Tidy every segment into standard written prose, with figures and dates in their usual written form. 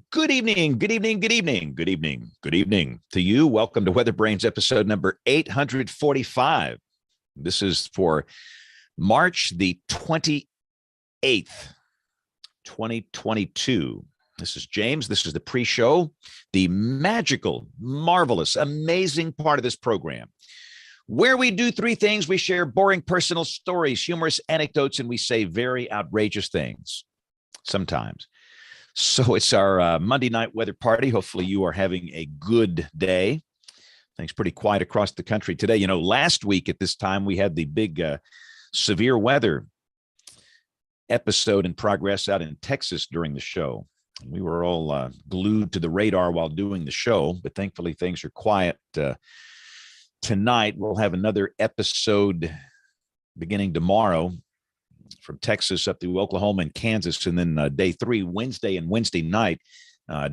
Good evening, good evening, good evening, good evening, good evening to you. Welcome to WeatherBrains episode number 845. This is for March the 28th, 2022. This is James. This is the pre-show, the magical, marvelous, amazing part of this program where we do three things. We share boring personal stories, humorous anecdotes, and we say very outrageous things sometimes. So it's our Monday night weather party. Hopefully you are having a good day. Things pretty quiet across the country today. You know, last week at this time, we had the big severe weather episode in progress out in Texas during the show. We were all glued to the radar while doing the show, but thankfully things are quiet. Tonight, we'll have another episode beginning tomorrow from Texas up through Oklahoma and Kansas, and then day three, Wednesday and Wednesday night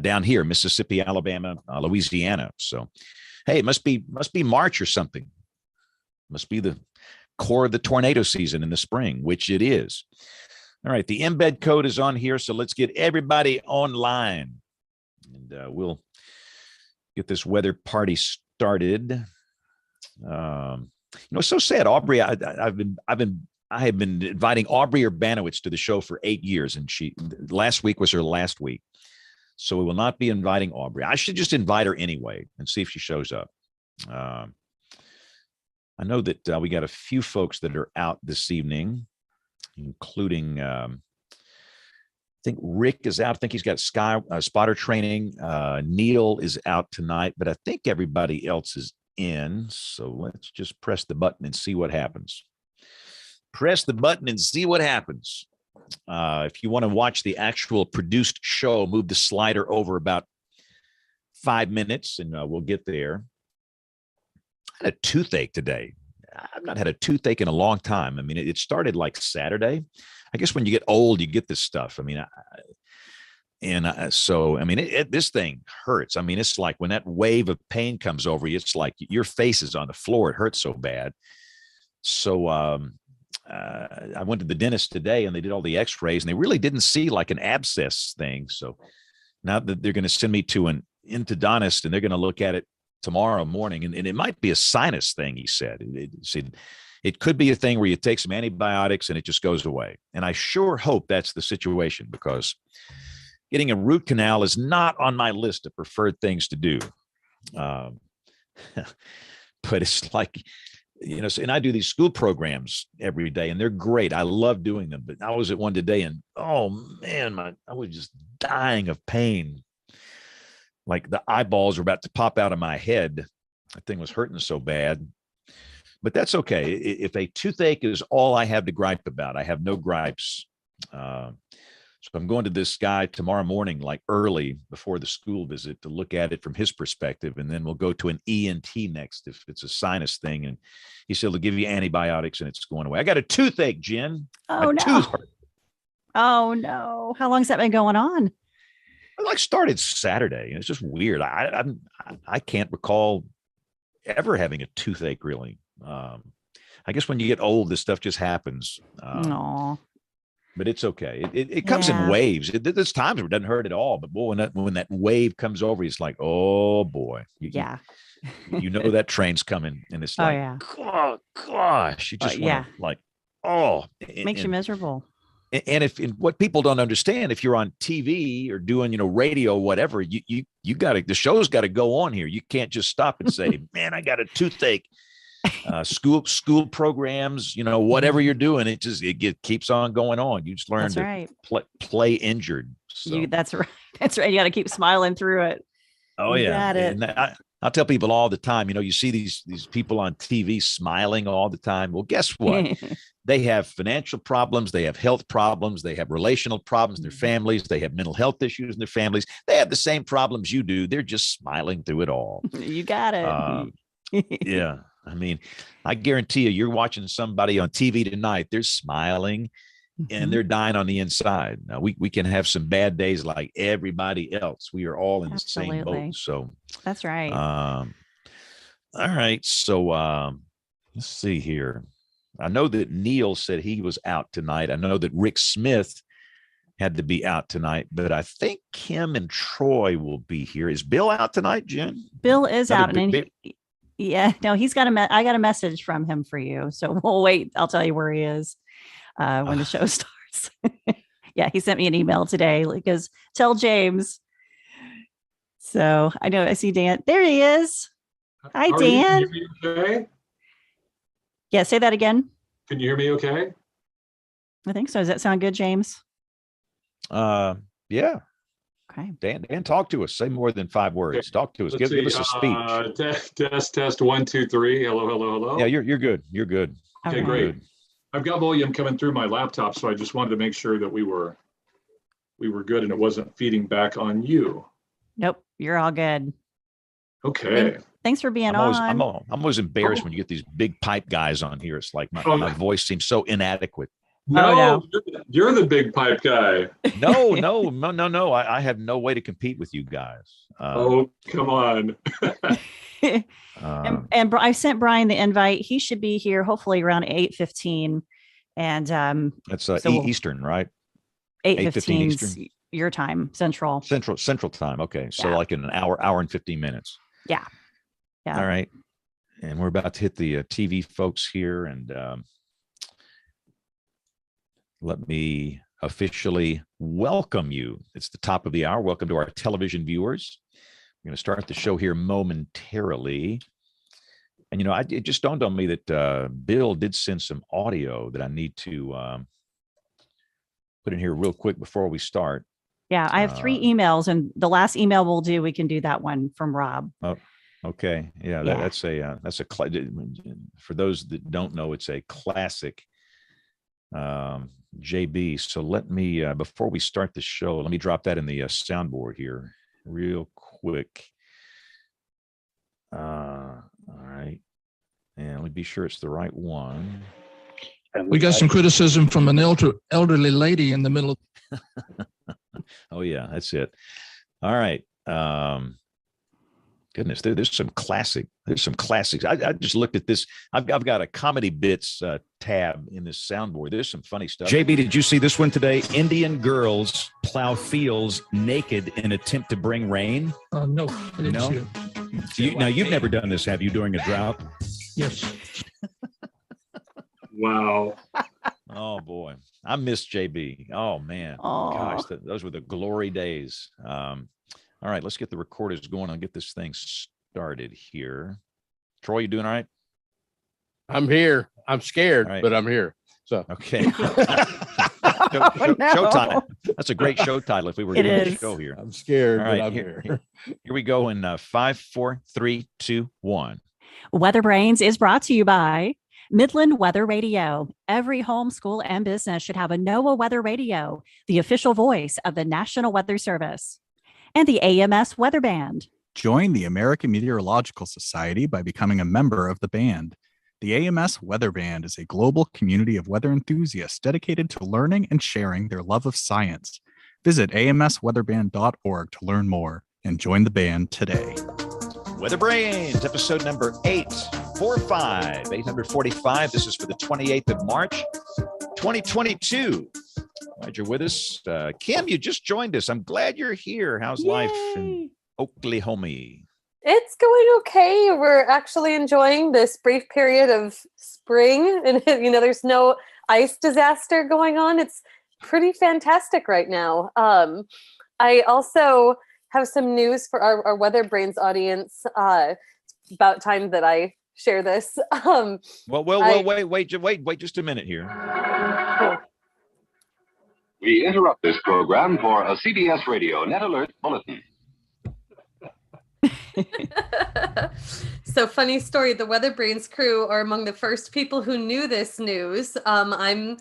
down here, Mississippi, Alabama, Louisiana. So, hey, it must be March or something. Must be the core of the tornado season in the spring, which it is. All right, the embed code is on here, so let's get everybody online, and we'll get this weather party started. It's so sad, Aubrey. I have been inviting Aubrey Urbanowitz to the show for 8 years, and last week was her last week. So we will not be inviting Aubrey. I should just invite her anyway and see if she shows up. I know that we got a few folks that are out this evening, including, I think Rick is out. I think he's got spotter training. Neil is out tonight, but I think everybody else is in. So let's just press the button and see what happens. Press the button and see what happens. If you want to watch the actual produced show, move the slider over about 5 minutes and we'll get there. I had a toothache today. I've not had a toothache in a long time. I mean, it started like Saturday. I guess when you get old, you get this stuff. I mean, this thing hurts. I mean, it's like when that wave of pain comes over you, it's like your face is on the floor. It hurts so bad. So, I went to the dentist today and they did all the x-rays and they really didn't see like an abscess thing. So now that they're going to send me to an endodontist and they're going to look at it tomorrow morning, and it might be a sinus thing, he said. It could be a thing where you take some antibiotics and it just goes away. And I sure hope that's the situation, because getting a root canal is not on my list of preferred things to do. But it's like, and I do these school programs every day and they're great. I love doing them, but I was at one today and, oh man, I was just dying of pain. Like the eyeballs were about to pop out of my head. That thing was hurting so bad, but that's okay. If a toothache is all I have to gripe about, I have no gripes. So I'm going to this guy tomorrow morning, like early before the school visit, to look at it from his perspective. And then we'll go to an ENT next if it's a sinus thing. And he said, they'll give you antibiotics and it's going away. I got a toothache, Jen. Oh, no. Oh, no. How long's that been going on? I started Saturday. And it's just weird. I can't recall ever having a toothache, really. I guess when you get old, this stuff just happens. But it's okay. It comes in waves. There's times where it doesn't hurt at all. But boy, when that wave comes over, it's like, oh boy. You know that train's coming, and it's like, oh gosh, you just want to like, oh, makes you miserable. And what people don't understand, if you're on TV or doing, radio, whatever, you got to, the show's got to go on here. You can't just stop and say, man, I got a toothache. School programs, whatever you're doing, it keeps on going on. You just learn to play injured. So. That's right. That's right. You got to keep smiling through it. Oh, yeah. And I'll tell people all the time, you see these people on TV smiling all the time. Well, guess what? They have financial problems. They have health problems. They have relational problems in their families. They have mental health issues in their families. They have the same problems you do. They're just smiling through it all. You got it. Yeah. I mean, I guarantee you're watching somebody on TV tonight. They're smiling and they're dying on the inside. Now, we can have some bad days like everybody else. We are all in the same boat. So that's right. All right. So let's see here. I know that Neil said he was out tonight. I know that Rick Smith had to be out tonight, but I think Kim and Troy will be here. Is Bill out tonight, Jen? Bill is out, and he's got I got a message from him for you. So we'll wait. I'll tell you where he is when the show starts. Yeah, he sent me an email today because tell James. So I know I see Dan. There he is. Hi, Dan. Can you hear me okay? Yeah, say that again. Can you hear me okay? I think so. Does that sound good, James? Yeah. Okay. Dan, talk to us. Say more than 5 words. Okay. Talk to us. Give us a speech. Test 1 2 3. Hello. Yeah, you're good. You're good. Okay, Okay. great. I've got volume coming through my laptop, so I just wanted to make sure that we were good and it wasn't feeding back on you. Nope, you're all good. Okay. Thanks for being I'm on. always embarrassed when you get these big pipe guys on here. It's like my voice seems so inadequate. No, you're the big pipe guy. No. I have no way to compete with you guys. Oh, come on. And I sent Brian the invite. He should be here hopefully around 8:15. And that's Eastern, right? 8:15 Eastern. Your time, Central time. Okay, so like in an hour and 15 minutes. Yeah. All right, and we're about to hit the TV folks here, and let me officially welcome you. It's the top of the hour. Welcome to our television viewers. I'm going to start the show here momentarily. And, it just dawned on me that Bill did send some audio that I need to put in here real quick before we start. Yeah, I have 3 emails, and the last email we'll do, we can do that one from Rob. Oh, okay. Yeah, that's for those that don't know, it's a classic JB. So let me, before we start the show, let me drop that in the soundboard here real quick. All right. And let me be sure it's the right one. We got some criticism from an elderly lady in the middle. Oh, yeah, that's it. All right. Goodness, there's some classics. I just looked at this. I've got a comedy bits tab in this soundboard. There's some funny stuff. JB, did you see this one today? Indian girls plow fields naked in attempt to bring rain. No, I didn't see it. Now, you've never done this, have you, during a drought? Yes. Wow. Oh, boy. I miss JB. Oh, man. Gosh, those were the glory days. All right, let's get the recorders going and get this thing started here. Troy, you doing all right? I'm here. I'm scared, but I'm here. So okay. Showtime. That's a great show title if we were doing a show here. I'm scared, all right, but I'm here. Here we go in 5, 4, 3, 2, 1. WeatherBrains is brought to you by Midland Weather Radio. Every home, school, and business should have a NOAA Weather Radio, the official voice of the National Weather Service. And the AMS Weather Band. Join the American Meteorological Society by becoming a member of the band. The AMS Weather Band is a global community of weather enthusiasts dedicated to learning and sharing their love of science. Visit amsweatherband.org to learn more and join the band today. WeatherBrains, episode number 845. This is for the 28th of March, 2022. Glad you're with us. Kim, you just joined us. I'm glad you're here. How's life in Oklahoma? It's going okay. We're actually enjoying this brief period of spring, and there's no ice disaster going on. It's pretty fantastic right now. I also have some news for our WeatherBrains audience. It's about time that I share this. Wait just a minute here. Cool. We interrupt this program for a CBS Radio Net Alert Bulletin. So, funny story, the WeatherBrains crew are among the first people who knew this news. I'm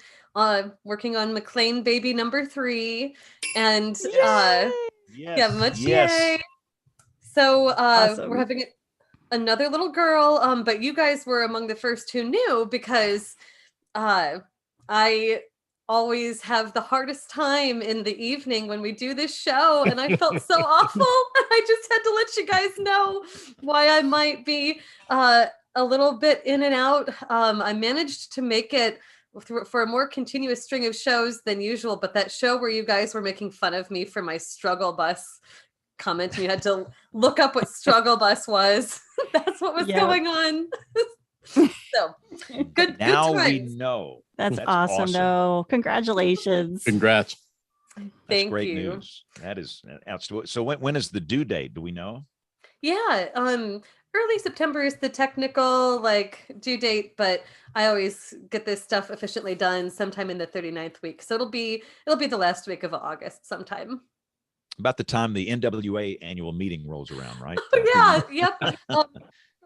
working on McLean baby number 3. And yay. So awesome. We're having another little girl, but you guys were among the first who knew because I always have the hardest time in the evening when we do this show, and I felt so awful. I just had to let you guys know why I might be a little bit in and out. I managed to make it for a more continuous string of shows than usual. But that show where you guys were making fun of me for my struggle bus comment, and you had to look up what struggle bus was. That's what was going on. So good. Now good we times. know. That's awesome, though. Congratulations. Congrats. That's great news. That is outstanding. So when is the due date? Do we know? Yeah, early September is the technical due date, but I always get this stuff efficiently done sometime in the 39th week. So it'll be the last week of August sometime. About the time the NWA annual meeting rolls around, right? Yep.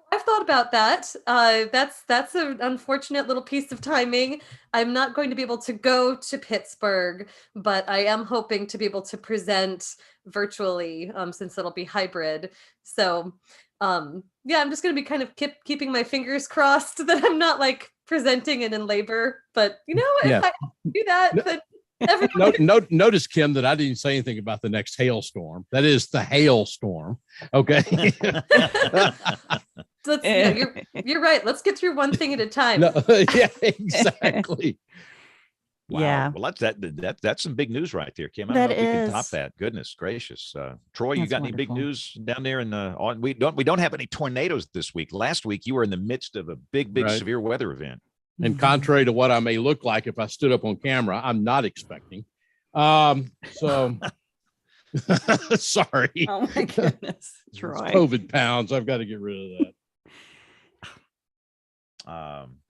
I've thought about that. That's an unfortunate little piece of timing. I'm not going to be able to go to Pittsburgh, but I am hoping to be able to present virtually, since it'll be hybrid. So, I'm just going to be kind of keeping my fingers crossed that I'm not presenting and in labor. But if I do that, then notice, Kim, that I didn't say anything about the next hailstorm. That is the hailstorm. Okay. You're right. Let's get through one thing at a time. Yeah, exactly. Wow. Yeah. Well, that's some big news right there, Kim. I don't know if we can top that. Goodness gracious. Troy, you got any big news down there we don't have any tornadoes this week. Last week you were in the midst of a big severe weather event. And contrary to what I may look like if I stood up on camera, I'm not expecting. So sorry. Oh my goodness, Troy. COVID pounds. I've got to get rid of that.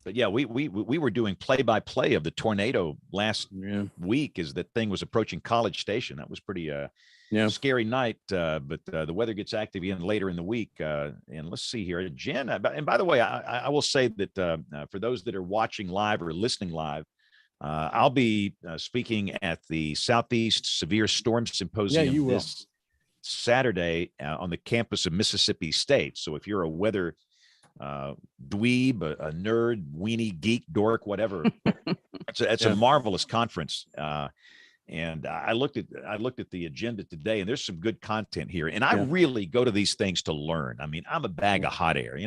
But yeah, we were doing play-by-play of the tornado last week as that thing was approaching College Station. That was pretty scary night. But the weather gets active again later in the week. And let's see here, Jen. And by the way, I will say that for those that are watching live or listening live, I'll be speaking at the Southeast Severe Storm Symposium this Saturday on the campus of Mississippi State. So if you're a weather dweeb, a nerd, weenie, geek, dork, whatever, it's a marvelous conference. And I looked at the agenda today, and there's some good content here. And I really go to these things to learn. I mean, I'm a bag of hot air,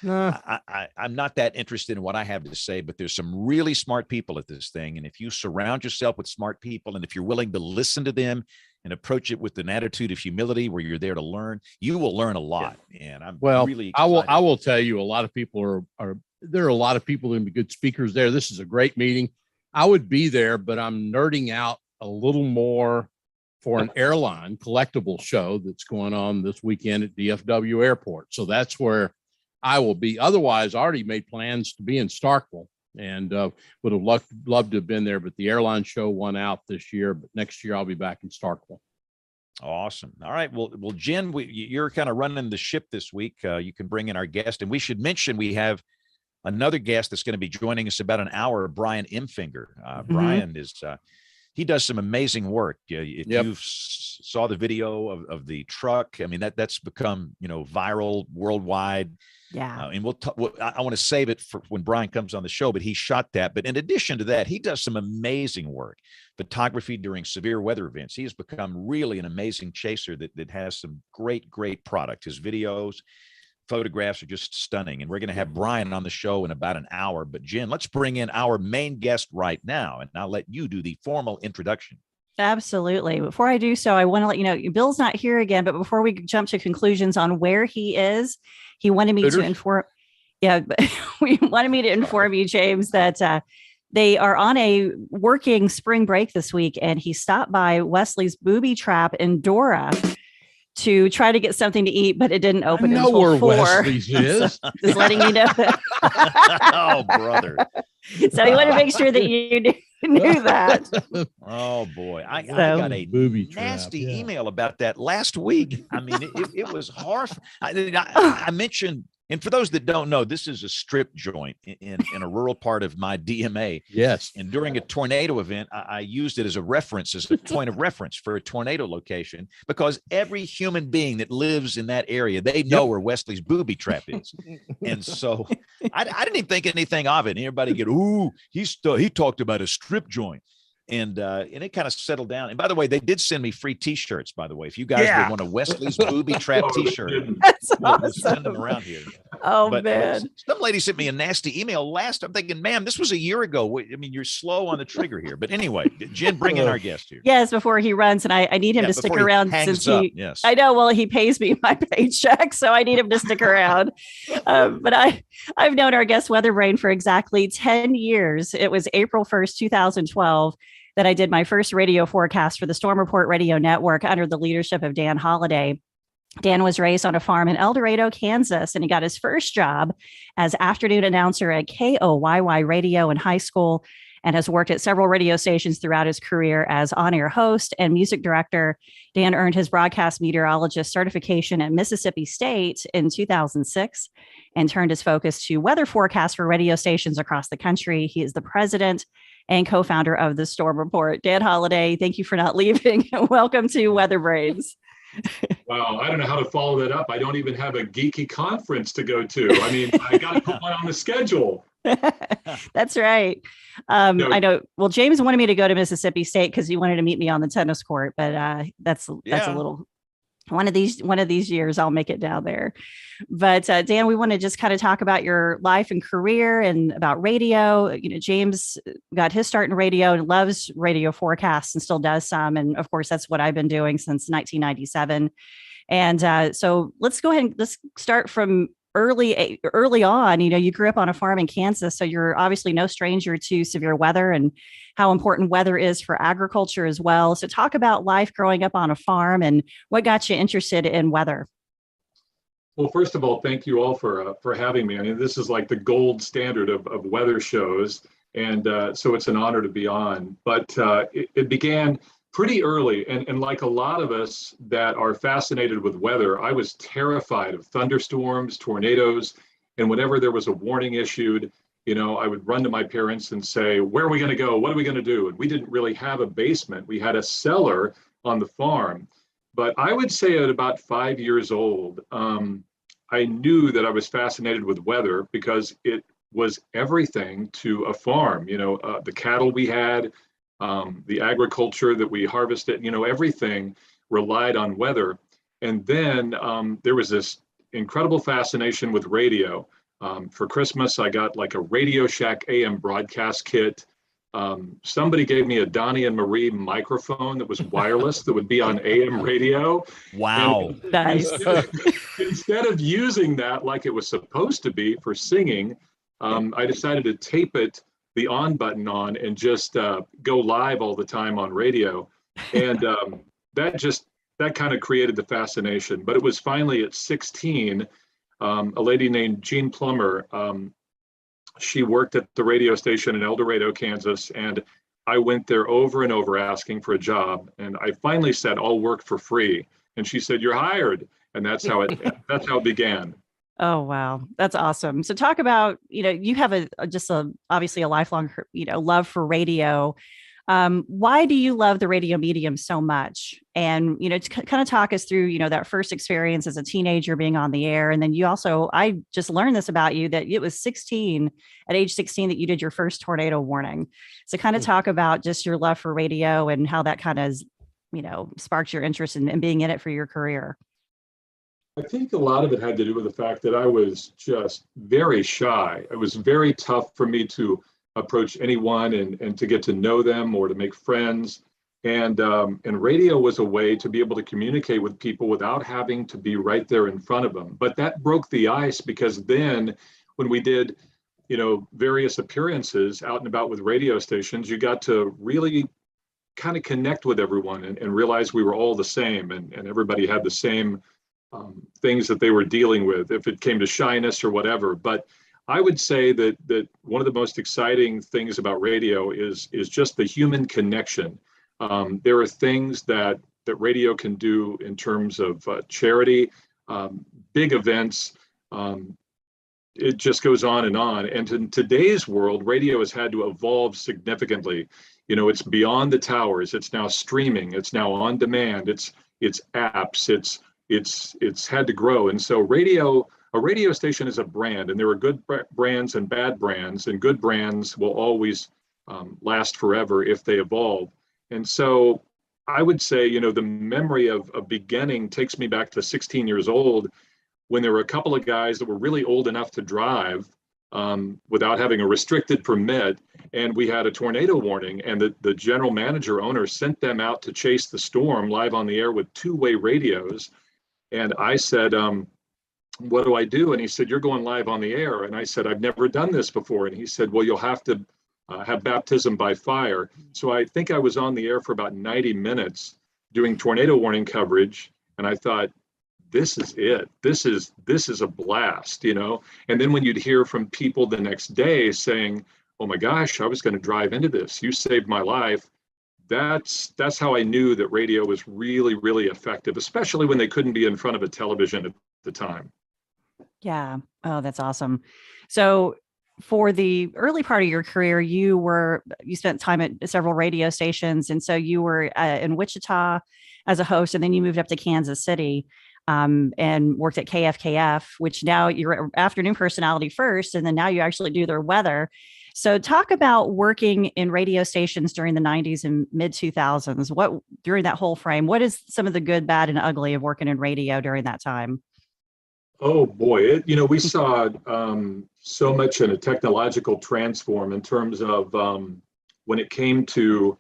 I'm not that interested in what I have to say, but there's some really smart people at this thing. And if you surround yourself with smart people, and if you're willing to listen to them and approach it with an attitude of humility where you're there to learn, you will learn a lot. And I'm really excited. I will tell you, a lot of people there are a lot of people who can be good speakers there. This is a great meeting. I would be there, but I'm nerding out a little more for an airline collectible show that's going on this weekend at DFW Airport. So that's where I will be. Otherwise, I already made plans to be in Starkville and would have loved to have been there, but the airline show won out this year. But next year I'll be back in Starkville. Awesome. All right. Well, Jen, you're kind of running the ship this week. You can bring in our guest, and we should mention we have another guest that's going to be joining us about an hour, Brian Emfinger. Brian is he does some amazing work. If you saw the video of the truck, I mean, that's become viral worldwide. Yeah. And I want to save it for when Brian comes on the show, but he shot that. But in addition to that, he does some amazing work, photography during severe weather events. He has become really an amazing chaser that has some great product. His videos, photographs are just stunning. And we're going to have Brian on the show in about an hour. But Jen, let's bring in our main guest right now, and I'll let you do the formal introduction. Absolutely. Before I do so, I want to let you know, Bill's not here again, but before we jump to conclusions on where he is, he wanted me to inform. Yeah, but we wanted me to inform you, James, that they are on a working spring break this week, and he stopped by Wesley's Booby Trap in Dora to try to get something to eat, but it didn't open until 4. Wesley's is. So just letting you know that. Oh, brother. So you want to make sure that you knew that. Oh boy, I got a nasty email about that last week. I mean, it was horrible. I mentioned, and for those that don't know, this is a strip joint in a rural part of my DMA. Yes. And during a tornado event, I used it as a reference, as a point of reference for a tornado location, because every human being that lives in that area, they know where Wesley's Booby Trap is. And so I didn't even think anything of it. And everybody get, ooh, he talked about a strip joint. And it kind of settled down. And by the way, they did send me free T-shirts, by the way. If you guys would want a Wesley's Booby Trap T-shirt, That's we'll send them around here. Oh, But man. some lady sent me a nasty email last. I'm thinking, ma'am, this was a year ago. I mean, you're slow on the trigger here. But anyway, Jen, bring in our guest here. Yes, before he runs. And I need him to stick before he around hangs since up, he, yes. I know, well, he pays me my paycheck, so I need him to stick around. But I've known our guest WeatherBrain for exactly 10 years. It was April 1st, 2012, that I did my first radio forecast for the Storm Report Radio Network under the leadership of Dan Holliday. Dan was raised on a farm in El Dorado, Kansas, and he got his first job as afternoon announcer at KOYY Radio in high school and has worked at several radio stations throughout his career as on-air host and music director. Dan earned his broadcast meteorologist certification at Mississippi State in 2006 and turned his focus to weather forecasts for radio stations across the country. He is the president and co-founder of the Storm Report. Dan Holliday, thank you for not leaving. Welcome to WeatherBrains. Wow, I don't know how to follow that up. I don't even have a geeky conference to go to. I mean, I got to put one on the schedule. That's right. I know. Well, James wanted me to go to Mississippi State because he wanted to meet me on the tennis court, but that's a little. One of these years, I'll make it down there. But Dan, we want to just kind of talk about your life and career and about radio. You know, James got his start in radio and loves radio forecasts and still does some. And of course, that's what I've been doing since 1997. And so let's go ahead and let's start from early on. You know, you grew up on a farm in Kansas, so you're obviously no stranger to severe weather and how important weather is for agriculture as well. So talk about life growing up on a farm and what got you interested in weather. Well, first of all, thank you all for having me. I mean, this is like the gold standard of weather shows, and so it's an honor to be on. But it began pretty early, and like a lot of us that are fascinated with weather, I was terrified of thunderstorms, tornadoes, and whenever there was a warning issued, you know, I would run to my parents and say, where are we going to go? What are we going to do? And we didn't really have a basement. We had a cellar on the farm. But I would say at about 5 years old, I knew that I was fascinated with weather because it was everything to a farm. You know, the cattle we had, the agriculture that we harvested, you know, everything relied on weather. And then there was this incredible fascination with radio. For Christmas, I got like a Radio Shack AM broadcast kit. Somebody gave me a Donnie and Marie microphone that was wireless that would be on AM radio. Wow. Nice. Instead of using that like it was supposed to be for singing, I decided to tape it, the on button on, and just go live all the time on radio. And that kind of created the fascination. But it was finally at 16, a lady named Jean Plummer, she worked at the radio station in El Dorado, Kansas, and I went there over and over asking for a job. And I finally said, I'll work for free. And she said, you're hired. And that's how it began. Oh, wow. That's awesome. So talk about, you know, you have obviously a lifelong, you know, love for radio. Why do you love the radio medium so much? And, you know, to kind of talk us through, you know, that first experience as a teenager being on the air. And then you also, I just learned this about you, that it was at age 16 that you did your first tornado warning. So kind of talk about just your love for radio and how that kind of, you know, sparked your interest in being in it for your career. I think a lot of it had to do with the fact that I was just very shy. It was very tough for me to approach anyone and to get to know them or to make friends. And radio was a way to be able to communicate with people without having to be right there in front of them. But that broke the ice, because then when we did, you know, various appearances out and about with radio stations, you got to really kind of connect with everyone and realize we were all the same, and everybody had the same things that they were dealing with, if it came to shyness or whatever. But I would say that one of the most exciting things about radio is just the human connection. There are things that radio can do in terms of charity, big events. It just goes on. And in today's world, radio has had to evolve significantly. You know, it's beyond the towers. It's now streaming. It's now on demand. It's apps. It's had to grow. And so a radio station is a brand, and there are good brands and bad brands, and good brands will always last forever if they evolve. And so I would say, you know, the memory of beginning takes me back to 16 years old. when there were a couple of guys that were really old enough to drive without having a restricted permit, and we had a tornado warning, and the general manager owner sent them out to chase the storm live on the air with two-way radios. And I said, what do I do? And he said, you're going live on the air. And I said, I've never done this before. And he said, well, you'll have to have baptism by fire. So I think I was on the air for about 90 minutes doing tornado warning coverage. And I thought, this is it. This is a blast, you know? And then when you'd hear from people the next day saying, oh my gosh, I was going to drive into this. You saved my life. That's how I knew that radio was really, really effective, especially when they couldn't be in front of a television at the time. Yeah. Oh, that's awesome. So for the early part of your career, you spent time at several radio stations. And so you were in Wichita as a host, and then you moved up to Kansas City and worked at KFKF, which now you're an afternoon personality first, and then now you actually do their weather. So talk about working in radio stations during the 90s and mid 2000s. What during that whole frame, what is some of the good, bad, and ugly of working in radio during that time? Oh boy, we saw so much in a technological transform in terms of when it came to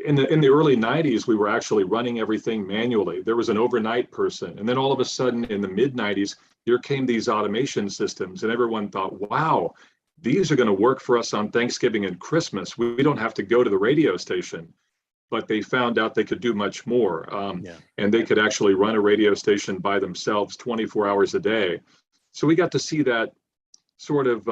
in the early 90s, we were actually running everything manually. There was an overnight person, and then all of a sudden in the mid 90s, here came these automation systems, and everyone thought, wow, these are going to work for us on Thanksgiving and Christmas. We don't have to go to the radio station. But they found out they could do much more. And they could actually run a radio station by themselves 24 hours a day. So we got to see that sort of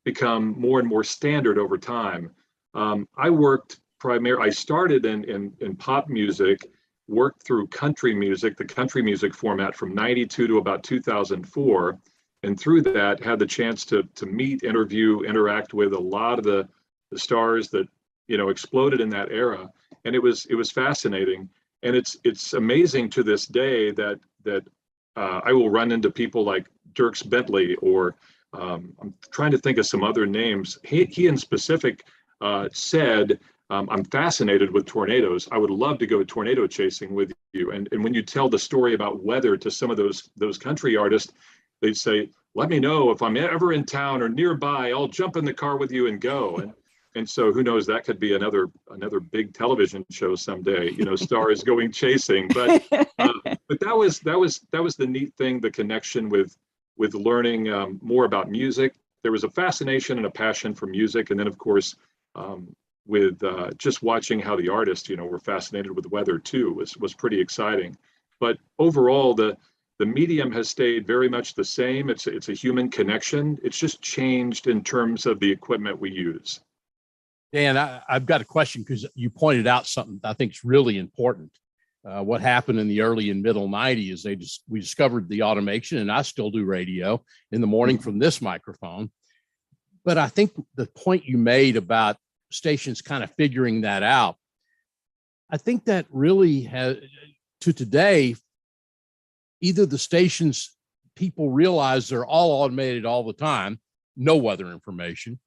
become more and more standard over time. I started in pop music, worked through country music, the country music format from 92 to about 2004. And through that, had the chance to meet, interview, interact with a lot of the stars that, exploded in that era. And it was fascinating. And it's amazing to this day that I will run into people like Dierks Bentley, or I'm trying to think of some other names. He in specific said, I'm fascinated with tornadoes. I would love to go tornado chasing with you. And when you tell the story about weather to some of those country artists, they'd say, let me know if I'm ever in town or nearby, I'll jump in the car with you and go. And so who knows, that could be another big television show someday, stars going chasing. But that was the neat thing, the connection with learning more about music. There was a fascination and a passion for music. And then, of course, with just watching how the artists, were fascinated with weather too, was pretty exciting. But overall, the medium has stayed very much the same. It's a human connection. It's just changed in terms of the equipment we use. Dan, I've got a question, because you pointed out something I think is really important. What happened in the early and middle 90s, we discovered the automation, and I still do radio in the morning from this microphone. But I think the point you made about stations kind of figuring that out, I think that really has, to today, either the stations, people realize they're all automated all the time, no weather information,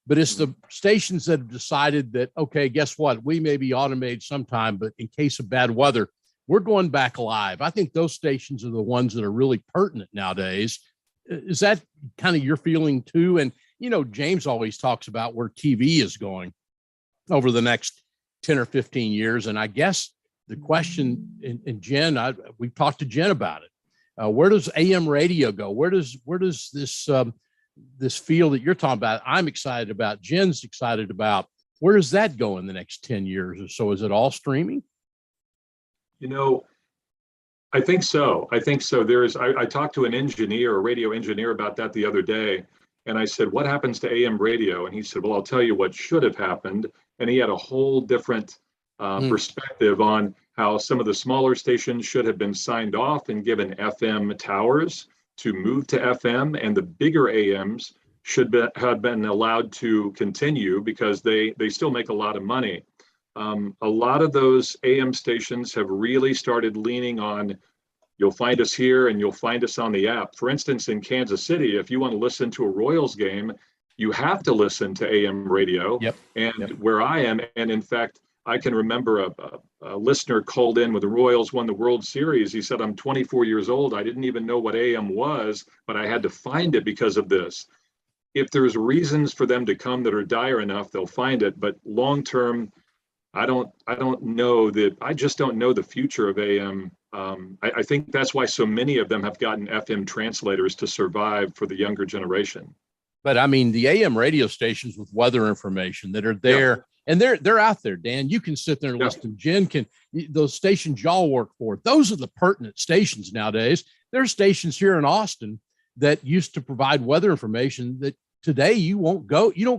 but it's the stations that have decided that, okay, guess what? We may be automated sometime, but in case of bad weather, we're going back live. I think those stations are the ones that are really pertinent nowadays. Is that kind of your feeling too? And, James always talks about where TV is going over the next 10 or 15 years. And I guess the question, and Jen, we've talked to Jen about it. Where does AM radio go? Where does this field that you're talking about, I'm excited about, Jen's excited about, where does that go in the next 10 years or so? Is it all streaming? I think so. I talked to a radio engineer about that the other day. And I said, what happens to AM radio? And he said, well, I'll tell you what should have happened. And he had a whole different perspective on how some of the smaller stations should have been signed off and given FM towers to move to FM, and the bigger AMs have been allowed to continue because they still make a lot of money. A lot of those AM stations have really started leaning on, you'll find us here and you'll find us on the app. For instance, in Kansas City, if you want to listen to a Royals game, you have to listen to AM radio. Yep. Where I am, and in fact, I can remember a listener called in when the Royals won the World Series. He said, I'm 24 years old. I didn't even know what AM was, but I had to find it because of this. If there's reasons for them to come that are dire enough, they'll find it. But long term, I just don't know the future of AM. I think that's why so many of them have gotten FM translators to survive for the younger generation. But I mean, the AM radio stations with weather information that are there, and they're out there, Dan. You can sit there and listen to them. Jen can, those stations y'all work for, those are the pertinent stations nowadays. There are stations here in Austin that used to provide weather information that today you don't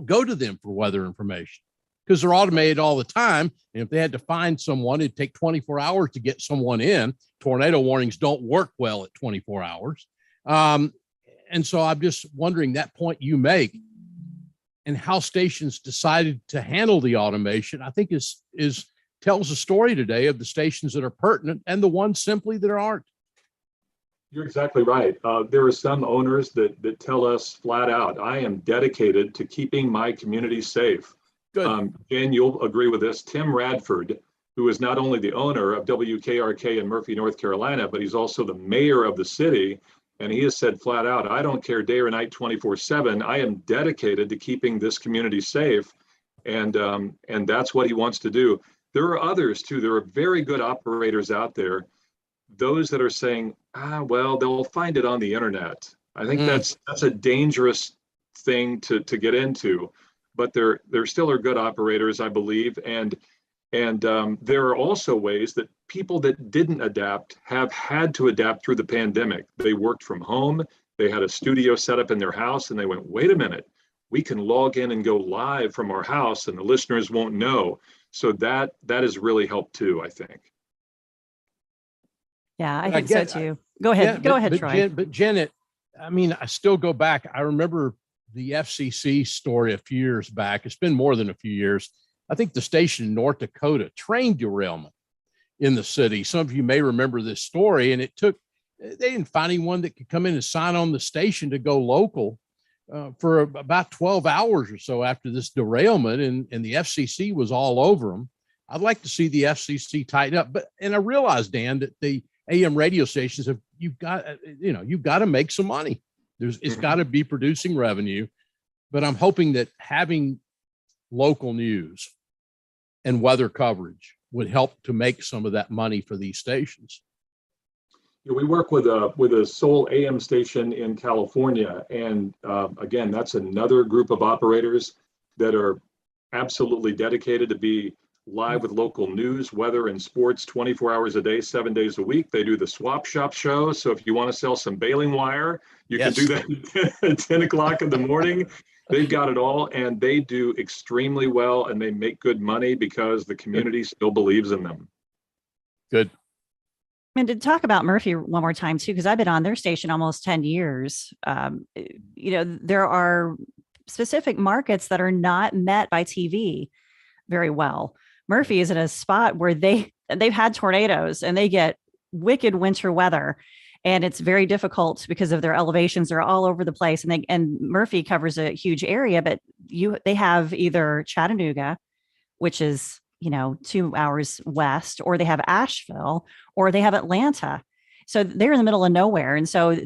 go to them for weather information because they're automated all the time. And if they had to find someone, it'd take 24 hours to get someone in. Tornado warnings don't work well at 24 hours. And so I'm just wondering that point you make and how stations decided to handle the automation, I think is tells a story today of the stations that are pertinent and the ones simply that aren't. You're exactly right. There are some owners that tell us flat out, I am dedicated to keeping my community safe. Good. Jen, you'll agree with this. Tim Radford, who is not only the owner of WKRK in Murphy, North Carolina, but he's also the mayor of the city. And he has said flat out, I don't care day or night, 24/7. I am dedicated to keeping this community safe. And that's what he wants to do. There are others too. There are very good operators out there. Those that are saying, well, they'll find it on the internet. I think that's a dangerous thing to get into, but there still are good operators, I believe. And there are also ways that people that didn't adapt have had to adapt through the pandemic. They worked from home. They had a studio set up in their house and they went, wait a minute, we can log in and go live from our house and the listeners won't know. So that has really helped too, I think. Yeah, I think so too. Go ahead. Go ahead, Troy. But Janet, I mean, I still go back. I remember the FCC story a few years back. It's been more than a few years. I think the station in North Dakota, train derailment in the city. Some of you may remember this story, and they didn't find anyone that could come in and sign on the station to go local for about 12 hours or so after this derailment, and the FCC was all over them. I'd like to see the FCC tighten up, and I realize, Dan, that the AM radio stations you've got to make some money. It's got to be producing revenue, but I'm hoping that having local news and weather coverage would help to make some of that money for these stations. We work with a sole AM station in California, and again, that's another group of operators that are absolutely dedicated to be live with local news, weather, and sports 24 hours a day, 7 days a week. They do the swap shop show. So if you want to sell some baling wire, you can do that at 10 o'clock in the morning. They've got it all, and they do extremely well, and they make good money because the community still believes in them. Good. And to talk about Murphy one more time too, because I've been on their station almost 10 years. There are specific markets that are not met by TV very well. Murphy is in a spot where they've had tornadoes and they get wicked winter weather, and it's very difficult because of their elevations. They're all over the place, and Murphy covers a huge area, but they have either Chattanooga, which is 2 hours west, or they have Asheville, or they have Atlanta. So they're in the middle of nowhere. And so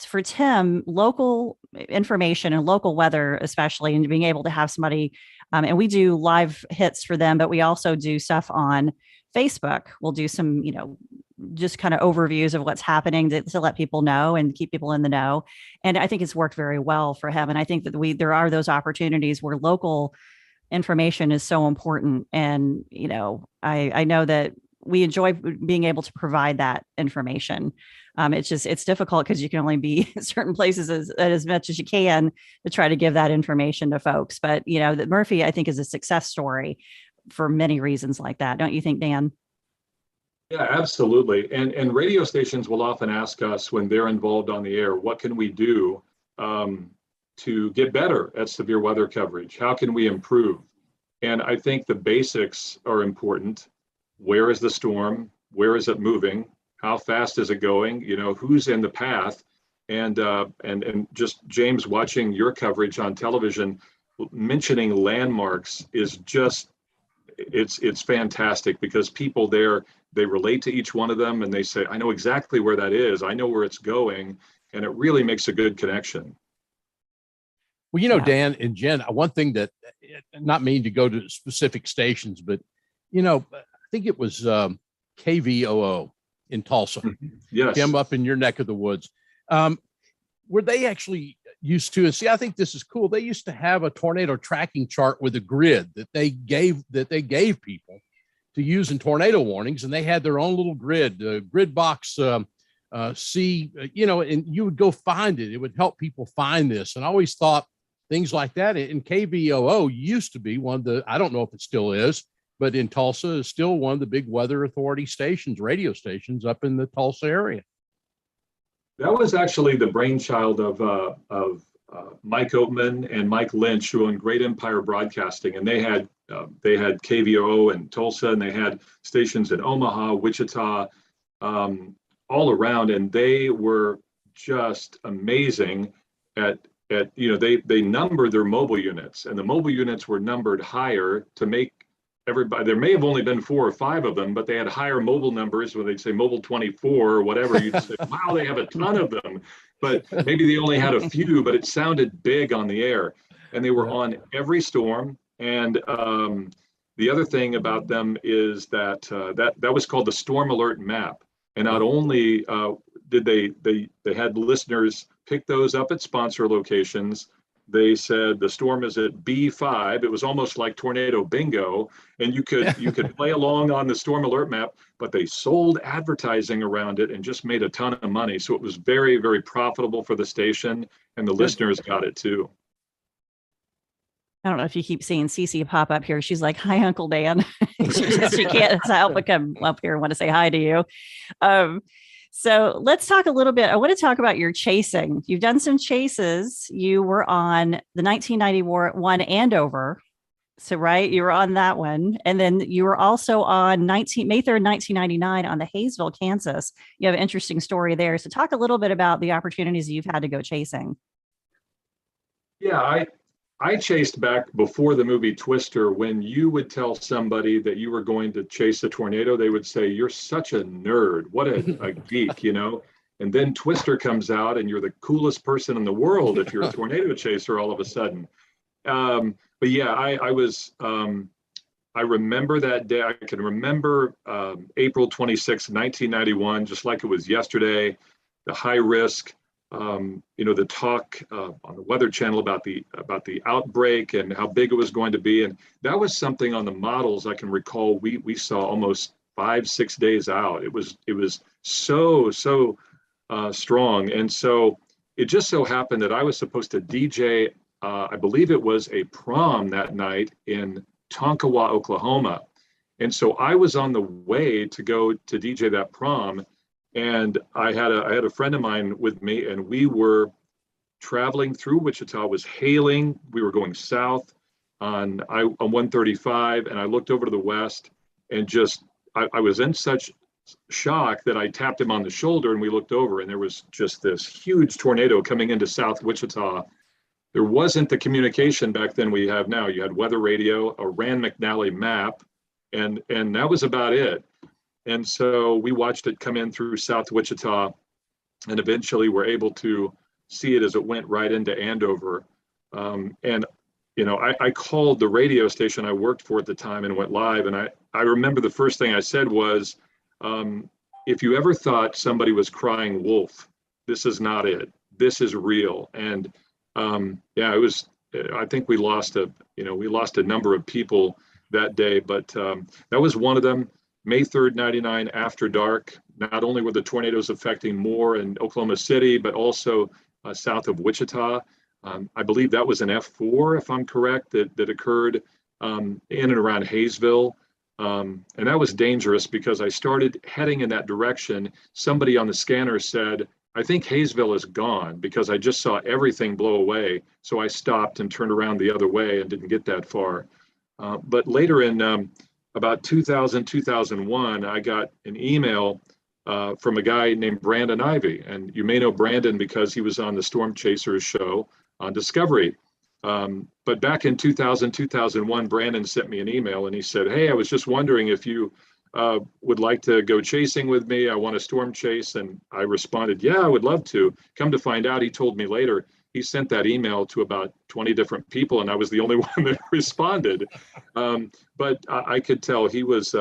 for Tim, local information and local weather, especially, and being able to have somebody, and we do live hits for them, but we also do stuff on Facebook. We'll do some, just kind of overviews of what's happening to let people know and keep people in the know. And I think it's worked very well for him. And I think that there are those opportunities where local information is so important. And, I know that we enjoy being able to provide that information. It's difficult because you can only be in certain places as much as you can to try to give that information to folks. But, that Murphy, I think, is a success story for many reasons like that. Don't you think, Dan? Yeah, absolutely. And radio stations will often ask us when they're involved on the air, what can we do to get better at severe weather coverage? How can we improve? And I think the basics are important. Where is the storm? Where is it moving? How fast is it going? Who's in the path? And just James, watching your coverage on television, mentioning landmarks is just it's fantastic because people there, they relate to each one of them and they say, I know exactly where that is. I know where it's going. And it really makes a good connection. Well, Dan and Jen, one thing that, not meaning to go to specific stations, but, I think it was KVOO in Tulsa. Yes. Kim, up in your neck of the woods. Were they actually used to, and see, I think this is cool. They used to have a tornado tracking chart with a grid that they gave people to use in tornado warnings. And they had their own little grid, grid box, and you would go find it. It would help people find this. And I always thought things like that. And KVOO used to be one of the, I don't know if it still is, but in Tulsa is still one of the big weather authority stations, radio stations up in the Tulsa area. That was actually the brainchild of Mike Oatman and Mike Lynch, who owned Great Empire Broadcasting, and they had KVOO in Tulsa, and they had stations in Omaha, Wichita, all around, and they were just amazing at they numbered their mobile units, and the mobile units were numbered higher to make everybody, there may have only been 4 or 5 of them, but they had higher mobile numbers where they'd say mobile 24 or whatever. You'd say, wow, they have a ton of them, but maybe they only had a few, but it sounded big on the air, and they were on every storm. And the other thing about them is that that was called the Storm Alert Map. And not only did they had listeners pick those up at sponsor locations, they said the storm is at B5. It was almost like tornado bingo, and you could play along on the Storm Alert Map, but they sold advertising around it and just made a ton of money. So it was very, very profitable for the station, and the listeners got it too. I don't know if you keep seeing Cece pop up here. She's like, "Hi, Uncle Dan." she can't help but come up here and want to say hi to you. So let's talk a little bit. I want to talk about your chasing. You've done some chases. You were on the 1991 Andover. So, right, you were on that one. And then you were also on May 3rd, 1999 on the Hayesville, Kansas. You have an interesting story there. So talk a little bit about the opportunities you've had to go chasing. Yeah, I chased back before the movie Twister. When you would tell somebody that you were going to chase a tornado, they would say, "You're such a nerd. What a geek," And then Twister comes out and you're the coolest person in the world if you're a tornado chaser all of a sudden. But yeah, I was, I remember that day. I can remember April 26, 1991, just like it was yesterday, the high risk, the talk on the Weather Channel about the outbreak and how big it was going to be. And that was something on the models I can recall we saw almost 5-6 days out. It was so strong. And so it just so happened that I was supposed to DJ, I believe it was a prom that night in Tonkawa, Oklahoma. And so I was on the way to go to DJ that prom. And I had a friend of mine with me, and we were traveling through Wichita. It was hailing. We were going south on 135, and I looked over to the west, and I was in such shock that I tapped him on the shoulder, and we looked over, and there was just this huge tornado coming into South Wichita. There wasn't the communication back then we have now. You had weather radio, a Rand McNally map, and that was about it. And so we watched it come in through South Wichita, and eventually were able to see it as it went right into Andover. I called the radio station I worked for at the time and went live. And I remember the first thing I said was, if you ever thought somebody was crying wolf, this is not it. This is real. And it was, I think we lost a number of people that day, but that was one of them. May 3rd, 99, after dark. Not only were the tornadoes affecting more in Oklahoma City, but also south of Wichita. I believe that was an F4, if I'm correct, that occurred in and around Hayesville. And that was dangerous because I started heading in that direction. Somebody on the scanner said, "I think Hayesville is gone," because I just saw everything blow away. So I stopped and turned around the other way and didn't get that far. But later in about 2000, 2001, I got an email from a guy named Brandon Ivy. And you may know Brandon because he was on the Storm Chasers show on Discovery. But back in 2000, 2001, Brandon sent me an email and he said, "Hey, I was just wondering if you would like to go chasing with me. I want to storm chase." And I responded, "Yeah, I would love to." Come to find out, he told me later, he sent that email to about 20 different people, and I was the only one that responded. But I could tell he was,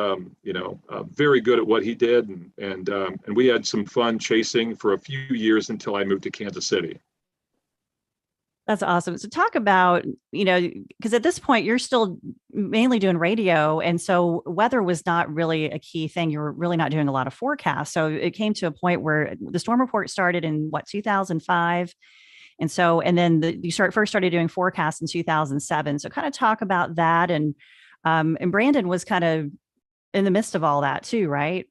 very good at what he did, and we had some fun chasing for a few years until I moved to Kansas City. That's awesome. So talk about, because at this point you're still mainly doing radio. And so weather was not really a key thing. You were really not doing a lot of forecasts. So it came to a point where the storm report started in 2005. And so, and then you first started doing forecasts in 2007. So kind of talk about that. And Brandon was kind of in the midst of all that too, right?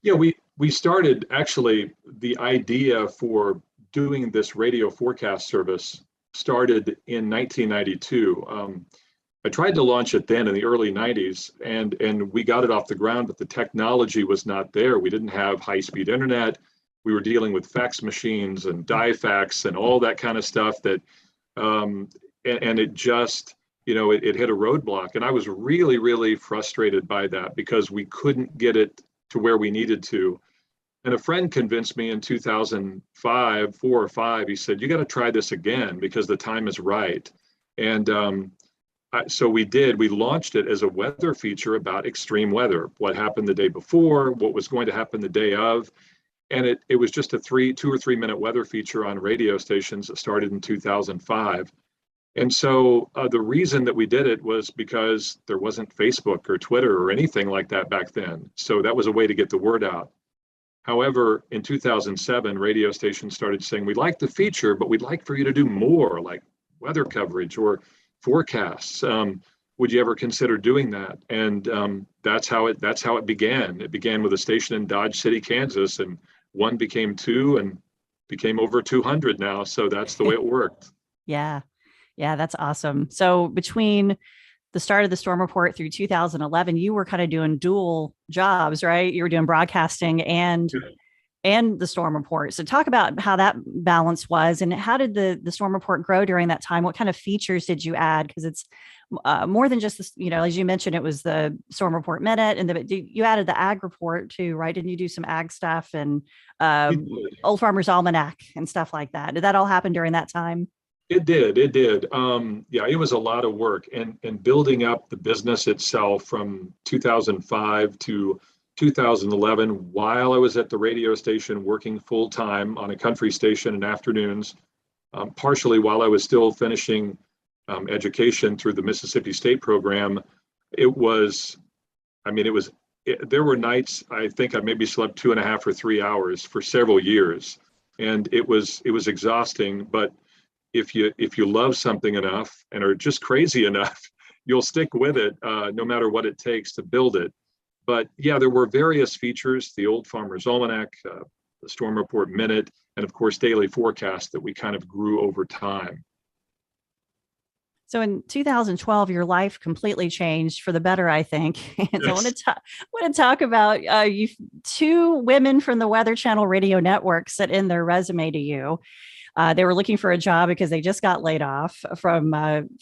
Yeah, we started actually the idea for doing this radio forecast service started in 1992. I tried to launch it then in the early 90s, and we got it off the ground, but the technology was not there. We didn't have high-speed internet. We were dealing with fax machines and die fax and all that kind of stuff that, and it just, it hit a roadblock. And I was really, really frustrated by that because we couldn't get it to where we needed to. And a friend convinced me in 2005, 4 or 5, he said, "You got to try this again because the time is right." And so we did. We launched it as a weather feature about extreme weather, what happened the day before, what was going to happen the day of. And it was just a 2 or 3 minute weather feature on radio stations that started in 2005. And so the reason that we did it was because there wasn't Facebook or Twitter or anything like that back then. So that was a way to get the word out. However, in 2007, radio stations started saying, "We like the feature, but we'd like for you to do more, like weather coverage or forecasts. Would you ever consider doing that?" And that's how it began. It began with a station in Dodge City, Kansas, and one became 2 and became over 200 now. So that's the way it worked. Yeah, that's awesome. So between the start of the storm report through 2011, you were kind of doing dual jobs, right? You were doing broadcasting and the storm report. So talk about how that balance was, and how did the storm report grow during that time? What kind of features did you add? Because it's more than just this, as you mentioned, it was the storm report minute, and you added the ag report too, right? Didn't you do some ag stuff and Old Farmer's Almanac and stuff like that? Did that all happen during that time? It did. Yeah, it was a lot of work, and building up the business itself from 2005 to 2011, while I was at the radio station working full time on a country station in afternoons, partially while I was still finishing education through the Mississippi State program. There were nights I think I maybe slept 2.5 or 3 hours for several years, and it was exhausting. But if you love something enough and are just crazy enough, you'll stick with it no matter what it takes to build it. But yeah, there were various features: the Old Farmer's Almanac, the Storm Report Minute, and of course daily forecast that we kind of grew over time. So in 2012, your life completely changed for the better, I think. And so I want to talk about you. 2 women from the Weather Channel radio network sent in their resume to you. They were looking for a job because they just got laid off from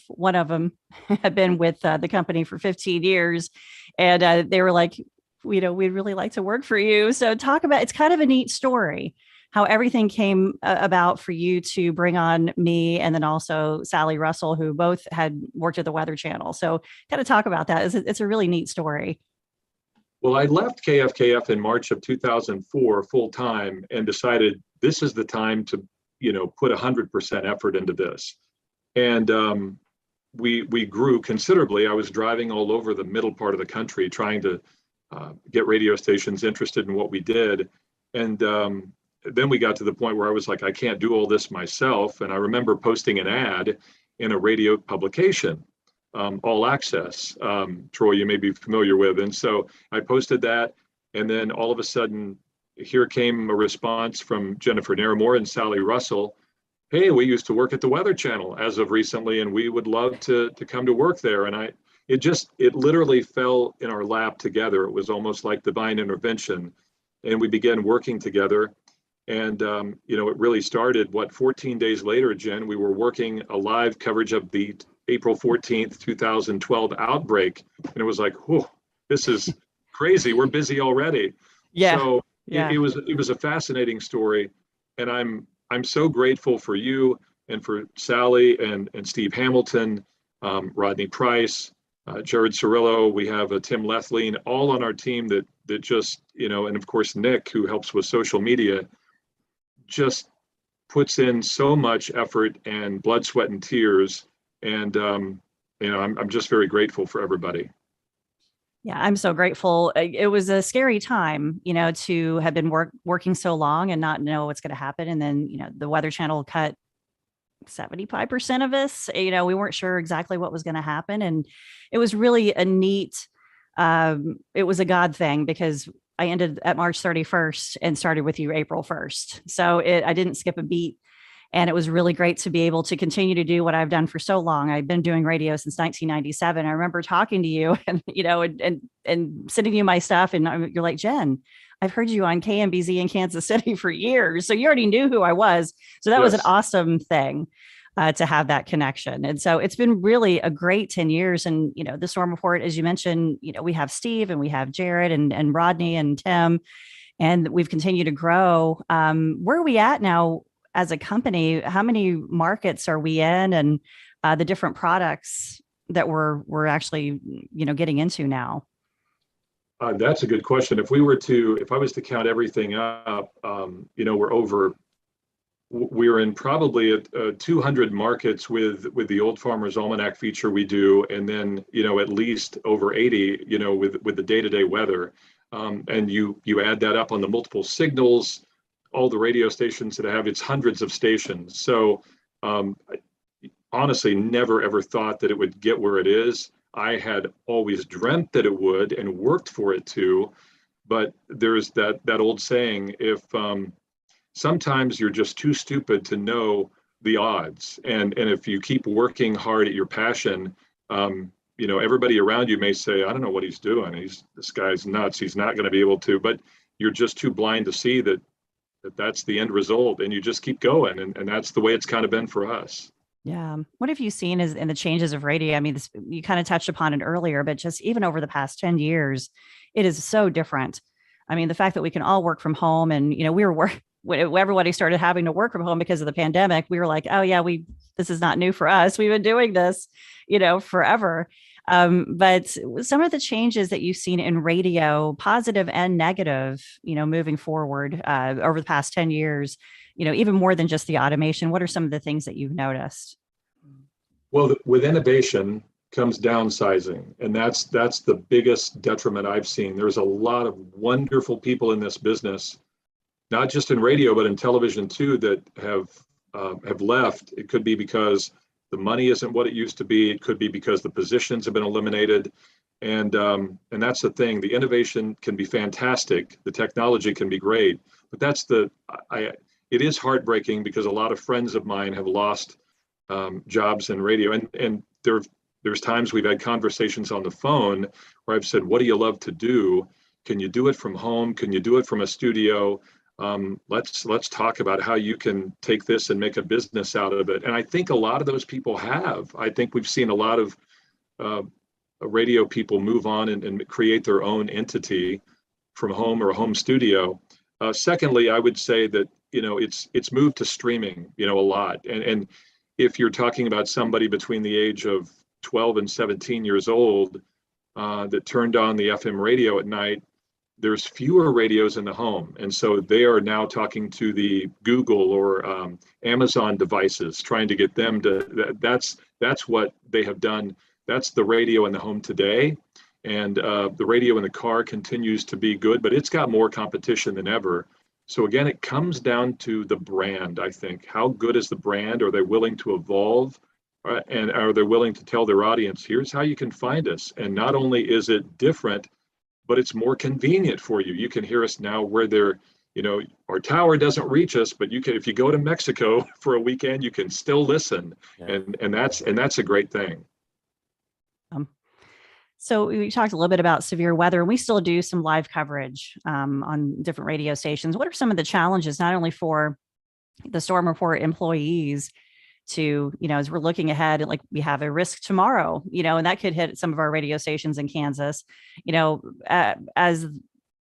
one of them had been with the company for 15 years. And they were like, we'd really like to work for you. So talk about, it's kind of a neat story, how everything came about for you to bring on me and then also Sally Russell, who both had worked at the Weather Channel. So kind of talk about that. It's a really neat story. Well, I left KFKF in March of 2004 full time and decided this is the time to put 100% effort into this. And we grew considerably. I was driving all over the middle part of the country trying to get radio stations interested in what we did. And then we got to the point where I was like, I can't do all this myself. And I remember posting an ad in a radio publication, All Access, Troy, you may be familiar with. And so I posted that. And then all of a sudden, here came a response from Jennifer Naramore and Sally Russell. "Hey, we used to work at the Weather Channel as of recently, and we would love to come to work there." And it literally fell in our lap together. It was almost like divine intervention. And we began working together. And, it really started, 14 days later, Jen, we were working a live coverage of the April 14th, 2012 outbreak. And it was like, whoa, this is crazy. We're busy already. Yeah. So Yeah. it was a fascinating story. And I'm so grateful for you and for Sally and Steve Hamilton, Rodney Price, Jared Cirillo. We have Tim Lethlean, all on our team that just, and of course, Nick, who helps with social media, just puts in so much effort and blood, sweat, and tears. And, I'm just very grateful for everybody. Yeah, I'm so grateful. It was a scary time, to have been working so long and not know what's going to happen. And then, the Weather Channel cut 75% of us. We weren't sure exactly what was going to happen. And it was really a neat, it was a God thing, because I ended at March 31st and started with you April 1st. So I didn't skip a beat. And it was really great to be able to continue to do what I've done for so long. I've been doing radio since 1997. I remember talking to you and, and sending you my stuff. And you're like, Jen, I've heard you on KMBZ in Kansas City for years. So you already knew who I was. So that was an awesome thing to have that connection. And so it's been really a great 10 years. And, the Storm Report, as you mentioned, we have Steve and we have Jared and Rodney and Tim, and we've continued to grow. Where are we at now as a company? How many markets are we in, and the different products that we're actually, getting into now? That's a good question. If I was to count everything up, we're in probably 200 markets with the Old Farmer's Almanac feature we do, and then at least over 80 with the day-to-day weather, and you add that up on the multiple signals, all the radio stations that have, it's hundreds of stations. So honestly, never ever thought that it would get where it is. I had always dreamt that it would and worked for it too, but there's that old saying, if sometimes you're just too stupid to know the odds. And if you keep working hard at your passion, everybody around you may say, I don't know what he's doing. This guy's nuts. He's not going to be able to, but you're just too blind to see that's the end result. And you just keep going. And that's the way it's kind of been for us. Yeah. What have you seen in the changes of radio? I mean, you kind of touched upon it earlier, but just even over the past 10 years, it is so different. I mean, the fact that we can all work from home, and, when everybody started having to work from home because of the pandemic, we were like, oh yeah, this is not new for us. We've been doing this, forever. But some of the changes that you've seen in radio, positive and negative, moving forward over the past 10 years, even more than just the automation, what are some of the things that you've noticed? Well, with innovation comes downsizing, and that's the biggest detriment I've seen. There's a lot of wonderful people in this business, not just in radio, but in television too, that have left. It could be because the money isn't what it used to be. It could be because the positions have been eliminated. And that's the thing. The innovation can be fantastic. The technology can be great, but it is heartbreaking, because a lot of friends of mine have lost jobs in radio. And there's times we've had conversations on the phone where I've said, what do you love to do? Can you do it from home? Can you do it from a studio? Let's talk about how you can take this and make a business out of it. And I think a lot of those people have. I think we've seen a lot of radio people move on and create their own entity from home or a home studio. Secondly, I would say that it's moved to streaming a lot. And if you're talking about somebody between the age of 12 and 17 years old that turned on the FM radio at night, there's fewer radios in the home. And so they are now talking to the Google or Amazon devices, trying to get them to, that's what they have done. That's the radio in the home today. And the radio in the car continues to be good, but it's got more competition than ever. So again, it comes down to the brand, I think. How good is the brand? Are they willing to evolve? And are they willing to tell their audience, here's how you can find us? And not only is it different, but it's more convenient for you. You can hear us now where our tower doesn't reach us, but you can, if you go to Mexico for a weekend, you can still listen. Yeah. And that's a great thing. So we talked a little bit about severe weather, and we still do some live coverage on different radio stations. What are some of the challenges, not only for the Storm Report employees to, as we're looking ahead, like we have a risk tomorrow, and that could hit some of our radio stations in Kansas, as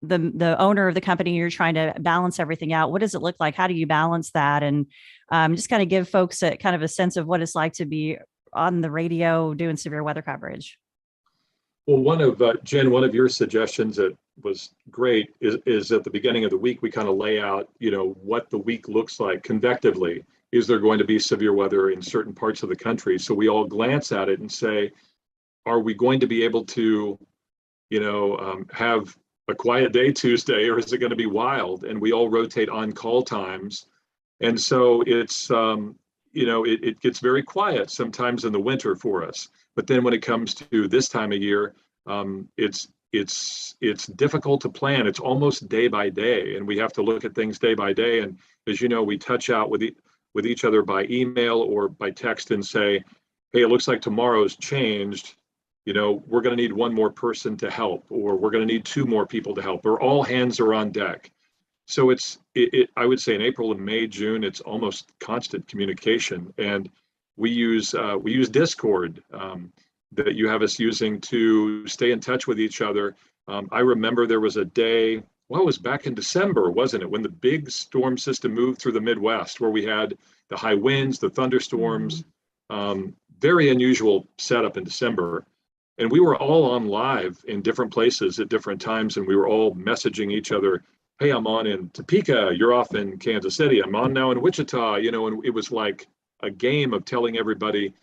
the owner of the company, you're trying to balance everything out. What does it look like? How do you balance that? And just kind of give folks a kind of a sense of what it's like to be on the radio doing severe weather coverage. Well, Jen, one of your suggestions that was great is at the beginning of the week, we kind of lay out, what the week looks like convectively. Is there going to be severe weather in certain parts of the country? So we all glance at it and say, are we going to be able to, have a quiet day Tuesday, or is it going to be wild? And we all rotate on call times. And so it's, it gets very quiet sometimes in the winter for us. But then when it comes to this time of year, it's difficult to plan. It's almost day by day, and we have to look at things day by day. And as you know, we touch out with each other by email or by text and say, hey, it looks like tomorrow's changed. We're going to need one more person to help, or we're going to need two more people to help, or all hands are on deck. So I would say in April and May, June, it's almost constant communication. And we use Discord that you have us using to stay in touch with each other. I remember there was a day, it was back in December, wasn't it, when the big storm system moved through the Midwest, where we had the high winds, the thunderstorms, very unusual setup in December. And we were all on live in different places at different times, and we were all messaging each other, hey, I'm on in Topeka, you're off in Kansas City, I'm on now in Wichita, and it was like a game of telling everybody,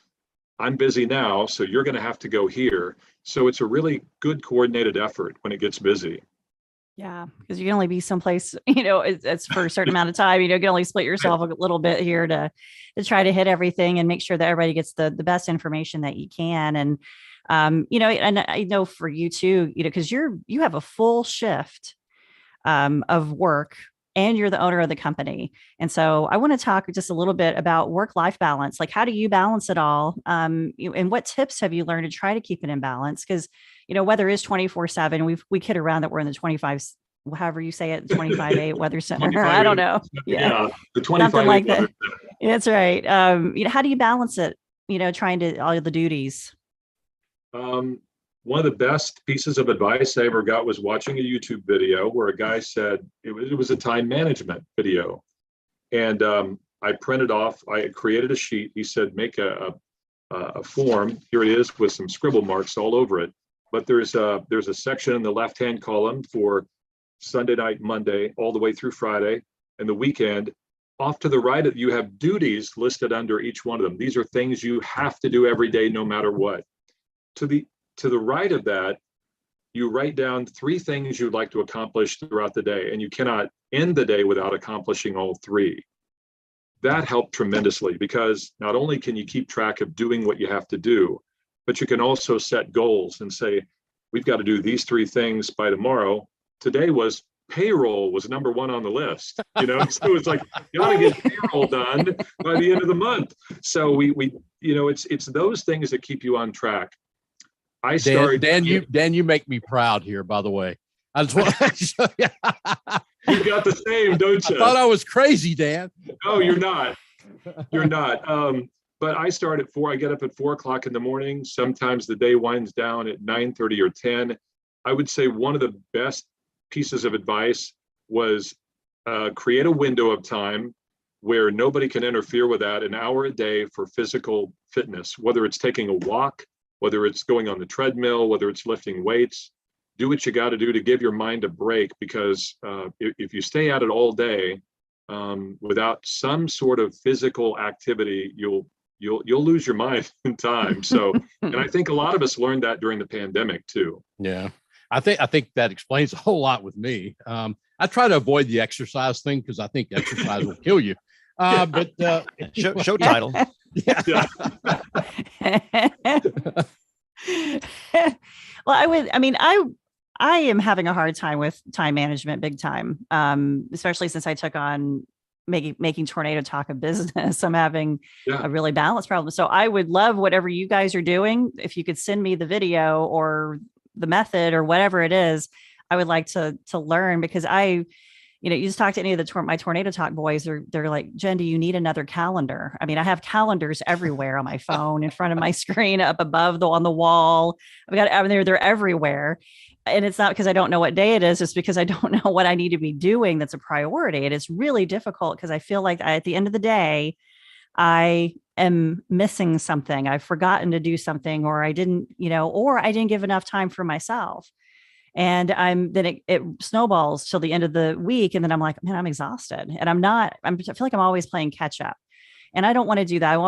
I'm busy now, so you're going to have to go here. So it's a really good coordinated effort when it gets busy. Yeah, because you can only be someplace, it's for a certain amount of time. You can only split yourself a little bit here to try to hit everything and make sure that everybody gets the best information that you can. And, and I know for you too, because you have a full shift of work, and you're the owner of the company. And so I want to talk just a little bit about work-life balance. Like, how do you balance it all? And what tips have you learned to try to keep it in balance? Because, weather is 24/7. We kid around that we're in the 25, however you say it, 25/8 weather center. I don't know. Yeah, the 25 something like that. That's right. How do you balance it? Trying to all the duties. One of the best pieces of advice I ever got was watching a YouTube video where a guy said it was a time management video. And I printed off, I created a sheet. He said, make a form. Here it is with some scribble marks all over it. But there's a section in the left-hand column for Sunday night, Monday, all the way through Friday and the weekend. Off to the right, you have duties listed under each one of them. These are things you have to do every day, no matter what. To the right of that, you write down 3 things you'd like to accomplish throughout the day, and you cannot end the day without accomplishing all 3. That helped tremendously, because not only can you keep track of doing what you have to do, but you can also set goals and say, we've got to do these 3 things by tomorrow. Today was payroll was number 1 on the list, so it's like, you got to get payroll done by the end of the month. So we it's those things that keep you on track. Dan, you make me proud here, by the way. I just want to show you. You got the same, don't you? I thought I was crazy, Dan. No, you're not. You're not. But I start at 4. I get up at 4 o'clock in the morning. Sometimes the day winds down at 9:30 or 10. I would say one of the best pieces of advice was create a window of time where nobody can interfere with that, an hour a day for physical fitness, whether it's taking a walk, whether it's going on the treadmill, whether it's lifting weights. Do what you got to do to give your mind a break, because if you stay at it all day without some sort of physical activity, you'll lose your mind in time. So, and I think a lot of us learned that during the pandemic too. Yeah, I think that explains a whole lot with me. I try to avoid the exercise thing because I think exercise will kill you. But show title. Yeah. Well, I am having a hard time with time management, big time, especially since I took on making tornado talk a business. I'm having Yeah. a really balanced problem. So I would love whatever you guys are doing. If you could send me the video or the method or whatever it is, I would like to learn, because you just talk to any of my tornado talk boys, they're like, Jen, do you need another calendar? I mean, I have calendars everywhere on my phone, in front of my screen, up above on the wall. They're everywhere. And it's not because I don't know what day it is, it's because I don't know what I need to be doing that's a priority. And it's really difficult because I feel like at the end of the day, I am missing something. I've forgotten to do something, or I didn't give enough time for myself. And it snowballs till the end of the week. And then I'm like, man, I'm exhausted, and I feel like I'm always playing catch up, and I don't want to do that.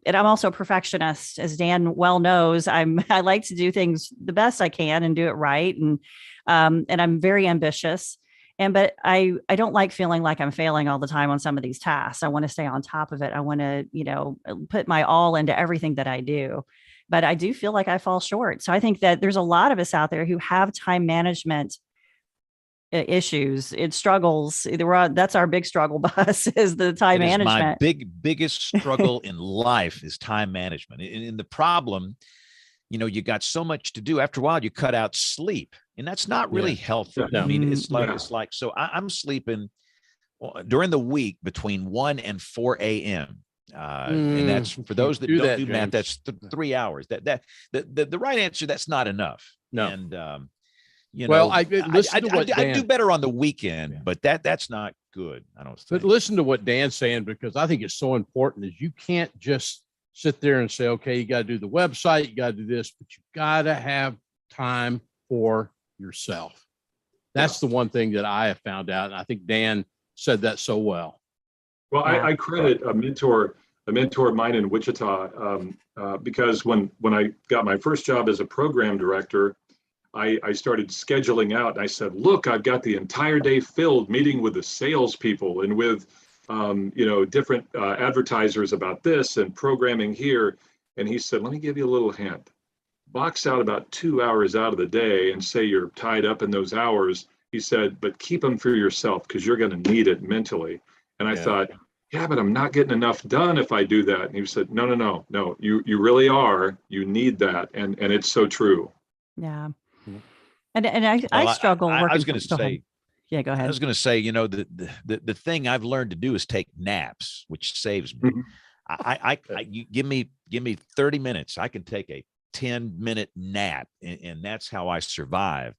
And I'm also a perfectionist, as Dan well knows. I like to do things the best I can and do it right. And I'm very ambitious. But I don't like feeling like I'm failing all the time on some of these tasks. I want to stay on top of it. I want to, put my all into everything that I do. But I do feel like I fall short. So I think that there's a lot of us out there who have time management issues. It struggles. That's our big struggle bus, is the time management. My biggest struggle in life is time management. And the problem, you got so much to do. After a while, you cut out sleep, and that's not really healthy. Yeah. I mean, it's like, so I'm sleeping during the week between 1 and 4 a.m. And that's for those that don't do math, that's 3 hours. The right answer, that's not enough. No. And I do better on the weekend, but that's not good, I don't think. But listen to what Dan's saying, because I think it's so important. Is you can't just sit there and say, okay, you got to do the website, you got to do this, but you got to have time for yourself. That's the one thing that I have found out, and I think Dan said that so well. Well, I credit a mentor of mine in Wichita, because when I got my first job as a program director, I started scheduling out, and I said, look, I've got the entire day filled meeting with the salespeople and with different advertisers about this and programming here. And he said, let me give you a little hint. Box out about 2 hours out of the day and say you're tied up in those hours. He said, but keep them for yourself, because you're going to need it mentally. And I thought, yeah, but I'm not getting enough done if I do that. And he said, no, you really are. You need that. And it's so true. Yeah. And I struggle working. I was going to say, yeah, go ahead. I was going to say, the thing I've learned to do is take naps, which saves me. You give me 30 minutes. I can take a 10-minute nap, and that's how I survive.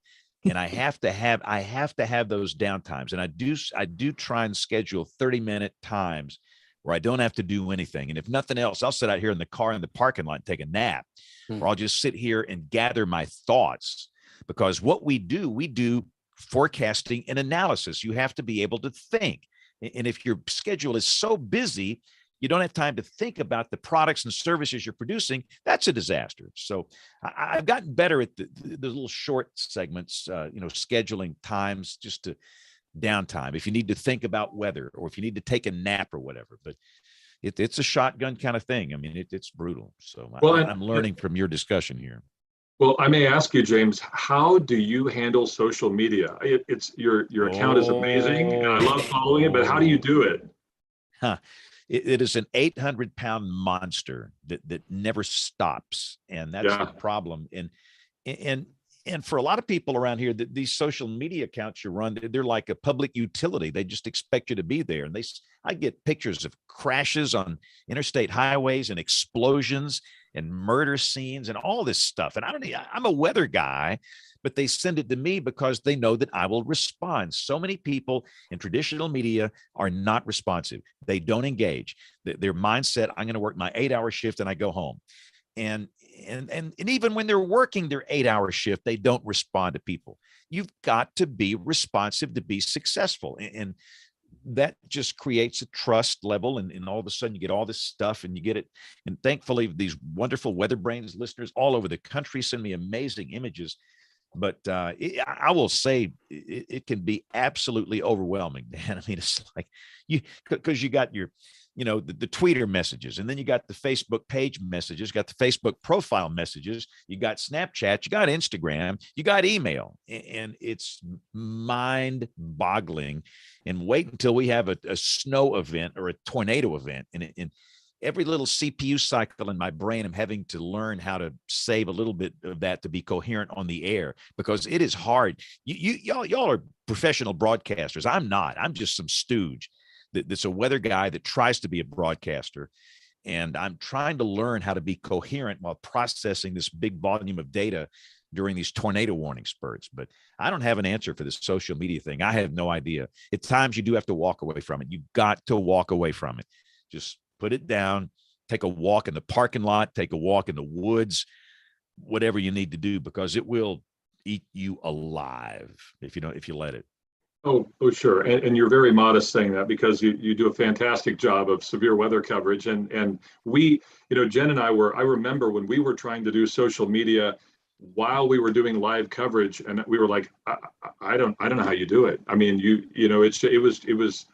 And I have to have those downtimes. And I do try and schedule 30-minute times where I don't have to do anything. And if nothing else, I'll sit out here in the car in the parking lot and take a nap, or I'll just sit here and gather my thoughts. Because what we do forecasting and analysis. You have to be able to think. And if your schedule is so busy, you don't have time to think about the products and services you're producing, that's a disaster. So I've gotten better at the little short segments, scheduling times just to downtime. If you need to think about weather, or if you need to take a nap or whatever, but it's a shotgun kind of thing. I mean, it's brutal. So I'm learning from your discussion here. Well, I may ask you, James, how do you handle social media? It's your account is amazing, and I love following it, but how do you do it? It is an 800-pound monster that never stops, and that's the problem. And for a lot of people around here, these social media accounts you run, they're like a public utility. They just expect you to be there. And I get pictures of crashes on interstate highways and explosions and murder scenes and all this stuff. And I'm a weather guy, but they send it to me because they know that I will respond. So many people in traditional media are not responsive. They don't engage. Their mindset, I'm going to work my 8-hour shift and I go home. And even when they're working their 8-hour shift, they don't respond to people. You've got to be responsive to be successful. And that just creates a trust level. And all of a sudden you get all this stuff and you get it. And thankfully, these wonderful WeatherBrains listeners all over the country send me amazing images. But I will say it can be absolutely overwhelming, Dan. I mean, it's like because you got your the tweeter messages, and then you got the Facebook page messages, got the Facebook profile messages, you got Snapchat, you got Instagram, you got email, and it's mind boggling. And wait until we have a snow event or a tornado event, and every little CPU cycle in my brain, I'm having to learn how to save a little bit of that to be coherent on the air, because it is hard. Y'all are professional broadcasters. I'm not. I'm just some stooge that's a weather guy that tries to be a broadcaster. And I'm trying to learn how to be coherent while processing this big volume of data during these tornado warning spurts. But I don't have an answer for this social media thing. I have no idea. At times you do have to walk away from it. You've got to walk away from it. Just put it down, take a walk in the parking lot, take a walk in the woods, whatever you need to do, because it will eat you alive if you let it. Oh, sure. And you're very modest saying that, because you do a fantastic job of severe weather coverage. And we, Jen and I I remember when we were trying to do social media while we were doing live coverage, and we were like, I don't know how you do it. I mean, it was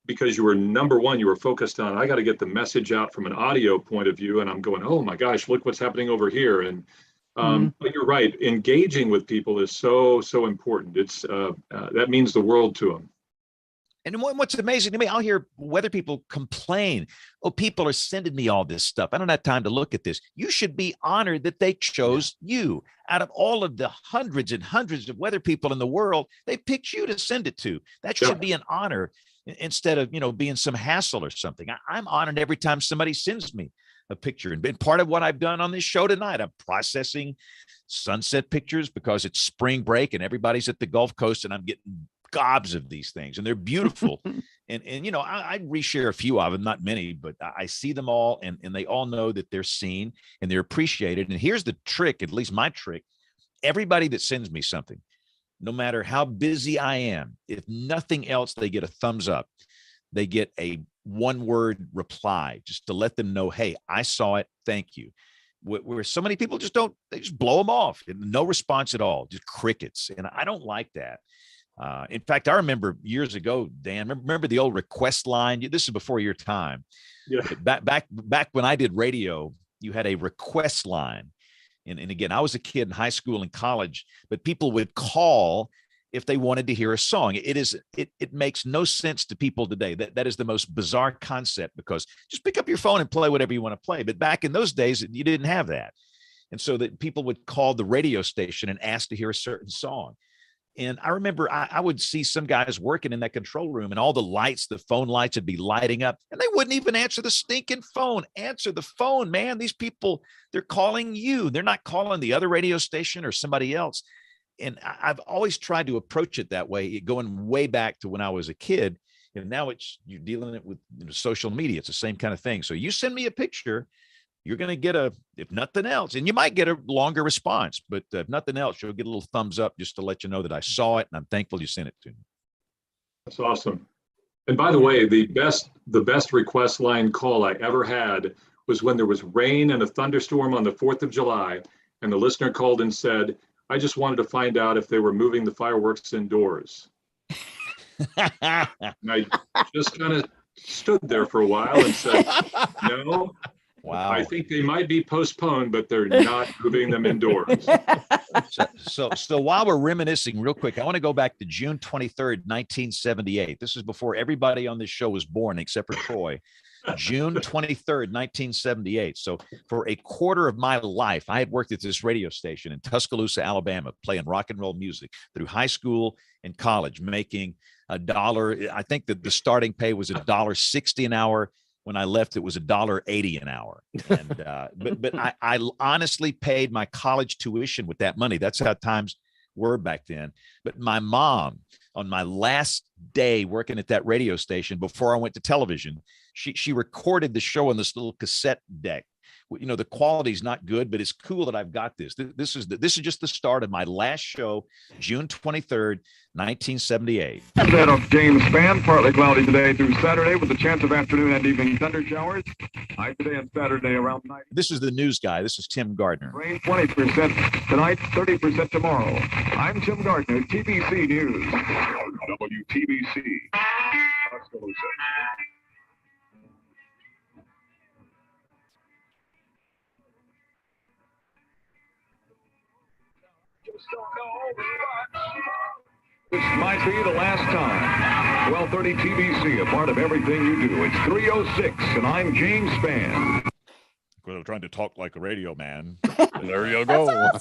because you were, number one, you were focused on, I got to get the message out from an audio point of view. And I'm going, oh my gosh, look what's happening over here. And but you're right. Engaging with people is so important. It's that means the world to them. And what's amazing to me, I'll hear weather people complain, oh, people are sending me all this stuff. I don't have time to look at this. You should be honored that they chose you. Out of all of the hundreds and hundreds of weather people in the world, they picked you to send it to. That should be an honor, instead of, being some hassle or something. I'm honored every time somebody sends me a picture. And part of what I've done on this show tonight, I'm processing sunset pictures because it's spring break and everybody's at the Gulf Coast, and I'm getting gobs of these things, and they're beautiful. and I reshare a few of them, not many, but I see them all, and they all know that they're seen and they're appreciated. And here's the trick, at least my trick: everybody that sends me something, no matter how busy I am, if nothing else, they get a thumbs up. They get a one-word reply just to let them know, hey, I saw it, thank you. Where so many people they just blow them off. No response at all, just crickets. And I don't like that. In fact, I remember years ago, Dan, remember the old request line? This is before your time. Yeah. Back when I did radio, you had a request line. And again, I was a kid in high school and college, but people would call if they wanted to hear a song. It makes no sense to people today. That is the most bizarre concept, because just pick up your phone and play whatever you want to play. But back in those days, you didn't have that. And so that people would call the radio station and ask to hear a certain song. And I remember I would see some guys working in that control room, and all the lights, the phone lights would be lighting up, and they wouldn't even answer the stinking phone. Answer the phone, man. These people, they're calling you. They're not calling the other radio station or somebody else. And I've always tried to approach it that way, going way back to when I was a kid. And now you're dealing it with social media. It's the same kind of thing. So you send me a picture, you're going to get if nothing else, and you might get a longer response, but if nothing else, you'll get a little thumbs up just to let you know that I saw it, and I'm thankful you sent it to me. That's awesome. And by the way, the best request line call I ever had was when there was rain and a thunderstorm on the 4th of July, and the listener called and said, I just wanted to find out if they were moving the fireworks indoors. And I just kind of stood there for a while and said, no. Wow. I think they might be postponed, but they're not moving them indoors. So while we're reminiscing real quick, I want to go back to June 23rd, 1978. This is before everybody on this show was born, except for Troy. June 23rd, 1978. So for a quarter of my life, I had worked at this radio station in Tuscaloosa, Alabama, playing rock and roll music through high school and college, making $1. I think that the starting pay was $1.60 an hour. When I left, it was $1.80 an hour. And but I honestly paid my college tuition with that money. That's how times were back then. But my mom, on my last day working at that radio station before I went to television, she recorded the show on this little cassette deck. The quality's not good, but it's cool that I've got this. This is just the start of my last show, June 23rd, 1978. Set of James Spann, partly cloudy today through Saturday with a chance of afternoon and evening thunder showers. High today and Saturday around 90. This is the news guy. This is Tim Gardner. Rain 20% tonight, 30% tomorrow. I'm Tim Gardner, TBC News. WTBC. Tuscaloosa. This might be the last time. 1230 TBC, a part of everything you do. It's 3:06, and I'm James Spann. Well, trying to talk like a radio man. There you go. Awesome.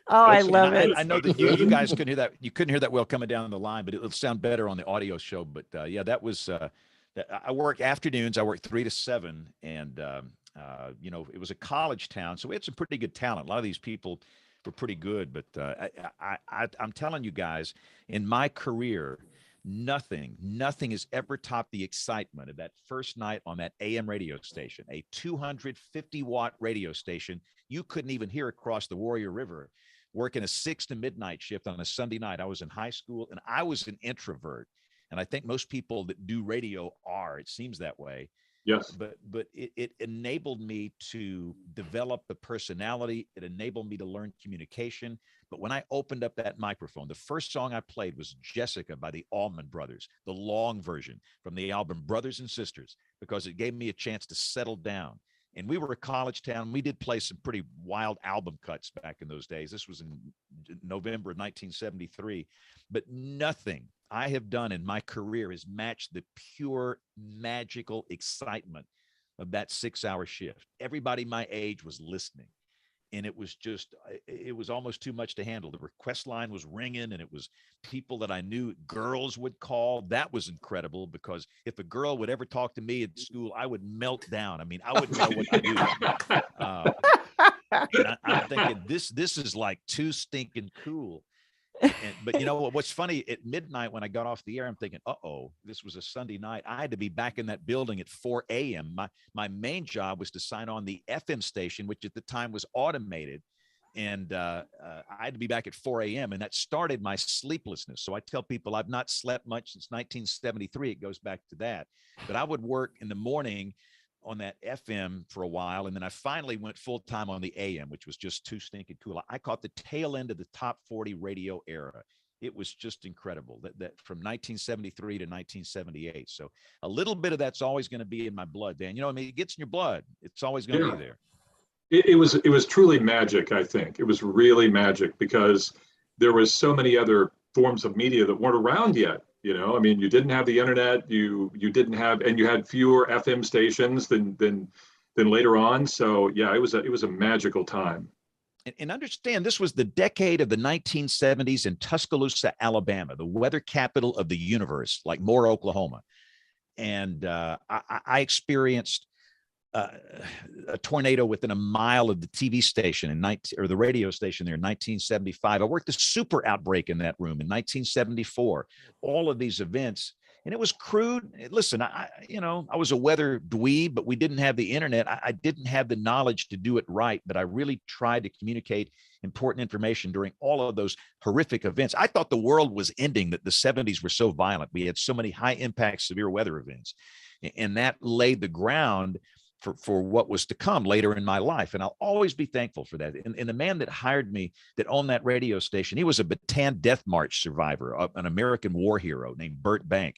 Oh, I love it. I know that you guys couldn't hear that. You couldn't hear that well coming down the line, but it'll sound better on the audio show. But yeah, that was. I work afternoons. I work 3 to 7, and it was a college town, so we had some pretty good talent. A lot of these people were pretty good, but I'm telling you guys, in my career, nothing has ever topped the excitement of that first night on that AM radio station, a 250-watt radio station. You couldn't even hear across the Warrior River, working a 6 to midnight shift on a Sunday night. I was in high school, and I was an introvert. And I think most people that do radio are, it seems that way. Yes. But it enabled me to develop the personality. It enabled me to learn communication. But when I opened up that microphone, the first song I played was Jessica by the Allman Brothers, the long version from the album Brothers and Sisters, because it gave me a chance to settle down. And we were a college town. We did play some pretty wild album cuts back in those days. This was in November of 1973. But nothing I have done in my career has matched the pure magical excitement of that 6-hour shift. Everybody my age was listening. And it was almost too much to handle. The request line was ringing, and it was people that I knew, girls would call. That was incredible, because if a girl would ever talk to me at school, I would melt down. I mean, I wouldn't know what to do. And I'm thinking, this is like too stinking cool. But you know what's funny, at midnight when I got off the air, I'm thinking, this was a Sunday night. I had to be back in that building at 4 a.m. My main job was to sign on the FM station, which at the time was automated. And I had to be back at 4 a.m. And that started my sleeplessness. So I tell people I've not slept much since 1973. It goes back to that. But I would work in the morning on that FM for a while. And then I finally went full time on the AM, which was just too stinking cool. I caught the tail end of the top 40 radio era. It was just incredible that from 1973 to 1978. So a little bit of that's always going to be in my blood, Dan. You know, I mean, it gets in your blood. It's always going to be there. It was truly magic. I think it was really magic, because there was so many other forms of media that weren't around yet. You know, I mean, you didn't have the internet, you didn't have, and you had fewer FM stations than later on. So yeah, it was a magical time. And understand, this was the decade of the 1970s in Tuscaloosa, Alabama, the weather capital of the universe, like Moore, Oklahoma. And I experienced a tornado within a mile of the TV station or the radio station there in 1975. I worked a super outbreak in that room in 1974. All of these events, and it was crude. Listen, I was a weather dweeb, but we didn't have the internet. I didn't have the knowledge to do it right, but I really tried to communicate important information during all of those horrific events. I thought the world was ending, that the 70s were so violent. We had so many high impact, severe weather events, and that laid the ground for what was to come later in my life. And I'll always be thankful for that. And the man that hired me, that owned that radio station, he was a Bataan Death March survivor, an American war hero named Burt Bank.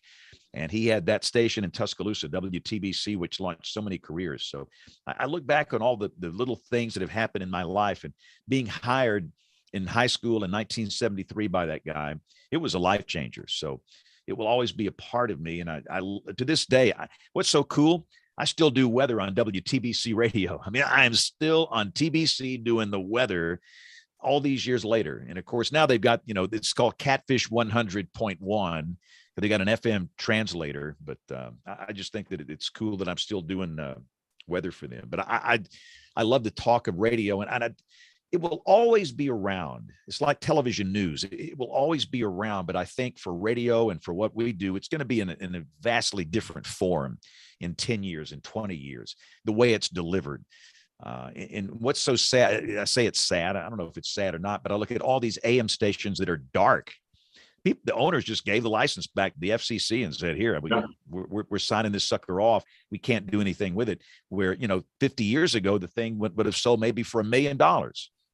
And he had that station in Tuscaloosa, WTBC, which launched so many careers. So I look back on all the little things that have happened in my life, and being hired in high school in 1973 by that guy, it was a life changer. So it will always be a part of me. And I to this day, what's so cool, I still do weather on WTBC radio. I mean, I am still on TBC doing the weather all these years later. And of course, now they've got, it's called Catfish 100.1. They got an FM translator, but I just think that it's cool that I'm still doing weather for them. But I love the talk of radio, and it will always be around. It's like television news. It will always be around. But I think for radio and for what we do, it's going to be in a vastly different form in 10 years, in 20 years, the way it's delivered. And what's so sad, I say it's sad. I don't know if it's sad or not, but I look at all these AM stations that are dark. The owners just gave the license back to the FCC and said, here, we're signing this sucker off. We can't do anything with it. Where, 50 years ago, the thing would have sold maybe for $1 million.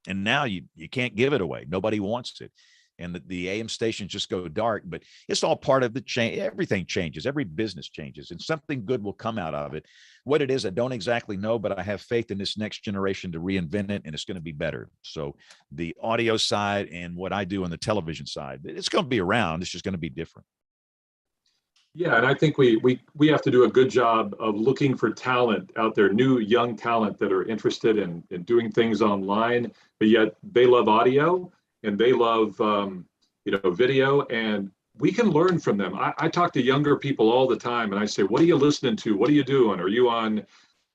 And now you can't give it away. Nobody wants it. and the AM stations just go dark. But it's all part of the change. Everything changes. Every business changes, and something good will come out of it. What it is, I don't exactly know, but I have faith in this next generation to reinvent it, and it's going to be better. So the audio side and what I do on the television side, it's going to be around. It's just going to be different. Yeah, and I think we have to do a good job of looking for talent out there, new young talent that are interested in doing things online, but yet they love audio and they love video, and we can learn from them. I talk to younger people all the time, and I say, "What are you listening to? What are you doing? Are you on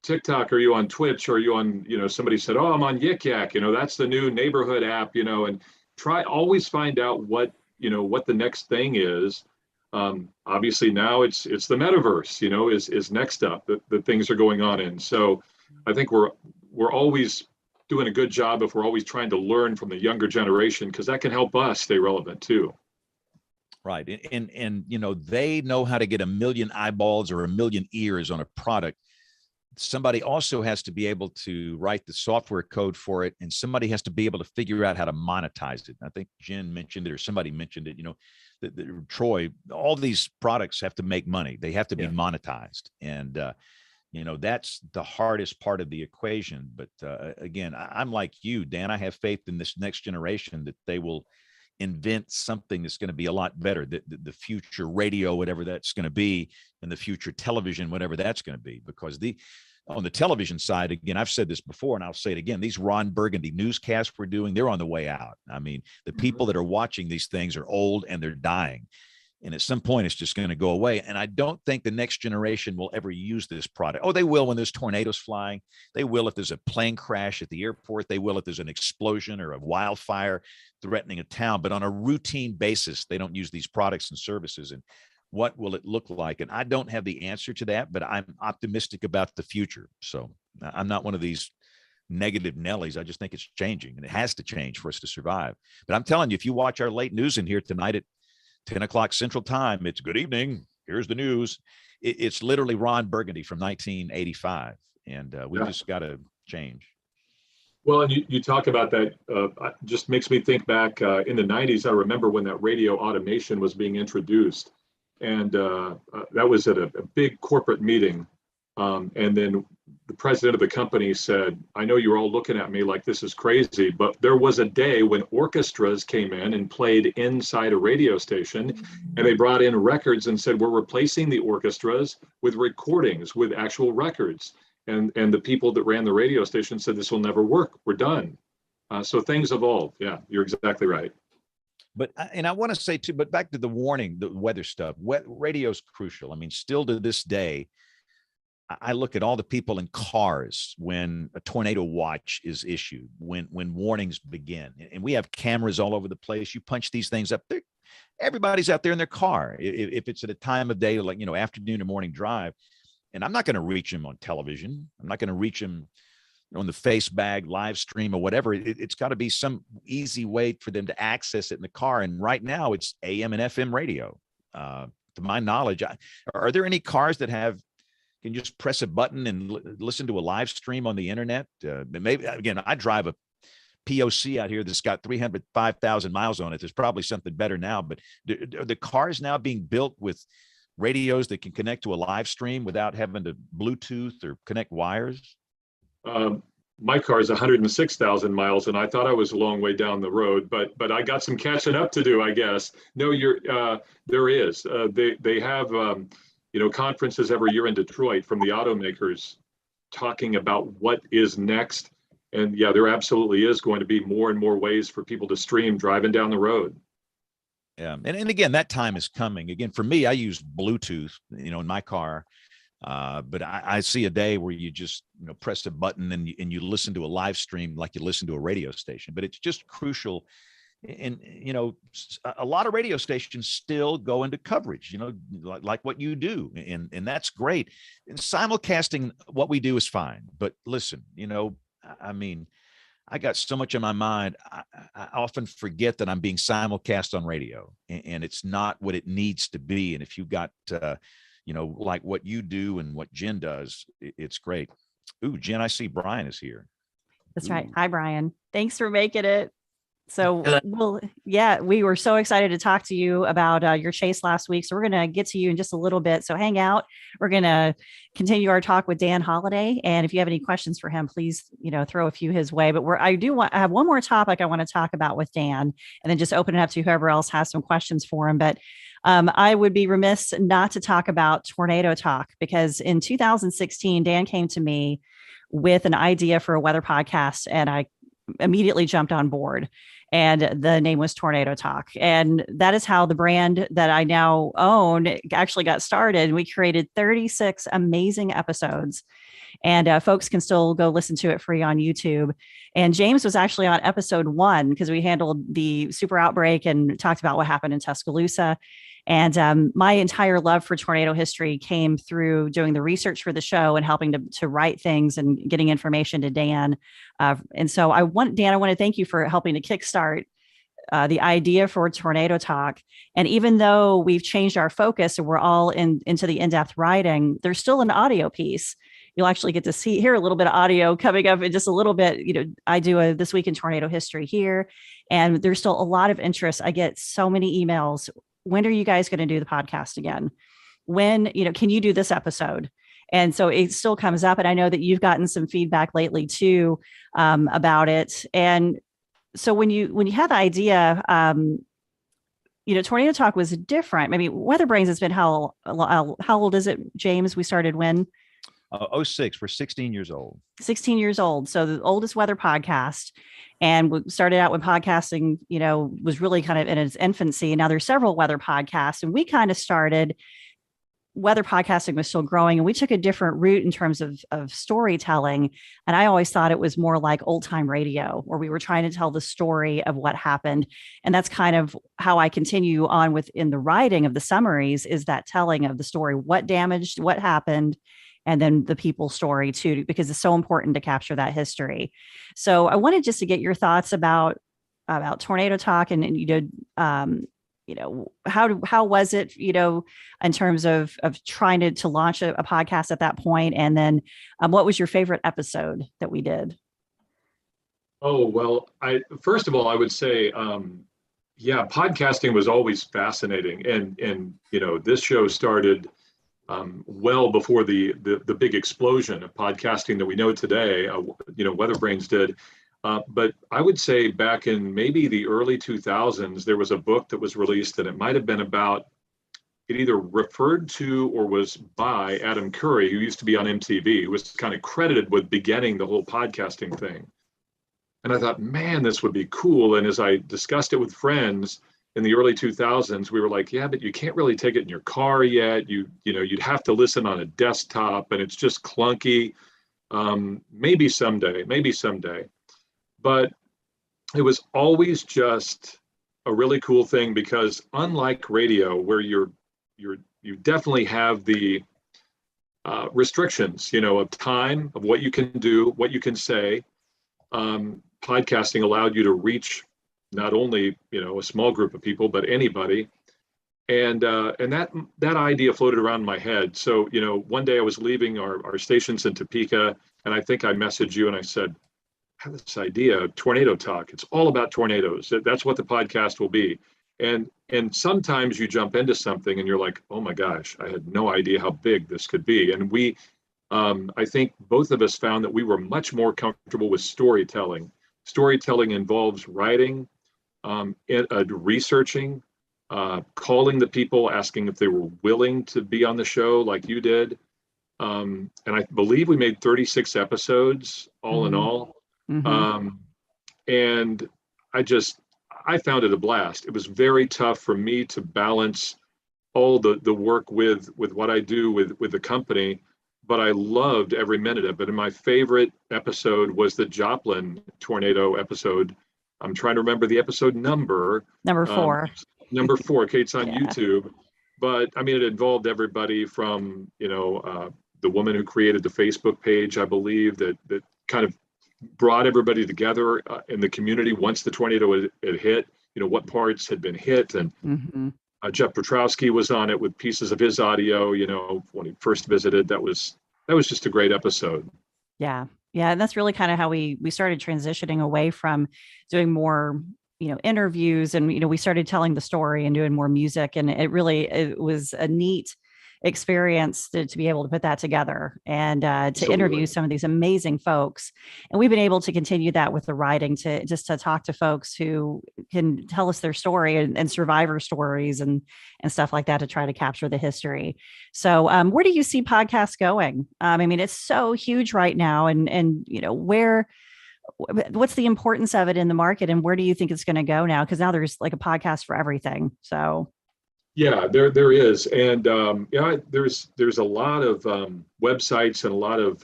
TikTok? Are you on Twitch? Are you on?" Somebody said, "Oh, I'm on Yik Yak. That's the new neighborhood app." And always find out what the next thing is. Obviously now it's the metaverse, is next up that things are going on in. So I think we're always doing a good job if we're always trying to learn from the younger generation, because that can help us stay relevant too. Right. And they know how to get 1 million eyeballs or 1 million ears on a product. Somebody also has to be able to write the software code for it, and somebody has to be able to figure out how to monetize it. I think Jen mentioned it, or somebody mentioned it, Troy, all these products have to make money. They have to be monetized. And, that's the hardest part of the equation. But again, I'm like you, Dan. I have faith in this next generation that they will invent something that's going to be a lot better. The future radio, whatever that's going to be, and the future television, whatever that's going to be. Because on the television side, again, I've said this before and I'll say it again, these Ron Burgundy newscasts we're doing, they're on the way out. I mean, the people that are watching these things are old and they're dying. And at some point, it's just going to go away. And I don't think the next generation will ever use this product. Oh, they will when there's tornadoes flying. They will if there's a plane crash at the airport. They will if there's an explosion or a wildfire threatening a town. But on a routine basis, they don't use these products and services. And what will it look like? And I don't have the answer to that, but I'm optimistic about the future. So I'm not one of these negative Nellies. I just think it's changing, and it has to change for us to survive. But I'm telling you, if you watch our late news in here tonight at 10 o'clock Central Time, it's good evening. Here's the news. It's literally Ron Burgundy from 1985. And we just got to change. Well, and you talk about that, just makes me think back in the 90s. I remember when that radio automation was being introduced. And that was at a big corporate meeting. And then the president of the company said, "I know you're all looking at me like this is crazy, but there was a day when orchestras came in and played inside a radio station, and they brought in records and said, we're replacing the orchestras with recordings, with actual records." And the people that ran the radio station said, "This will never work. We're done." So things evolve. Yeah, you're exactly right. But, and I want to say too, but back to the warning, the weather stuff, radio's crucial. I mean, still to this day, I look at all the people in cars when a tornado watch is issued, when warnings begin, and we have cameras all over the place. You punch these things up there, everybody's out there in their car. If it's at a time of day, like, afternoon or morning drive, and I'm not going to reach them on television. I'm not going to reach them on the face bag live stream or whatever. It's got to be some easy way for them to access it in the car. And right now it's AM and FM radio. To my knowledge, are there any cars that can just press a button and listen to a live stream on the internet? Maybe, again, I drive a POC out here that's got 305,000 miles on it. There's probably something better now, but are the cars now being built with radios that can connect to a live stream without having to Bluetooth or connect wires? My car is 106,000 miles, and I thought I was a long way down the road, but I got some catching up to do, I guess. No, there is. They have conferences every year in Detroit from the automakers talking about what is next. And yeah, there absolutely is going to be more and more ways for people to stream driving down the road. Yeah, and again, that time is coming. Again, for me, I use Bluetooth, in my car. But I see a day where you just press a button and you listen to a live stream like you listen to a radio station. But it's just crucial. And a lot of radio stations still go into coverage, like what you do, and that's great. And simulcasting what we do is fine. But listen, I mean, I got so much on my mind. I often forget that I'm being simulcast on radio, and it's not what it needs to be. And if you got like what you do and what Jen does, it's great. Ooh, Jen, I see Brian is here. That's right. Hi, Brian. Thanks for making it. So we were so excited to talk to you about your chase last week. So we're going to get to you in just a little bit. So hang out. We're going to continue our talk with Dan Holliday. And if you have any questions for him, please, throw a few his way. But I have one more topic I want to talk about with Dan, and then just open it up to whoever else has some questions for him. But I would be remiss not to talk about Tornado Talk, because in 2016, Dan came to me with an idea for a weather podcast, and I immediately jumped on board. And the name was Tornado Talk. And that is how the brand that I now own actually got started. We created 36 amazing episodes, and folks can still go listen to it free on YouTube. And James was actually on episode 1, because we handled the super outbreak and talked about what happened in Tuscaloosa. And my entire love for tornado history came through doing the research for the show and helping to write things and getting information to Dan. And so Dan, I want to thank you for helping to kickstart the idea for Tornado Talk. And even though we've changed our focus and we're all into the in-depth writing, there's still an audio piece. You'll actually get to hear a little bit of audio coming up in just a little bit. I do a This Week in Tornado History here, and there's still a lot of interest. I get so many emails. When are you guys going to do the podcast again? When, can you do this episode? And so it still comes up. And I know that you've gotten some feedback lately too, about it. And so when you had the idea, Tornado Talk was different. I mean, WeatherBrains has been how old is it, James? We started when? 06. We're 16 years old. 16 years old. So the oldest weather podcast. And we started out when podcasting, was really kind of in its infancy. Now there's several weather podcasts, and we kind of started, weather podcasting was still growing, and we took a different route in terms of storytelling. And I always thought it was more like old time radio, where we were trying to tell the story of what happened. And that's kind of how I continue on in the writing of the summaries, is that telling of the story, what damaged, what happened, and then the people's story too, because it's so important to capture that history. So I wanted just to get your thoughts about Tornado Talk, and how was it, in terms of trying to launch a podcast at that point? And then what was your favorite episode that we did? Oh, well, first of all, I would say, podcasting was always fascinating. And this show started well before the big explosion of podcasting that we know today. WeatherBrains did. But I would say back in maybe the early 2000s, there was a book that was released, and it might have been about, it either referred to or was by Adam Curry, who used to be on MTV, who was kind of credited with beginning the whole podcasting thing. And I thought, man, this would be cool. And as I discussed it with friends in the early 2000s, we were like, yeah, but you can't really take it in your car yet. You'd have to listen on a desktop, and it's just clunky. Maybe someday. But it was always just a really cool thing, because unlike radio, where you definitely have the restrictions, of time, of what you can do, what you can say, podcasting allowed you to reach not only, a small group of people, but anybody. And that idea floated around in my head. So, one day I was leaving our stations in Topeka, and I think I messaged you and I said, I have this idea, Tornado Talk. It's all about tornadoes. That's what the podcast will be. And sometimes you jump into something and you're like, oh my gosh, I had no idea how big this could be. And we, I think both of us found that we were much more comfortable with storytelling. Storytelling involves writing, researching, calling the people, asking if they were willing to be on the show like you did. And I believe we made 36 episodes all in all. Mm-hmm. And I found it a blast. It was very tough for me to balance all the work with what I do with the company, but I loved every minute of it. And my favorite episode was the Joplin tornado episode. I'm trying to remember the episode number. Number 4. Number 4. Okay, it's on YouTube. But I mean, it involved everybody from, the woman who created the Facebook page, I believe, that kind of brought everybody together in the community once the tornado had hit, what parts had been hit. And Jeff Petrowski was on it with pieces of his audio, when he first visited. That was just a great episode. Yeah. And that's really kind of how we started transitioning away from doing more, interviews, and we started telling the story and doing more music, and it was a neat experience to be able to put that together and to interview some of these amazing folks. And we've been able to continue that with the writing, to talk to folks who can tell us their story and survivor stories and stuff like that, to try to capture the history. So where do you see podcasts going? It's so huge right now, and what's the importance of it in the market, and where do you think it's going to go now? Because now there's like a podcast for everything. So yeah, there is, and there's a lot of websites and a lot of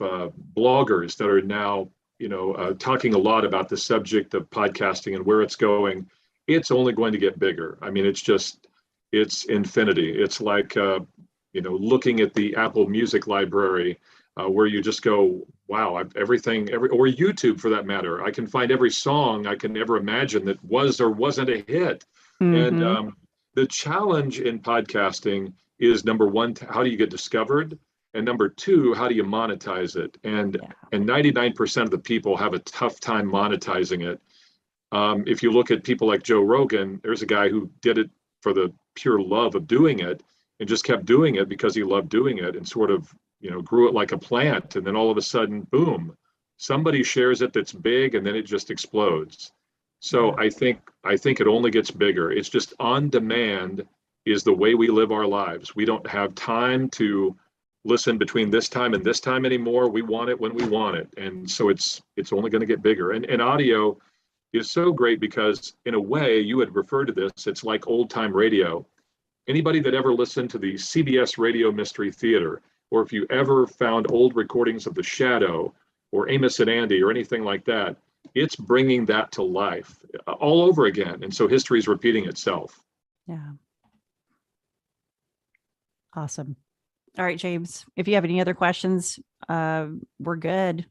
bloggers that are now talking a lot about the subject of podcasting and where it's going. It's only going to get bigger. It's infinity. It's like looking at the Apple Music library, where you just go, wow, or YouTube for that matter. I can find every song I can ever imagine that was or wasn't a hit. mm-hmm. And the challenge in podcasting is, number one, how do you get discovered? And number two, how do you monetize it? And 99% of the people have a tough time monetizing it. If you look at people like Joe Rogan, there's a guy who did it for the pure love of doing it and just kept doing it because he loved doing it, and sort of grew it like a plant. And then all of a sudden, boom, somebody shares it that's big, and then it just explodes. So I think it only gets bigger. It's just on demand is the way we live our lives. We don't have time to listen between this time and this time anymore. We want it when we want it. And so it's only going to get bigger. And audio is so great because, in a way, you had referred to this, it's like old time radio. Anybody that ever listened to the CBS Radio Mystery Theater, or if you ever found old recordings of The Shadow or Amos and Andy or anything like that, it's bringing that to life all over again. And so history is repeating itself. Yeah. Awesome. All right, James, if you have any other questions, we're good.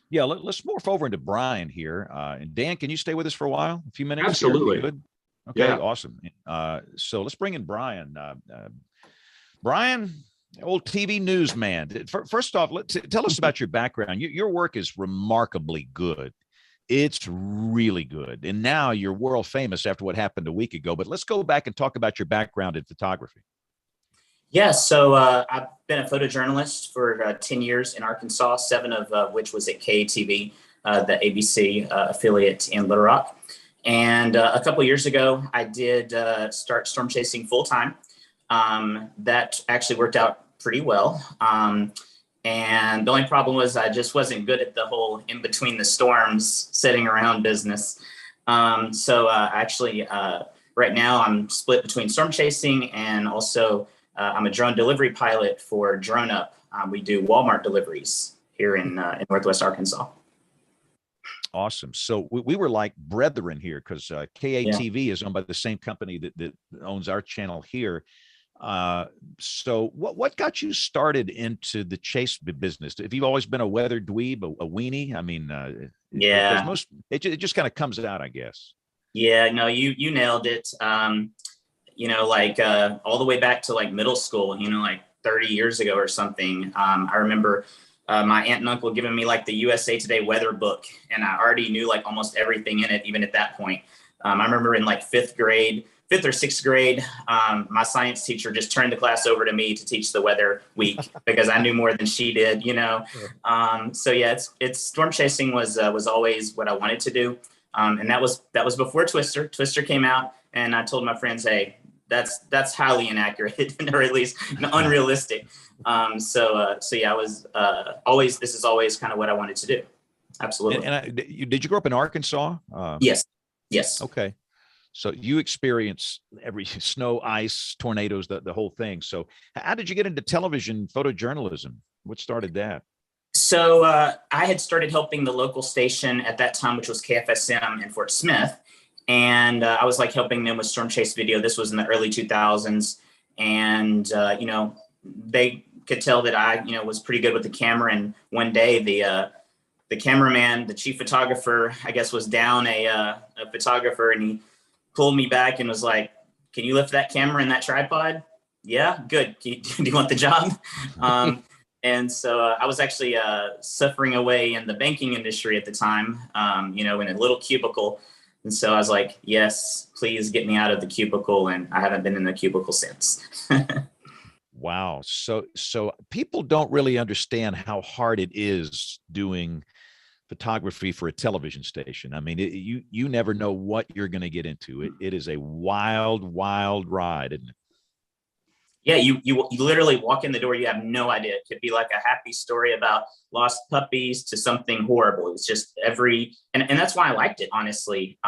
Yeah, let's morph over into Brian here. And Dan, can you stay with us for a while? A few minutes? Absolutely. Good. Okay, yeah. Awesome. So let's bring in Brian. Brian, old TV newsman. First off, tell us about your background. Your work is remarkably good. It's really good. And now you're world famous after what happened a week ago. But let's go back and talk about your background in photography. Yeah, so I've been a photojournalist for 10 years in Arkansas, 7 of which was at KATV, the ABC affiliate in Little Rock. And a couple of years ago, I did start storm chasing full time. That actually worked out pretty well. And the only problem was I just wasn't good at the whole in between the storms sitting around business. So actually, right now I'm split between storm chasing and also I'm a drone delivery pilot for Drone Up. We do Walmart deliveries here in Northwest Arkansas. Awesome. So we were like brethren here because KATV is owned by the same company that owns our channel here. So what got you started into the chase business? Have you always been a weather dweeb, a weenie? I mean, yeah, it just kind of comes out, I guess. Yeah, no, you nailed it. Like all the way back to like middle school, like 30 years ago or something. I remember my aunt and uncle giving me like the USA Today weather book, and I already knew like almost everything in it, even at that point. I remember in like 5th or 6th grade, my science teacher just turned the class over to me to teach the weather week because I knew more than she did, So yeah, it's storm chasing was always what I wanted to do. And that was before Twister. Twister came out, and I told my friends, hey, that's highly inaccurate or at least unrealistic. So yeah, I was this is always kind of what I wanted to do. Absolutely. And did you grow up in Arkansas? Yes. Okay. So you experience every snow, ice, tornadoes, the whole thing. So how did you get into television photojournalism? What started that? So I had started helping the local station at that time, which was KFSM in Fort Smith. And I was like helping them with storm chase video. This was in the early 2000s. And, they could tell that I, was pretty good with the camera. And one day the cameraman, the chief photographer, I guess, was down a photographer, and he pulled me back and was like, can you lift that camera and that tripod? Yeah, good. Do you want the job? And so I was actually suffering away in the banking industry at the time, in a little cubicle And so I was like, yes, please get me out of the cubicle. And I haven't been in the cubicle since. Wow. So people don't really understand how hard it is doing photography for a television station. I mean, you never know what you're going to get into. It is a wild, wild ride, isn't it? Yeah, you literally walk in the door, you have no idea. It could be like a happy story about lost puppies to something horrible. It's just and that's why I liked it, honestly.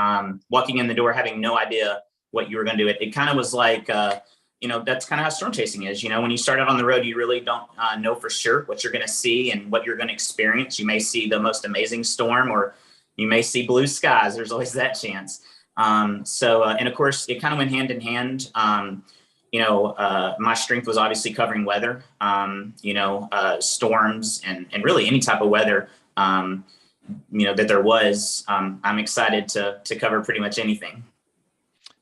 Walking in the door, having no idea what you were going to do. It kind of was like, that's kind of how storm chasing is. When you start out on the road, you really don't know for sure what you're going to see and what you're going to experience. You may see the most amazing storm, or you may see blue skies. There's always that chance. And of course, it kind of went hand in hand. My strength was obviously covering weather, storms and really any type of weather, that there was. I'm excited to cover pretty much anything.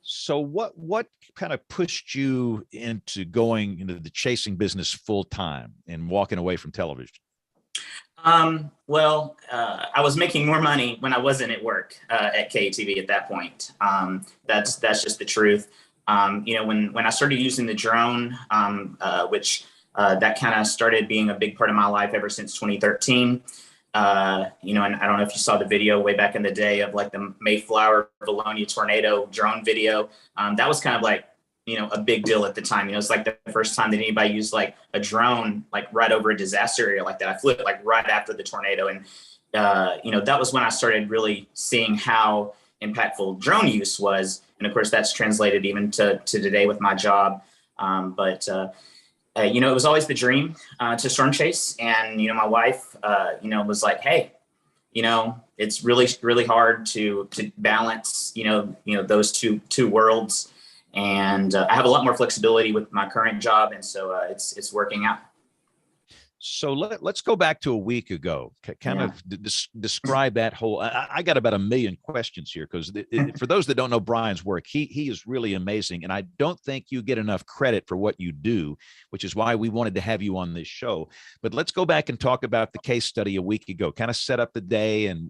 So what kind of pushed you into going into the chasing business full time and walking away from television? I was making more money when I wasn't at work at KTV at that point. That's just the truth. When I started using the drone, which that kind of started being a big part of my life ever since 2013. And I don't know if you saw the video way back in the day of like the Mayflower Valonia tornado drone video. That was kind of like, a big deal at the time. It's like the first time that anybody used like a drone, like right over a disaster area like that. I flew it like right after the tornado. And, that was when I started really seeing how impactful drone use was. And of course that's translated even to today with my job. It was always the dream to storm chase. And, my wife, was like, hey, it's really, really hard to balance, those two worlds. And I have a lot more flexibility with my current job. And so it's working out. So let's go back to a week ago. Of describe that whole. I got about 1 million questions here because for those that don't know Brian's work, he is really amazing, and I don't think you get enough credit for what you do, which is why we wanted to have you on this show. But let's go back and talk about the case study a week ago. Kind of set up the day and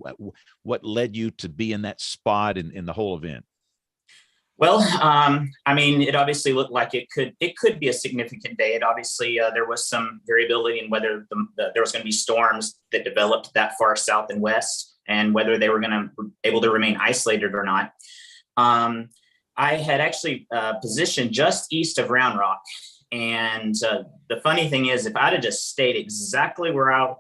what led you to be in that spot in the whole event. Well, it obviously looked like it could be a significant day. It obviously, there was some variability in whether there was going to be storms that developed that far south and west and whether they were going to able to remain isolated or not. I had actually positioned just east of Round Rock. And the funny thing is, if I'd have just stayed exactly where I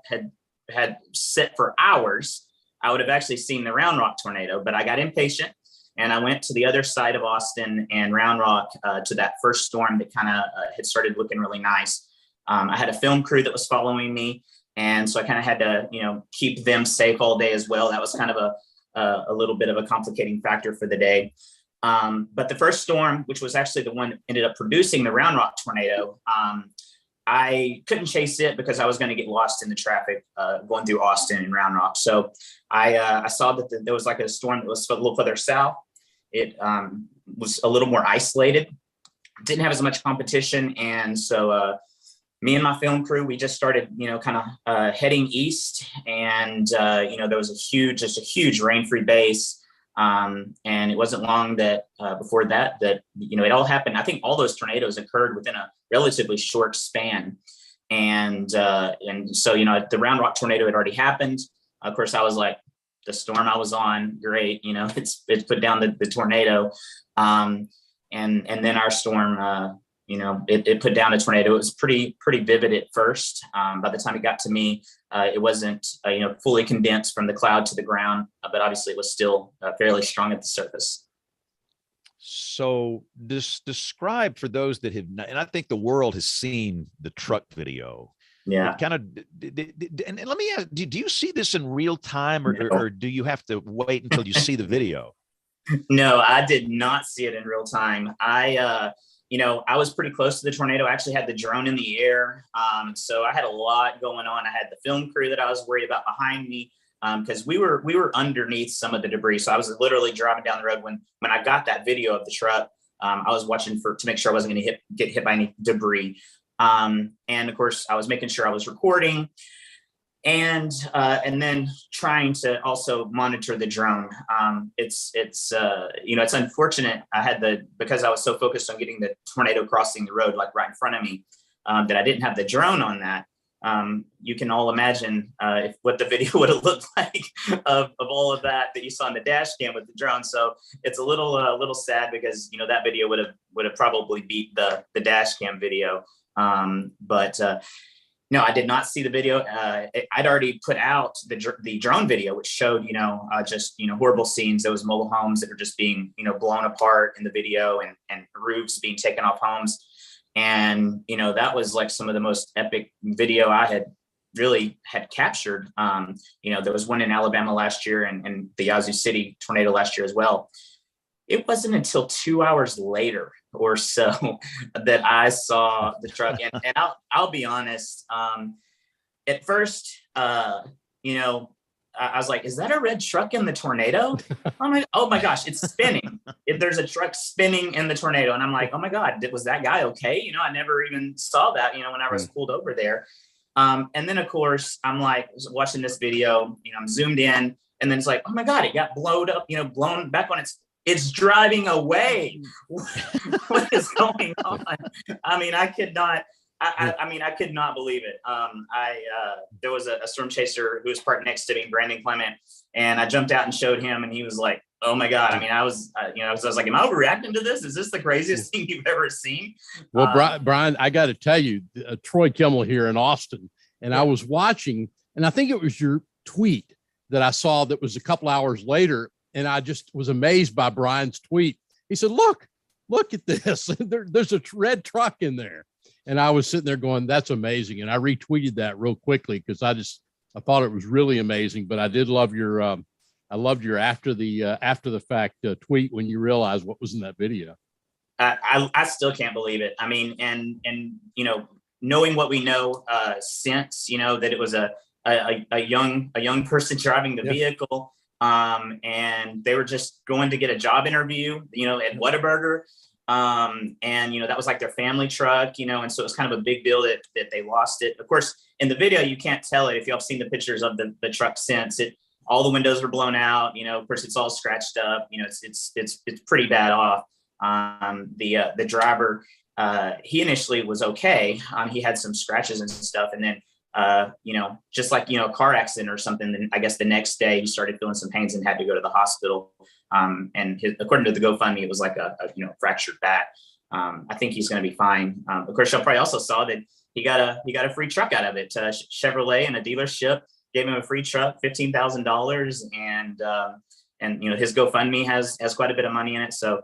had sit for hours, I would have actually seen the Round Rock tornado, but I got impatient. And I went to the other side of Austin and Round Rock to that first storm that kind of had started looking really nice. I had a film crew that was following me. And so I kind of had to, keep them safe all day as well. That was kind of a little bit of a complicating factor for the day. But the first storm, which was actually the one that ended up producing the Round Rock tornado, I couldn't chase it because I was going to get lost in the traffic going through Austin and Round Rock. So I saw that there was like a storm that was a little further south. It was a little more isolated, didn't have as much competition. And so me and my film crew, we just started, heading east. And, there was a huge rain-free base. And it wasn't long that before that, it all happened. I think all those tornadoes occurred within a relatively short span. And so, the Round Rock tornado had already happened. Of course, I was like, the storm I was on, great, it's put down the tornado. And then our storm, it put down a tornado. It was pretty vivid at first. By the time it got to me, it wasn't, fully condensed from the cloud to the ground, but obviously it was still fairly strong at the surface. So describe for those that have not, and I think the world has seen the truck video. Yeah. And let me ask, do you see this in real time or do you have to wait until you see the video? No, I did not see it in real time. I was pretty close to the tornado. I actually had the drone in the air. So I had a lot going on. I had the film crew that I was worried about behind me because we were underneath some of the debris. So I was literally driving down the road when I got that video of the truck. I was watching to make sure I wasn't going to get hit by any debris. And of course, I was making sure I was recording. and then trying to also monitor the drone. It's unfortunate. Because I was so focused on getting the tornado crossing the road like right in front of me, that I didn't have the drone on that. You can all imagine what the video would have looked like of all of that you saw in the dash cam with the drone. So it's a little sad because that video would have probably beat the dash cam video. But no, I did not see the video. I'd already put out the drone video, which showed just horrible scenes. There was mobile homes that were just being blown apart in the video, and roofs being taken off homes. And, that was like some of the most epic video I had captured. There was one in Alabama last year and the Yazoo City tornado last year as well. It wasn't until 2 hours later or so that I saw the truck. And I'll be honest, at first, I was like, is that a red truck in the tornado? Oh my gosh, it's spinning. There's a truck spinning in the tornado. And I'm like, oh my God, was that guy okay? I never even saw that, when I was pulled over there. And then of course, I'm like watching this video, I'm zoomed in, and then it's like, oh my God, it got blown up, blown back on it's driving away. What is going on? I could not. I could not believe it. There was a storm chaser who was parked next to me, Brandon Clement, and I jumped out and showed him, and he was like, "Oh my God!" I was like, "Am I overreacting to this? Is this the craziest thing you've ever seen?" Well, Brian, I got to tell you, Troy Kimmel here in Austin, and I was watching, and I think it was your tweet that I saw that was a couple hours later, and I just was amazed by Brian's tweet. He said, "Look at this! There's a red truck in there." And I was sitting there going, that's amazing. And I retweeted that real quickly because I thought it was really amazing. But I did love your after the fact tweet when you realized what was in that video. I still can't believe it. And knowing what we know since, that it was a young person driving the vehicle, and they were just going to get a job interview, at Whataburger. And that was like their family truck, and so it was kind of a big deal that they lost it. Of course, in the video you can't tell it. If y'all have seen the pictures of the truck since, all the windows were blown out, of course it's all scratched up, it's pretty bad off. The driver, he initially was okay. He had some scratches and stuff, and then just like a car accident or something, then I guess the next day he started feeling some pains and had to go to the hospital. And according to the GoFundMe, it was like a fractured back. I think he's going to be fine. Of course, y'all probably also saw that he got a free truck out of it. Chevrolet and a dealership gave him a free truck, $15,000, and his GoFundMe has quite a bit of money in it. So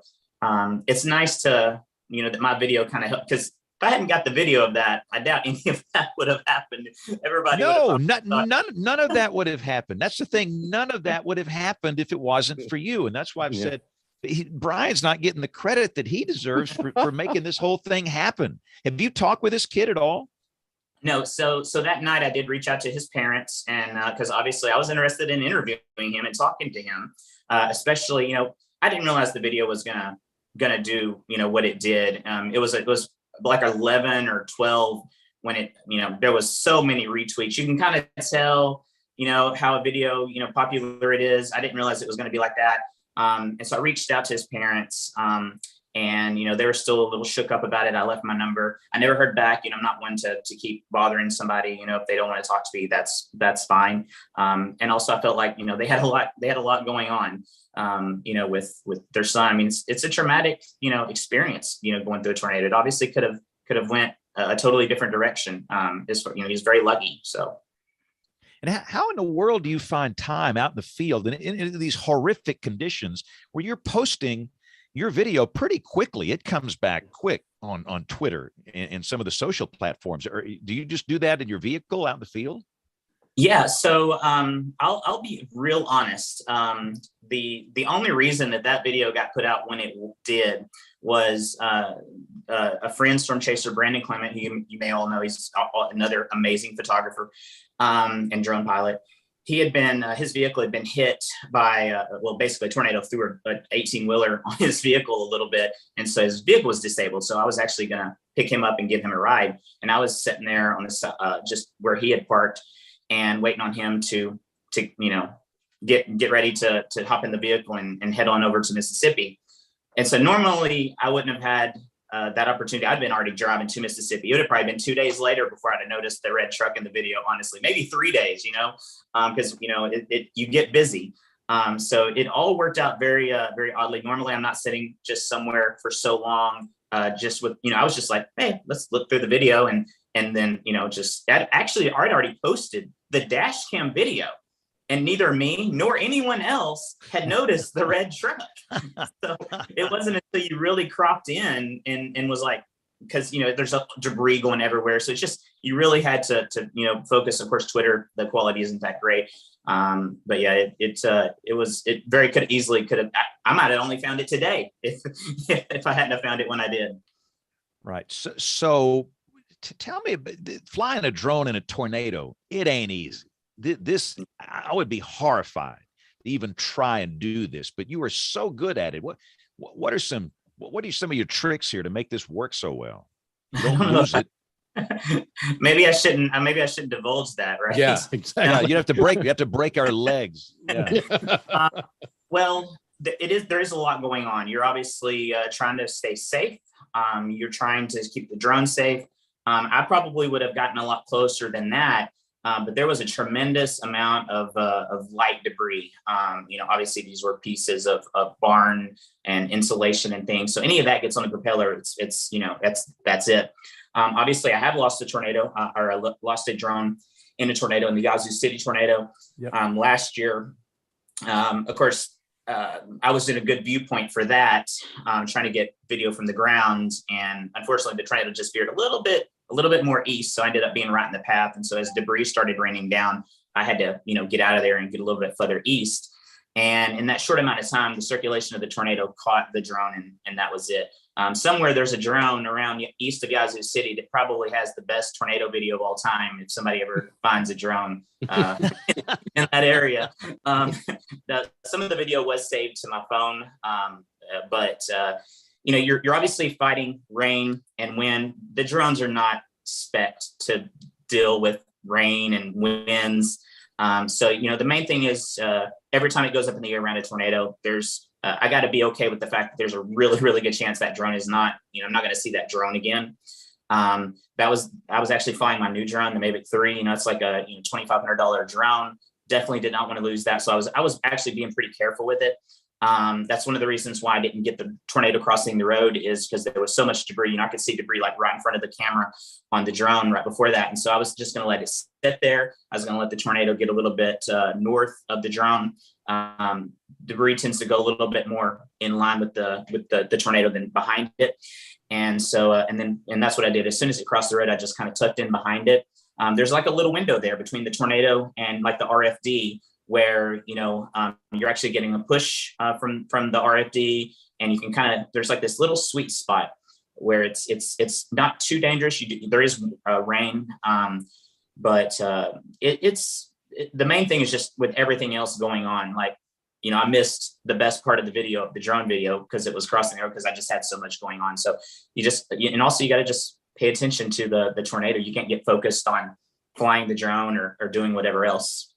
it's nice to that my video kind of helped, because if I hadn't got the video of that, I doubt any of that would have happened. Everybody, none of that would have happened. That's the thing. None of that would have happened if it wasn't for you. And that's why I've said Brian's not getting the credit that he deserves for making this whole thing happen. Have you talked with this kid at all? No. So that night I did reach out to his parents, and because obviously I was interested in interviewing him and talking to him, especially, I didn't realize the video was gonna do, what it did. It was like 11 or 12 when it, there was so many retweets. You can kind of tell, how a video, popular it is. I didn't realize it was going to be like that. And so I reached out to his parents, and, they were still a little shook up about it. I left my number. I never heard back. I'm not one to keep bothering somebody, if they don't want to talk to me, that's fine. And also I felt like, they had a lot going on, with their son. It's a traumatic, experience, going through a tornado. It obviously could have went a totally different direction. He's very lucky. So. And how in the world do you find time out in the field and in these horrific conditions where you're posting your video pretty quickly? It comes back quick on Twitter and some of the social platforms. Or do you just do that in your vehicle out in the field? Yeah. So I'll be real honest. The only reason that video got put out when it did was a friend, storm chaser, Brandon Clement, who you may all know. He's another amazing photographer and drone pilot. He had been, his vehicle had been hit by, basically a tornado threw an 18-wheeler on his vehicle a little bit. And so his vehicle was disabled. So I was actually going to pick him up and give him a ride. And I was sitting there on the just where he had parked. and waiting on him to get ready to hop in the vehicle and head on over to Mississippi. And so normally I wouldn't have had that opportunity. I'd been already driving to Mississippi. It would have probably been 2 days later before I'd have noticed the red truck in the video, honestly, maybe 3 days, because, you get busy. So it all worked out very, very oddly. Normally I'm not sitting just somewhere for so long, just with, I was just like, hey, let's look through the video. And then, I'd already posted the dash cam video, and neither me nor anyone else had noticed the red truck. So it wasn't until you really cropped in and was like, because, there's debris going everywhere. So it's just, you really had to focus. Of course, Twitter, the quality isn't that great. But yeah, it very could have, I might have only found it today if I hadn't have found it when I did. Right. So tell me, flying a drone in a tornado, it ain't easy. This, I would be horrified to even try and do this, but you are so good at it. What are some of your tricks here to make this work so well? You don't lose it. Maybe I shouldn't divulge that, right? Yeah, exactly. Yeah, you have to break our legs. Yeah. Well, there is a lot going on. You're obviously trying to stay safe. You're trying to keep the drone safe. I probably would have gotten a lot closer than that. But there was a tremendous amount of light debris. Obviously these were pieces of barn and insulation and things. So any of that gets on the propeller, that's it. Obviously I have lost a tornado or I lost a drone in a tornado, in the Yazoo City tornado. Yep. Last year. Of course, I was in a good viewpoint for that, trying to get video from the ground. And unfortunately the tornado just veered a little bit more east. So I ended up being right in the path. And so as debris started raining down, I had to, get out of there and get a little bit further east. And in that short amount of time, the circulation of the tornado caught the drone and that was it. Somewhere there's a drone around east of Yazoo City that probably has the best tornado video of all time. If somebody ever finds a drone in that area, some of the video was saved to my phone. But you're obviously fighting rain and wind. The drones are not spec'd to deal with rain and winds. So the main thing is every time it goes up in the air around a tornado, I got to be okay with the fact that there's a really, really good chance that drone is not, I'm not going to see that drone again. I was actually flying my new drone, the Mavic 3. It's like a $2,500 drone. Definitely did not want to lose that. So I was actually being pretty careful with it. That's one of the reasons why I didn't get the tornado crossing the road, is because there was so much debris. I could see debris like right in front of the camera on the drone right before that. And so I was just going to let it sit there. I was going to let the tornado get a little bit north of the drone. Debris tends to go a little bit more in line with the tornado than behind it. And so, and that's what I did. As soon as it crossed the road, I just kind of tucked in behind it. There's like a little window there between the tornado and like the RFD, where you're actually getting a push from the RFD, and you can there's like this little sweet spot where it's not too dangerous. There is rain, but the main thing is just with everything else going on. Like, I missed the best part of the video, the drone video, because it was crossing the road, because I just had so much going on. So and also you got to just pay attention to the tornado. You can't get focused on flying the drone or doing whatever else.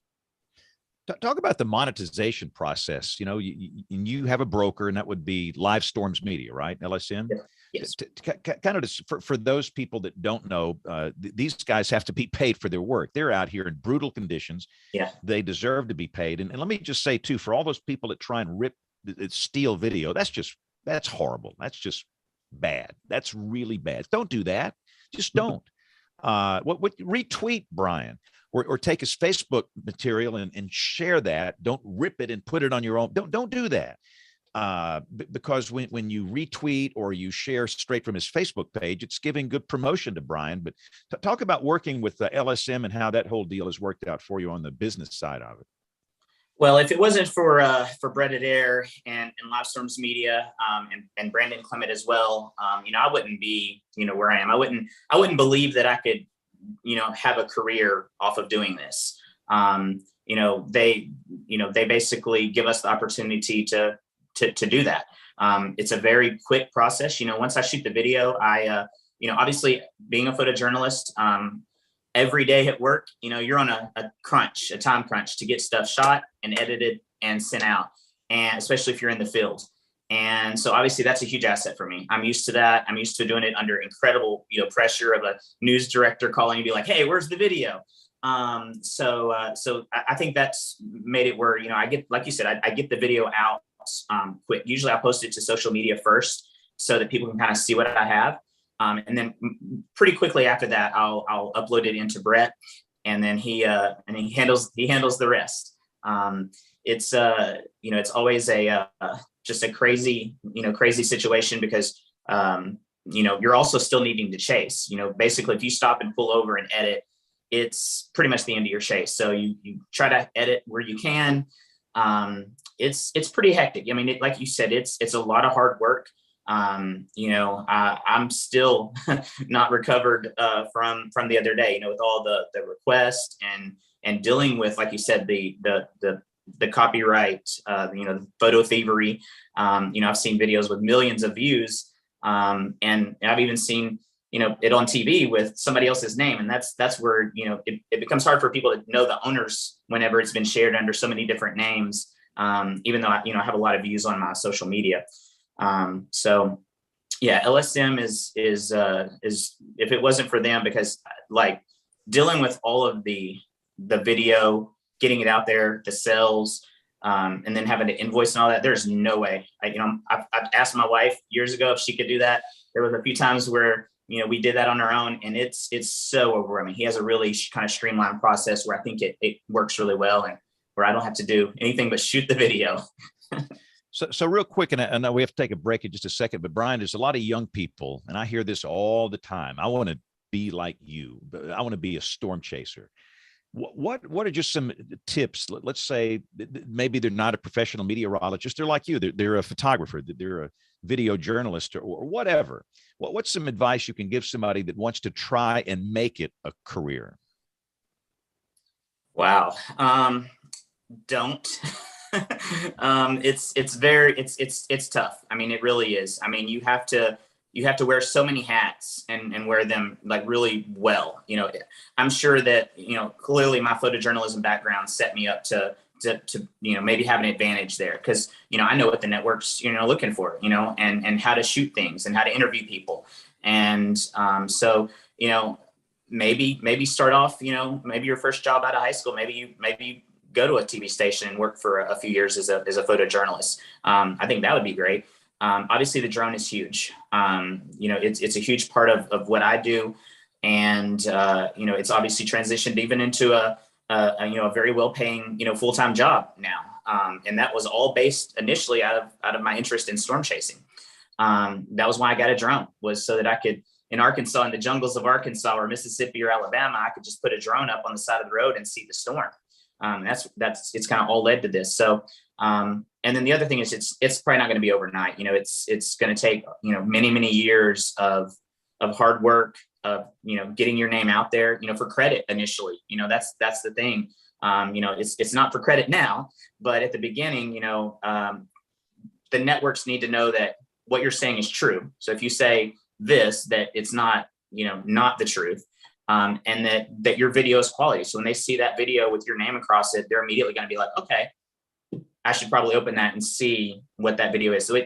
Talk about the monetization process. You have a broker, and that would be Live Storms Media, right? LSM. Yes. Kind of for those people that don't know, these guys have to be paid for their work. They're out here in brutal conditions. Yeah. They deserve to be paid. And let me just say too, for all those people that try and steal video, that's horrible. That's just bad. That's really bad. Don't do that. Just don't. Retweet Brian. Or take his Facebook material and share that. Don't rip it and put it on your own. Don't do that. Because when you retweet or you share straight from his Facebook page, it's giving good promotion to Brian. But talk about working with the LSM and how that whole deal has worked out for you on the business side of it. Well, if it wasn't for Brett Adair and Live Storms Media and Brandon Clement as well, I wouldn't be where I am. I wouldn't believe that I could have a career off of doing this. They basically give us the opportunity to do that. It's a very quick process. Once I shoot the video, I obviously being a photojournalist, every day at work, you're on a time crunch to get stuff shot and edited and sent out. And especially if you're in the field. And so obviously that's a huge asset for me. I'm used to that. I'm used to doing it under incredible, pressure of a news director calling and be like, hey, where's the video? So I think that's made it where, I get, like you said, I get the video out quick. Usually I post it to social media first so that people can kind of see what I have. And then pretty quickly after that, I'll upload it into Brett, and then he handles the rest. It's it's always just a crazy situation because you're also still needing to chase. Basically, if you stop and pull over and edit, it's pretty much the end of your chase. So you try to edit where you can. It's pretty hectic. I mean, like you said, it's a lot of hard work. I'm still not recovered from the other day, with all the requests and dealing with, like you said, the copyright, the photo thievery. I've seen videos with millions of views, and I've even seen it on TV with somebody else's name, and that's where it becomes hard for people to know the owners whenever it's been shared under so many different names. Even though I have a lot of views on my social media. So yeah, LSM is if it wasn't for them, because like dealing with all of the video, getting it out there, the sales, and then having to invoice and all that, there's no way. I've asked my wife years ago if she could do that. There was a few times where we did that on our own, and it's so overwhelming. He has a really kind of streamlined process where I think it works really well, and where I don't have to do anything but shoot the video. So real quick, and I know we have to take a break in just a second, but Brian, there's a lot of young people, and I hear this all the time. I want to be like you, but I want to be a storm chaser. What are just some tips? Let's say maybe they're not a professional meteorologist. They're like you. They're a photographer. They're a video journalist or whatever. What's some advice you can give somebody that wants to try and make it a career? Wow. Don't. It's tough. I mean, it really is. I mean, you have to wear so many hats and wear them like really well. I'm sure that, clearly my photojournalism background set me up to maybe have an advantage there. Cause I know what the network's, looking for, and how to shoot things and how to interview people. And, so, maybe start off, maybe your first job out of high school, maybe you go to a TV station and work for a few years as a photojournalist. I think that would be great. Obviously the drone is huge. It's a huge part of what I do. And, it's obviously transitioned even into a very well-paying, full-time job now. And that was all based initially out of my interest in storm chasing. That was why I got a drone, was so that I could, in Arkansas, in the jungles of Arkansas or Mississippi or Alabama, I could just put a drone up on the side of the road and see the storm. It's kind of all led to this. So, and then the other thing is it's probably not going to be overnight. It's going to take, many, many years of hard work, of, getting your name out there, for credit initially. That's the thing. It's not for credit now, but at the beginning, the networks need to know that what you're saying is true. So if you say this, that it's not, not the truth. And that your video is quality. So when they see that video with your name across it, they're immediately going to be like, okay, I should probably open that and see what that video is. So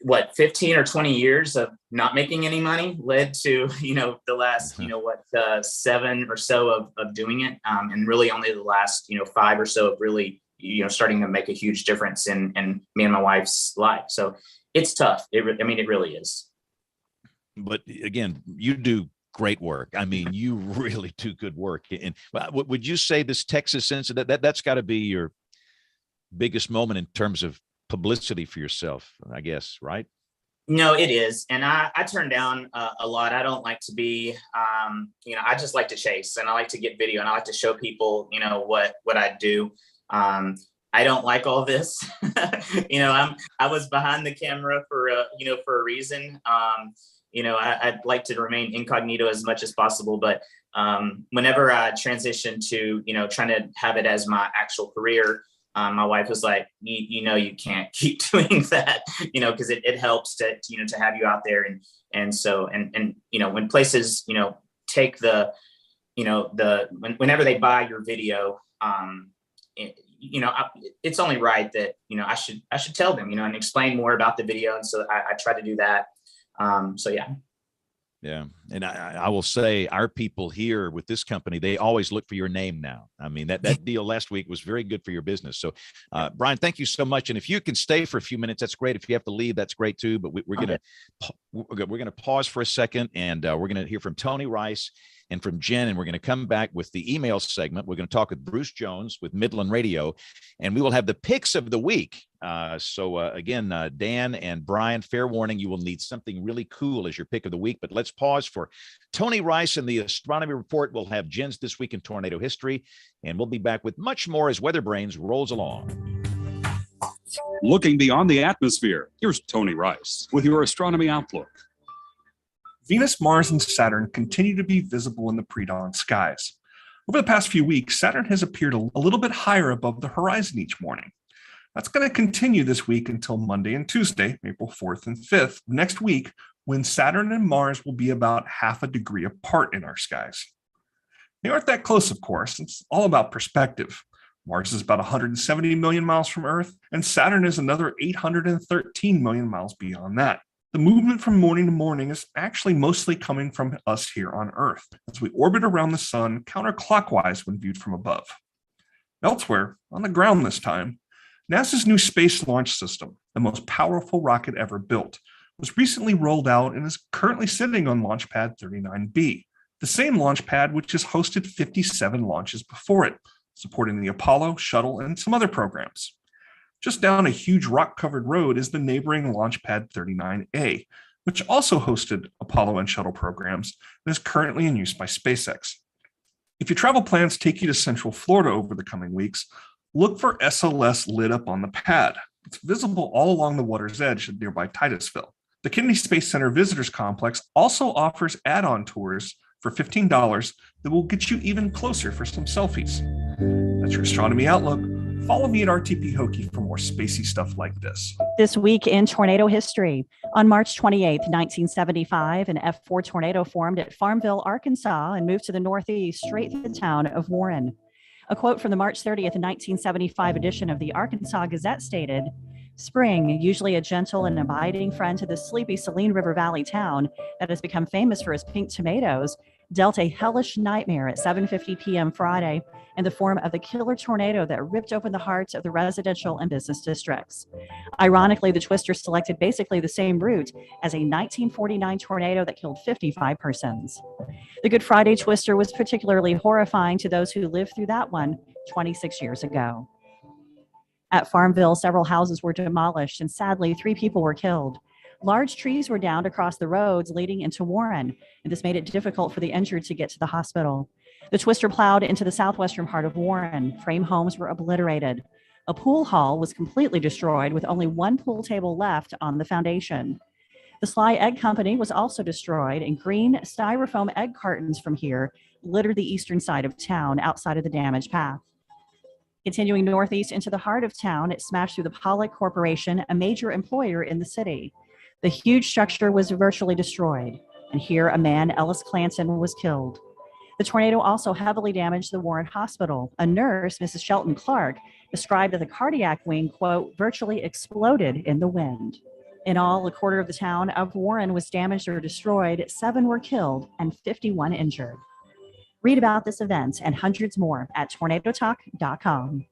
what 15 or 20 years of not making any money led to, the last, 7 or so of doing it. And really only the last, 5 or so of really, starting to make a huge difference in me and my wife's life. So it's tough. It really is. But again, you do great work. I mean, you really do good work. And would you say this Texas incident, that's got to be your biggest moment in terms of publicity for yourself, I guess, right? No, it is. And I turn down a lot. I don't like to be, I just like to chase, and I like to get video, and I like to show people, what I do. I don't like all this. I was behind the camera for a reason. I'd like to remain incognito as much as possible, but whenever I transitioned to, trying to have it as my actual career, my wife was like, you can't keep doing that, because it helps to have you out there. And so when places, take the, whenever they buy your video, it's only right that, I should tell them, and explain more about the video. And so I try to do that. Yeah. Yeah. And I will say our people here with this company, they always look for your name now. I mean, that deal last week was very good for your business. So, Brian, thank you so much. And if you can stay for a few minutes, that's great. If you have to leave, that's great too. But we're going to pause for a second, and we're going to hear from Tony Rice and from Jen, and we're going to come back with the email segment. We're going to talk with Bruce Jones with Midland Radio, and we will have the picks of the week. Again, Dan and Brian, fair warning, you will need something really cool as your pick of the week. But let's pause for Tony Rice and the Astronomy Report. We'll have Jen's This Week in Tornado History, and we'll be back with much more as WeatherBrains rolls along. Looking beyond the atmosphere, here's Tony Rice with your Astronomy Outlook. Venus, Mars, and Saturn continue to be visible in the pre-dawn skies. Over the past few weeks, Saturn has appeared a little bit higher above the horizon each morning. That's going to continue this week until Monday and Tuesday, April 4th and 5th, next week, when Saturn and Mars will be about half a degree apart in our skies. They aren't that close, of course. It's all about perspective. Mars is about 170 million miles from Earth, and Saturn is another 813 million miles beyond that. The movement from morning to morning is actually mostly coming from us here on Earth, as we orbit around the sun counterclockwise when viewed from above. Elsewhere, on the ground this time, NASA's new Space Launch System, the most powerful rocket ever built, was recently rolled out and is currently sitting on Launch Pad 39B, the same launch pad which has hosted 57 launches before it, supporting the Apollo, Shuttle, and some other programs. Just down a huge rock-covered road is the neighboring Launch Pad 39A, which also hosted Apollo and Shuttle programs and is currently in use by SpaceX. If your travel plans take you to Central Florida over the coming weeks, look for SLS lit up on the pad. It's visible all along the water's edge at nearby Titusville. The Kennedy Space Center Visitors Complex also offers add-on tours for $15 that will get you even closer for some selfies. That's your Astronomy Outlook. Follow me at RTP Hokie for more spacey stuff like this. This week in tornado history. On March 28, 1975, an F4 tornado formed at Farmville, Arkansas, and moved to the northeast straight through the town of Warren. A quote from the March 30th, 1975 edition of the Arkansas Gazette stated, "Spring, usually a gentle and abiding friend to the sleepy Saline River Valley town that has become famous for its pink tomatoes, dealt a hellish nightmare at 7:50 p.m. Friday in the form of the killer tornado that ripped open the hearts of the residential and business districts. Ironically, the twister selected basically the same route as a 1949 tornado that killed 55 persons. The Good Friday twister was particularly horrifying to those who lived through that one 26 years ago. At Farmville, several houses were demolished, and sadly, 3 people were killed. Large trees were downed across the roads leading into Warren, and this made it difficult for the injured to get to the hospital. The twister plowed into the southwestern part of Warren. Frame homes were obliterated. A pool hall was completely destroyed with only one pool table left on the foundation. The Sly Egg Company was also destroyed, and green styrofoam egg cartons from here littered the eastern side of town outside of the damaged path. Continuing northeast into the heart of town, it smashed through the Pollock Corporation, a major employer in the city. The huge structure was virtually destroyed, and here a man, Ellis Clanton, was killed. The tornado also heavily damaged the Warren Hospital. A nurse, Mrs. Shelton Clark, described that the cardiac wing, quote, virtually exploded in the wind. In all, a quarter of the town of Warren was damaged or destroyed, 7 were killed, and 51 injured. Read about this event and hundreds more at tornadotalk.com.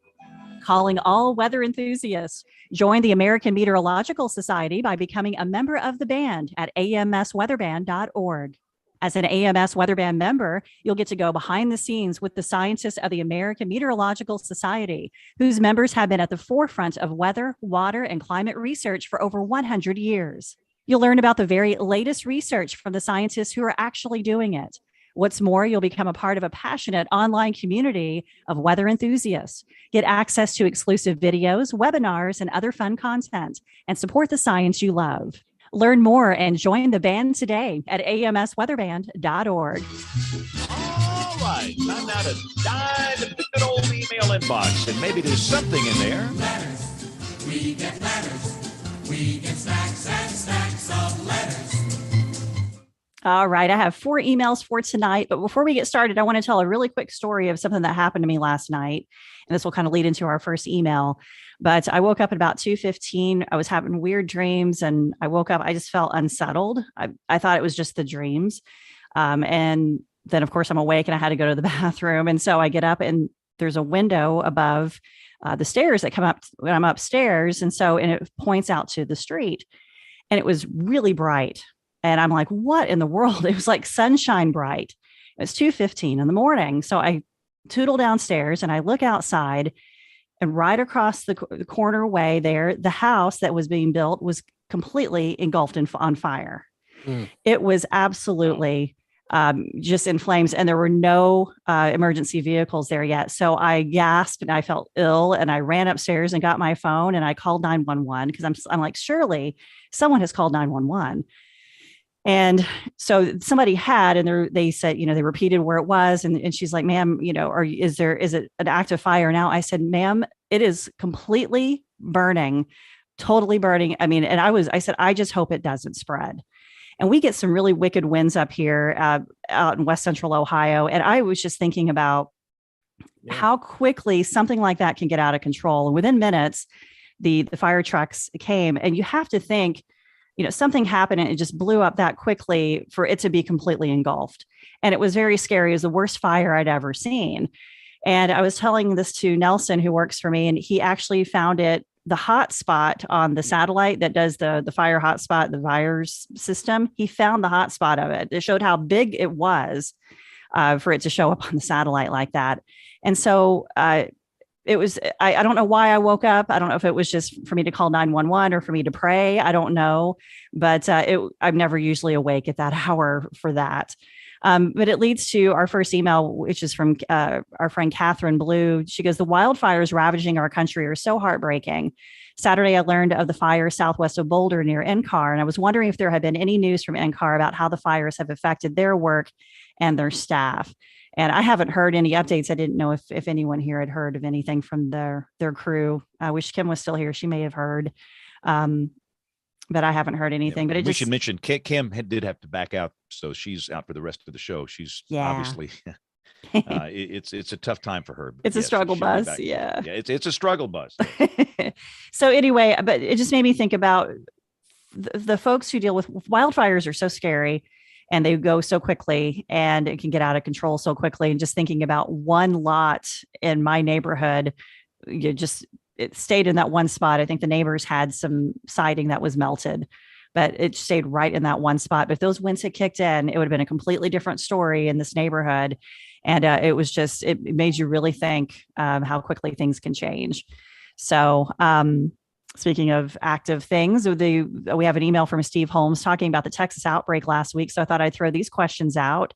Calling all weather enthusiasts. Join the American Meteorological Society by becoming a member of the band at amsweatherband.org. As an AMS Weatherband member, you'll get to go behind the scenes with the scientists of the American Meteorological Society, whose members have been at the forefront of weather, water, and climate research for over 100 years. You'll learn about the very latest research from the scientists who are actually doing it. What's more, you'll become a part of a passionate online community of weather enthusiasts, get access to exclusive videos, webinars, and other fun content, and support the science you love. Learn more and join the band today at amsweatherband.org. All right, time now to dive into the good old email inbox, and maybe there's something in there. Letters, we get letters, we get stacks and stacks of letters. All right. I have 4 emails for tonight. But before we get started, I want to tell a really quick story of something that happened to me last night. And this will kind of lead into our first email. But I woke up at about 2:15. I was having weird dreams and I woke up. I just felt unsettled. I thought it was just the dreams. And then, of course, I'm awake and I had to go to the bathroom. And so I get up and there's a window above the stairs that come up when I'm upstairs. And it points out to the street. And it was really bright. And I'm like, what in the world? It was like sunshine bright. It's 2:15 in the morning. So I tootle downstairs and I look outside, and right across the corner way there, the house that was being built was completely engulfed on fire. It was absolutely just in flames, and there were no emergency vehicles there yet. So I gasped and I felt ill, and I ran upstairs and got my phone and I called 911 because I'm like, surely someone has called 911. And so somebody had, and they said, they repeated where it was. And she's like, ma'am, is it an active fire now? I said, ma'am, it is completely burning, totally burning. I mean, and I said, I just hope it doesn't spread. And we get some really wicked winds up here out in West Central Ohio. And I was just thinking about how quickly something like that can get out of control. And within minutes, the fire trucks came, and you have to think, something happened and it just blew up that quickly for it to be completely engulfed. And it was very scary. It was the worst fire I'd ever seen. And I was telling this to Nelson, who works for me, and he actually found the hot spot on the satellite that does the fire hotspot, the virus system. He found the hot spot of it. It showed how big it was for it to show up on the satellite like that. And so it was, I don't know why I woke up. I don't know if it was just for me to call 911 or for me to pray. I don't know, but I'm never usually awake at that hour for that. But it leads to our first email, which is from our friend Catherine Blue. She goes, the wildfires ravaging our country are so heartbreaking. Saturday, I learned of the fire southwest of Boulder near NCAR, and I was wondering if there had been any news from NCAR about how the fires have affected their work and their staff. And I haven't heard any updates. I didn't know if anyone here had heard of anything from their crew. I wish Kim was still here. She may have heard, but I haven't heard anything. But we should mention Kim did have to back out, so she's out for the rest of the show. She's obviously it's a tough time for her. It's a struggle bus. Yeah, it's a struggle bus. So anyway, but it just made me think about the folks who deal with wildfires are so scary. And they go so quickly and it can get out of control so quickly. And just thinking about one lot in my neighborhood, it stayed in that one spot. I think the neighbors had some siding that was melted, but it stayed right in that one spot. But if those winds had kicked in, it would have been a completely different story in this neighborhood. And it made you really think how quickly things can change. So, speaking of active things, we have an email from Steve Holmes talking about the Texas outbreak last week. So I thought I'd throw these questions out.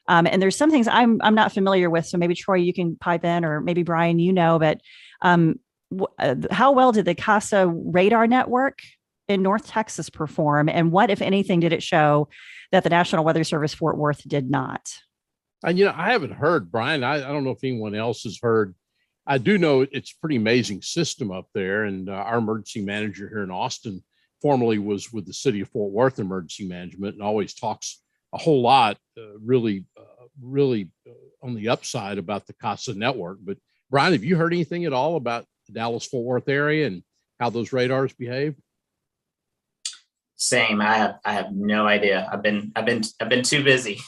And there's some things I'm not familiar with. So maybe Troy, you can pipe in, or maybe Brian, but how well did the CASA radar network in North Texas perform? And what, if anything, did it show that the National Weather Service Fort Worth did not? And, I haven't heard, Brian. I don't know if anyone else has heard. I do know it's a pretty amazing system up there. And our emergency manager here in Austin formerly was with the city of Fort Worth Emergency Management and always talks a whole lot, really on the upside about the CASA network. But Brian, have you heard anything at all about the Dallas-Fort Worth area and how those radars behave? Same. I have no idea. I've been too busy.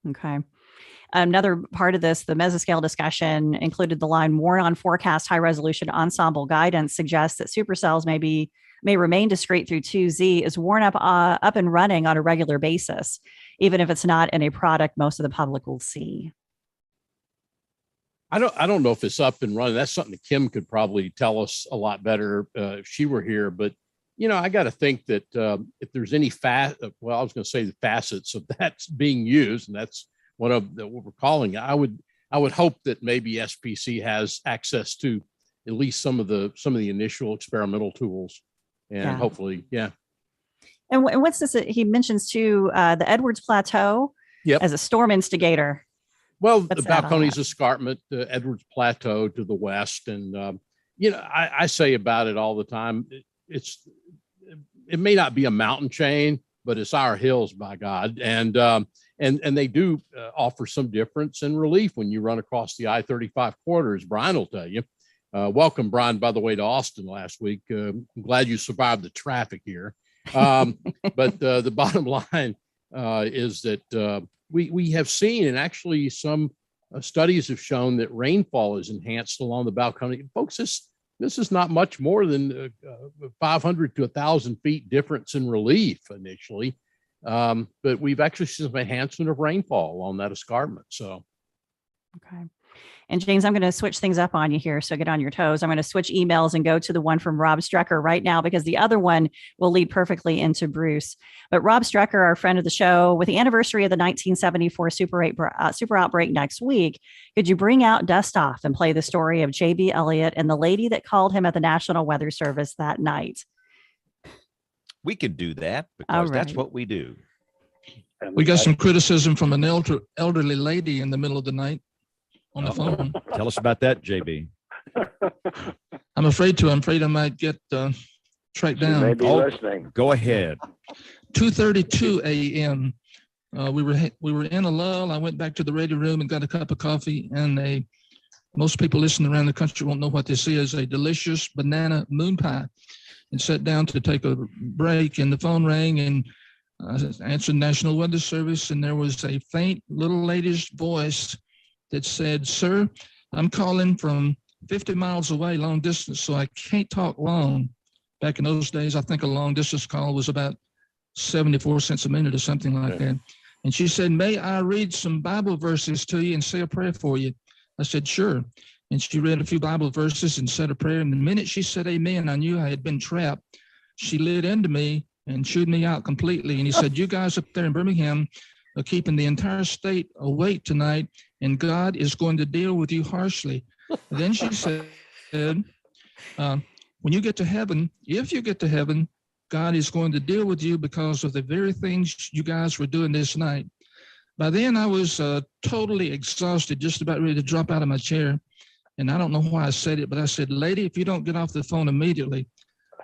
Okay. Another part of this, the mesoscale discussion included the line worn on forecast high resolution ensemble guidance suggests that supercells may remain discrete through 2Z is worn up and running on a regular basis, even if it's not in a product most of the public will see. I don't know if it's up and running. That's something that Kim could probably tell us a lot better if she were here. But, I got to think that if there's any I was going to say the facets of that's being used, and that's what we're calling it. I would hope that maybe SPC has access to at least some of the initial experimental tools, and hopefully, yeah. And what's this? He mentions too the Edwards Plateau as a storm instigator. Well, the Balcones Escarpment, the Edwards Plateau to the west, and I say about it all the time. It may not be a mountain chain, but it's our hills, by God. And they do offer some difference and relief when you run across the I-35 corridor, as Brian will tell you. Welcome, Brian, by the way, to Austin last week. I'm glad you survived the traffic here. But the bottom line is that we have seen, and actually some studies have shown that rainfall is enhanced along the Balcony. Folks, this is not much more than 500 to 1,000 feet difference in relief initially. But we've actually seen some enhancement of rainfall on that escarpment. So, okay. And James, I'm going to switch things up on you here. So get on your toes. I'm going to switch emails and go to the one from Rob Strecker right now, because the other one will lead perfectly into Bruce. But Rob Strecker, our friend of the show, with the anniversary of the 1974 super outbreak next week, could you bring out Dust Off and play the story of J.B. Elliott and the lady that called him at the National Weather Service that night? We could do that because that's what we do. We got some criticism from an elderly lady in the middle of the night on the phone. Tell us about that, JB. I'm afraid I might get tracked down. Maybe listening. Go ahead. 2:32 a.m. We were in a lull. I went back to the radio room and got a cup of coffee, and most people listening around the country won't know what this is, a delicious banana moon pie, and sat down to take a break, and the phone rang, and I answered National Weather Service, and there was a faint little lady's voice that said, "Sir, I'm calling from 50 miles away, long distance, so I can't talk long." Back in those days, I think a long distance call was about 74 cents a minute or something like that. And she said, "May I read some Bible verses to you and say a prayer for you?" I said, "Sure." And she read a few Bible verses and said a prayer. And the minute she said amen, I knew I had been trapped. She lit into me and chewed me out completely. And he said, "You guys up there in Birmingham are keeping the entire state awake tonight, and God is going to deal with you harshly." And then she said, "When you get to heaven, if you get to heaven, God is going to deal with you because of the very things you guys were doing this night." By then, I was totally exhausted, just about ready to drop out of my chair. And I don't know why I said it, but I said, "Lady, if you don't get off the phone immediately,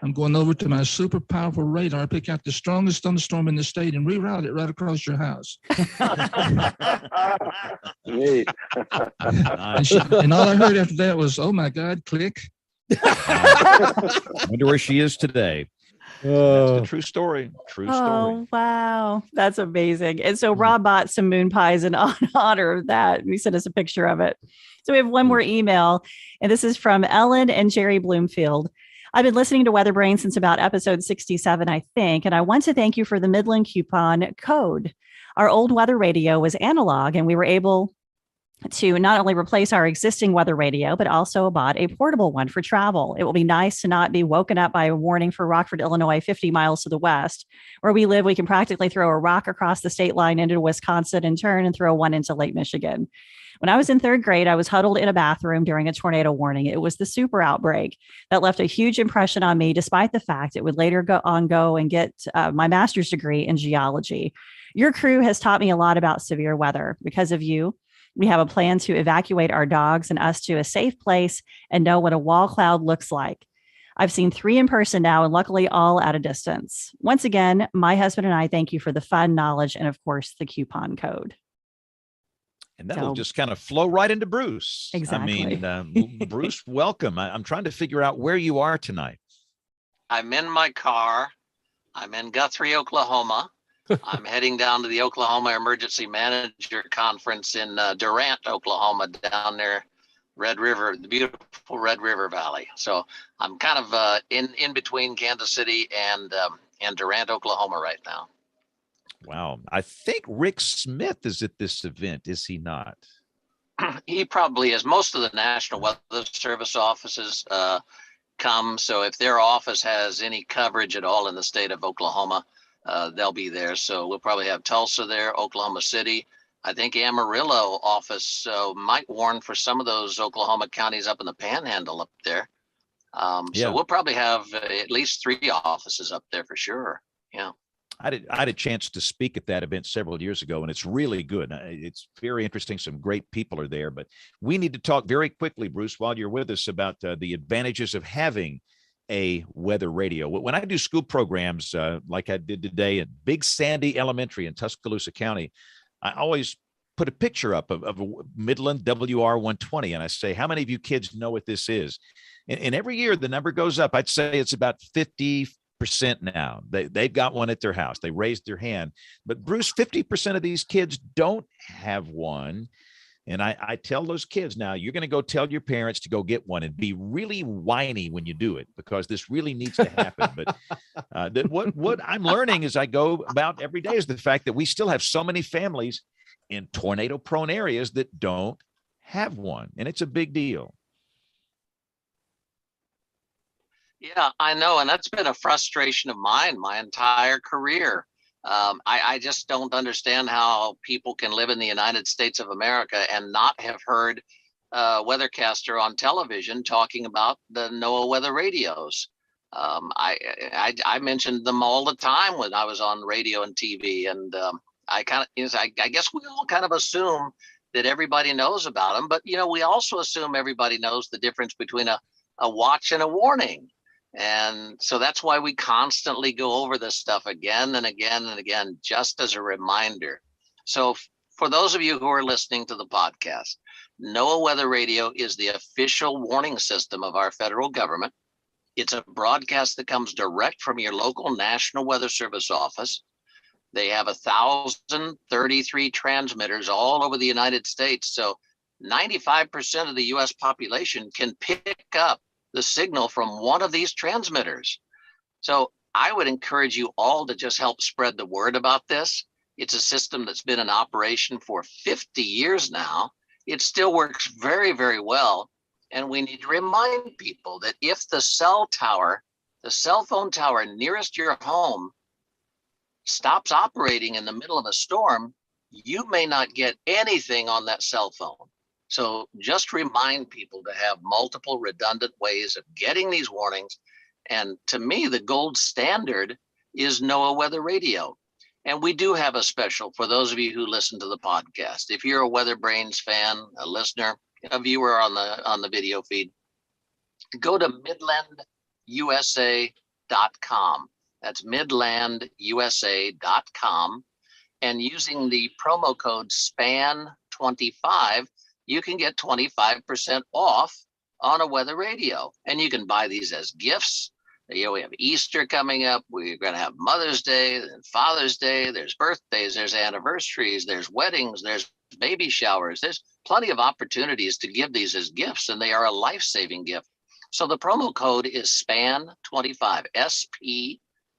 I'm going over to my super powerful radar, pick out the strongest thunderstorm in the state, and reroute it right across your house." Neat. and all I heard after that was, "Oh my God," click. Wonder where she is today. That's the true story. True story. Oh, wow. That's amazing. And so Rob bought some moon pies in honor of that. He sent us a picture of it. So we have one more email, and this is from Ellen and Jerry Bloomfield. "I've been listening to WeatherBrains since about episode 67, I think, and I want to thank you for the Midland coupon code. Our old weather radio was analog, and we were able to not only replace our existing weather radio, but also bought a portable one for travel. It will be nice to not be woken up by a warning for Rockford, Illinois, 50 miles to the west. Where we live, we can practically throw a rock across the state line into Wisconsin and turn and throw one into Lake Michigan. When I was in third grade, I was huddled in a bathroom during a tornado warning. It was the super outbreak that left a huge impression on me, despite the fact it would later go and get my master's degree in geology. Your crew has taught me a lot about severe weather. Because of you, we have a plan to evacuate our dogs and us to a safe place and know what a wall cloud looks like. I've seen 3 in person now, and luckily all at a distance. Once again, my husband and I thank you for the fun, knowledge, and of course, the coupon code." And that'll just kind of flow right into Bruce. Exactly. I mean, Bruce, welcome. I'm trying to figure out where you are tonight. I'm in my car. I'm in Guthrie, Oklahoma. I'm heading down to the Oklahoma Emergency Manager Conference in Durant, Oklahoma, down there, Red River, the beautiful Red River Valley. So I'm kind of in between Kansas City and Durant, Oklahoma right now. Wow. I think Rick Smith is at this event, is he not? He probably is. Most of the National Weather Service offices come. So if their office has any coverage at all in the state of Oklahoma, they'll be there. So we'll probably have Tulsa there, Oklahoma City. I think Amarillo office might warn for some of those Oklahoma counties up in the Panhandle up there. So we'll probably have at least 3 offices up there for sure. Yeah. I had a chance to speak at that event several years ago, and it's really good. It's very interesting. Some great people are there, but we need to talk very quickly, Bruce, while you're with us, about the advantages of having a weather radio. When I do school programs like I did today at Big Sandy Elementary in Tuscaloosa County, I always put a picture up of a Midland WR120, and I say, how many of you kids know what this is? And every year the number goes up. I'd say it's about 50% now. They've got one at their house. They raised their hand. But Bruce, 50% of these kids don't have one. And I tell those kids, now you're going to go tell your parents to go get one and be really whiny when you do it, because this really needs to happen. But what I'm learning as I go about every day is the fact that we still have so many families in tornado prone areas that don't have one. And it's a big deal. Yeah, I know. And that's been a frustration of mine my entire career. I just don't understand how people can live in the United States of America and not have heard a weathercaster on television talking about the NOAA weather radios. I mentioned them all the time when I was on radio and TV, and I guess we all kind of assume that everybody knows about them, but we also assume everybody knows the difference between a watch and a warning. And so that's why we constantly go over this stuff again and again and again, just as a reminder. So for those of you who are listening to the podcast, NOAA Weather Radio is the official warning system of our federal government. It's a broadcast that comes direct from your local National Weather Service office. They have 1,033 transmitters all over the United States. So 95% of the US population can pick up the signal from one of these transmitters. So I would encourage you all to just help spread the word about this. It's a system that's been in operation for 50 years now. It still works very, very well. And we need to remind people that if the cell phone tower nearest your home stops operating in the middle of a storm, you may not get anything on that cell phone. So just remind people to have multiple redundant ways of getting these warnings. And to me, the gold standard is NOAA Weather Radio. And we do have a special for those of you who listen to the podcast. If you're a WeatherBrains fan, a listener, a viewer on the video feed, go to midlandusa.com. That's midlandusa.com. And using the promo code SPAN25, you can get 25% off on a weather radio. And you can buy these as gifts. We have Easter coming up. We're going to have Mother's Day and Father's Day. There's birthdays, there's anniversaries, there's weddings, there's baby showers. There's plenty of opportunities to give these as gifts, and they are a life-saving gift. So the promo code is SPAN25,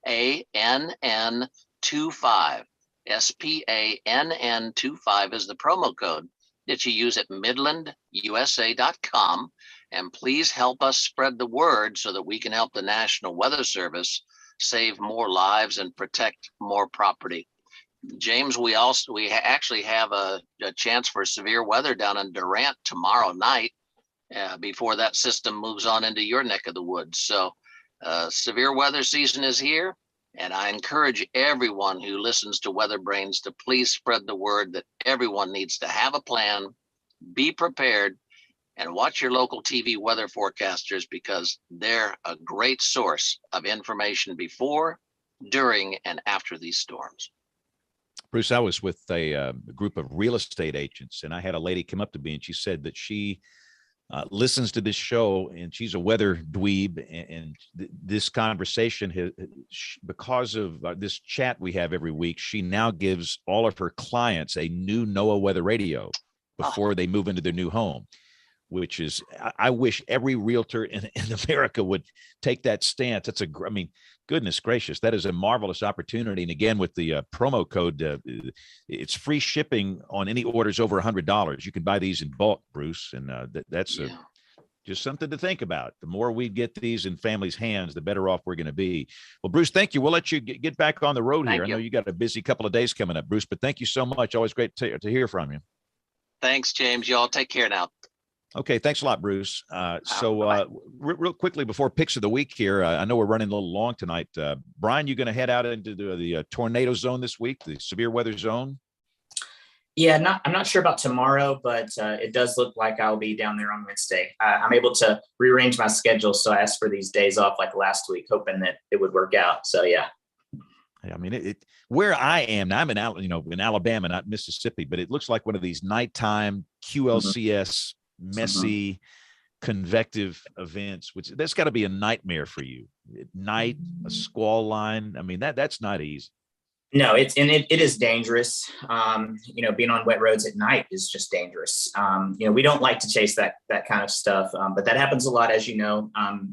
SPANN25. SPANN25 is the promo code that you use at midlandusa.com. And please help us spread the word so that we can help the National Weather Service save more lives and protect more property. James, we actually have a chance for severe weather down in Durant tomorrow night before that system moves on into your neck of the woods. So severe weather season is here. And I encourage everyone who listens to WeatherBrains to please spread the word that everyone needs to have a plan, be prepared, and watch your local TV weather forecasters, because they're a great source of information before, during, and after these storms. Bruce, I was with a group of real estate agents, and I had a lady come up to me and she said that she listens to this show, and she's a weather dweeb, and this conversation because of this chat we have every week, she now gives all of her clients a new NOAA weather radio before they move into their new home, which is, I wish every realtor in America would take that stance. That's goodness gracious, that is a marvelous opportunity. And again, with the promo code, it's free shipping on any orders over $100. You can buy these in bulk, Bruce, and that's just something to think about. The more we get these in families' hands, the better off we're going to be. Well, Bruce, thank you. We'll let you get back on the road here. I know you got a busy couple of days coming up, Bruce, but thank you so much. Always great to hear from you. Thanks, James. Y'all take care now. Okay, thanks a lot, Bruce. Real quickly before picks of the week here, I know we're running a little long tonight. Brian, you going to head out into the tornado zone this week, the severe weather zone? Yeah, I'm not sure about tomorrow, but it does look like I'll be down there on Wednesday. I'm able to rearrange my schedule, so I asked for these days off like last week, hoping that it would work out. So yeah. I mean, where I am now, I'm in Alabama, not Mississippi, but it looks like one of these nighttime QLCS messy convective events, which that's got to be a nightmare for you. At night, a squall line. I mean, that's not easy. No, it is dangerous. Being on wet roads at night is just dangerous. We don't like to chase that kind of stuff, but that happens a lot, as you know,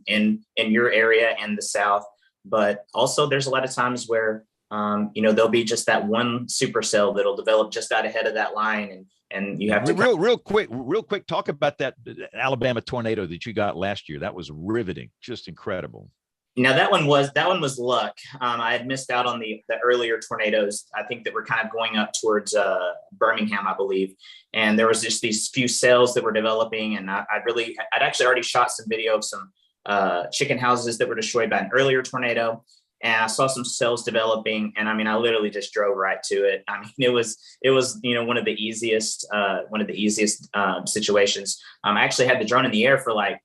in your area and the South. But also, there's a lot of times where there'll be just that one supercell that'll develop just out ahead of that line, and you have to real quick talk about that Alabama tornado that you got last year. That was riveting, just incredible. Now that one was luck. I had missed out on the earlier tornadoes. I think that were kind of going up towards Birmingham, I believe. And there was just these few cells that were developing. And I'd actually already shot some video of some chicken houses that were destroyed by an earlier tornado. And I saw some cells developing. And I mean, I literally just drove right to it. I mean, it was one of the easiest situations. I actually had the drone in the air for like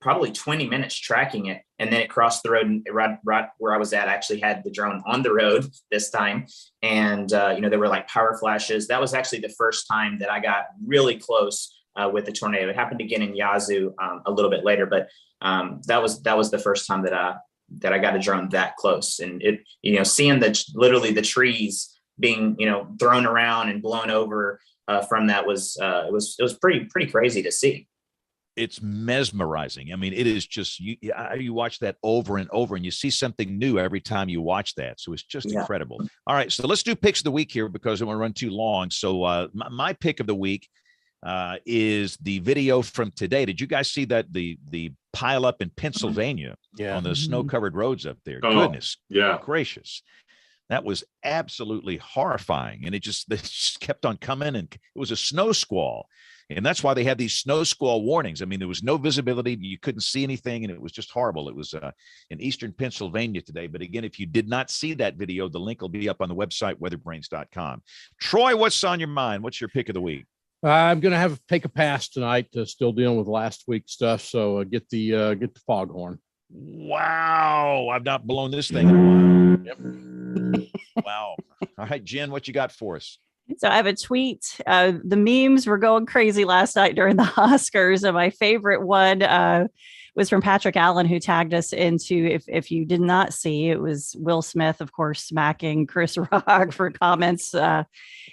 probably 20 minutes tracking it, and then it crossed the road, and right where I was at, I actually had the drone on the road this time. And there were like power flashes. That was actually the first time that I got really close with the tornado. It happened again in Yazoo a little bit later, but that was the first time that I got a drone that close. And it, seeing literally the trees being thrown around and blown over from that was pretty crazy to see. It's mesmerizing. I mean, it is just, you watch that over and over, and you see something new every time you watch that. So it's just incredible. All right, so let's do picks of the week here because I don't want to run too long. So my pick of the week is the video from today. Did you guys see that the pile up in Pennsylvania on the snow-covered roads up there? Goodness gracious. That was absolutely horrifying. And they just kept on coming, and it was a snow squall. And that's why they had these snow squall warnings. I mean, there was no visibility. You couldn't see anything, and it was just horrible. It was in eastern Pennsylvania today. But again, if you did not see that video, the link will be up on the website, weatherbrains.com. Troy, what's on your mind? What's your pick of the week? I'm going to take a pass tonight, still dealing with last week's stuff. So get the foghorn. Wow. I've not blown this thing in a while. Yep. Wow. All right, Jen, what you got for us? So I have a tweet. The memes were going crazy last night during the Oscars. And my favorite one was from Patrick Allen, who tagged us into, if you did not see, it was Will Smith, of course, smacking Chris Rock for comments. And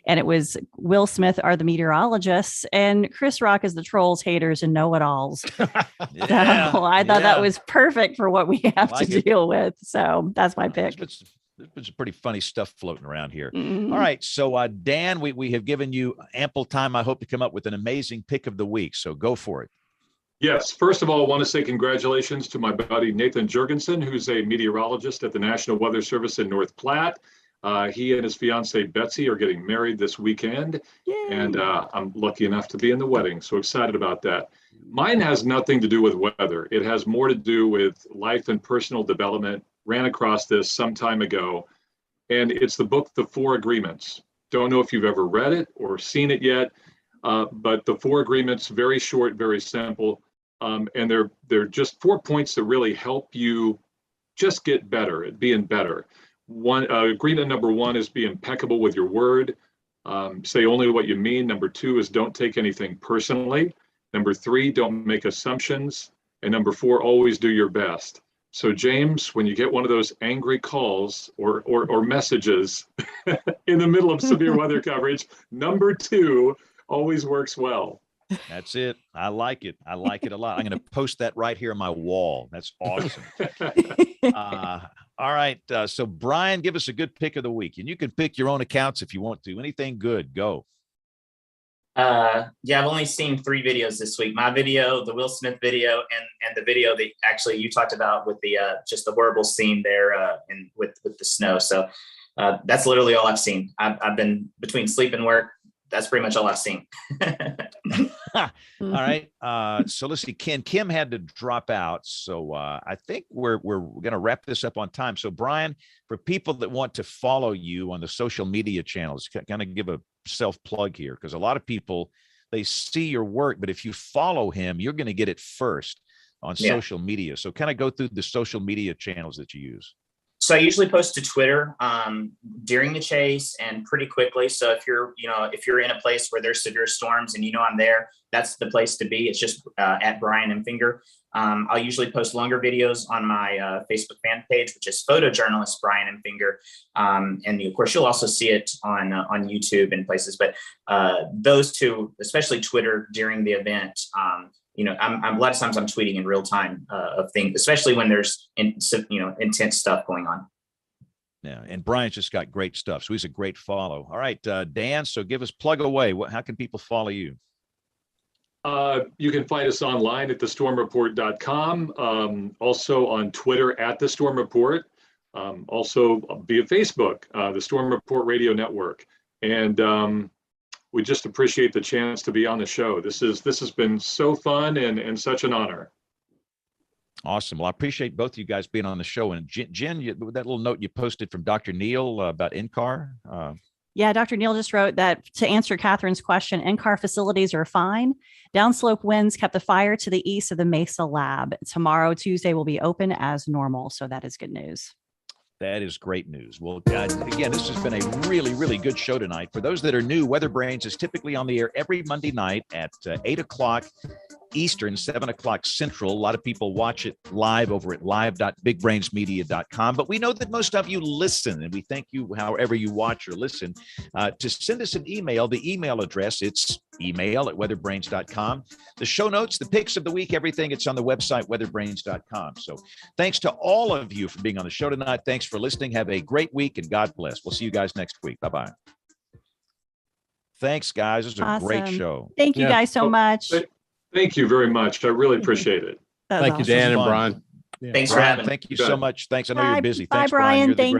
it was Will Smith are the meteorologists and Chris Rock is the trolls, haters, and know-it-alls. So I thought that was perfect for what we have to deal with. So that's my pick. There's some pretty funny stuff floating around here. All right. So, Dan, we have given you ample time, I hope, to come up with an amazing pick of the week. So go for it. Yes. First of all, I want to say congratulations to my buddy Nathan Jurgensen, who's a meteorologist at the National Weather Service in North Platte. He and his fiancee, Betsy, are getting married this weekend. Yay. And I'm lucky enough to be in the wedding. So excited about that. Mine has nothing to do with weather. It has more to do with life and personal development. Ran across this some time ago, and it's the book, The Four Agreements. Don't know if you've ever read it or seen it yet, but The Four Agreements, very short, very simple, and they're just 4 points that really help you just get better at being better. Agreement number 1 is be impeccable with your word. Say only what you mean. Number 2 is don't take anything personally. Number 3, don't make assumptions. And number 4, always do your best. So James, when you get one of those angry calls or messages in the middle of severe weather coverage, number 2 always works well. That's it. I like it. I like it a lot. I'm going to post that right here on my wall. That's awesome. All right. So Brian, give us a good pick of the week, and you can pick your own accounts if you want to. Anything good, go. I've only seen 3 videos this week. My video, the Will Smith video, and the video that actually you talked about with the just the horrible scene there and with the snow. So that's literally all I've seen. I've been between sleep and work. that's pretty much all I've seen. All right. So let's see. Kim had to drop out. So I think we're going to wrap this up on time. So Brian, for people that want to follow you on the social media channels, kind of give a self plug here, because a lot of people, they see your work, but if you follow him, you're going to get it first on social media. So kind of go through the social media channels that you use. So I usually post to Twitter during the chase and pretty quickly. So if you're in a place where there's severe storms and I'm there, that's the place to be. It's just at Brian Emfinger. I'll usually post longer videos on my Facebook fan page, which is photojournalist Brian Emfinger. And of course, you'll also see it on YouTube and places. But those two, especially Twitter during the event, I'm a lot of times I'm tweeting in real time of things, especially when there's intense stuff going on. Yeah, and Brian's just got great stuff, so he's a great follow. All right, Dan, so give us plug away. How can people follow you? You can find us online at thestormreport.com, also on Twitter at The Storm Report, also via Facebook, the Storm Report Radio Network. And we just appreciate the chance to be on the show. This has been so fun and such an honor. Awesome. Well, I appreciate both of you guys being on the show. And Jen, that little note you posted from Dr. Neal about NCAR. Yeah, Dr. Neal just wrote that to answer Catherine's question, NCAR facilities are fine. Downslope winds kept the fire to the east of the Mesa lab. Tomorrow, Tuesday, will be open as normal. So that is good news. That is great news. Well, again, this has been a really, really good show tonight. For those that are new, WeatherBrains is typically on the air every Monday night at 8 o'clock Eastern, 7 o'clock Central. A lot of people watch it live over at live.bigbrainsmedia.com. But we know that most of you listen, and we thank you however you watch or listen. To send us an email, the email address, it's email@weatherbrains.com. The show notes, the picks of the week, everything, it's on the website, weatherbrains.com. So thanks to all of you for being on the show tonight. Thanks for listening. Have a great week, and God bless. We'll see you guys next week. Bye-bye. Thanks, guys. This was a great show. Thank you guys so much. Thank you very much. I really appreciate it. Thank you, Dan and Brian. Thanks for having me. Thank you so much. Thanks. I know you're busy. Bye, Thanks, Brian. You're the Thank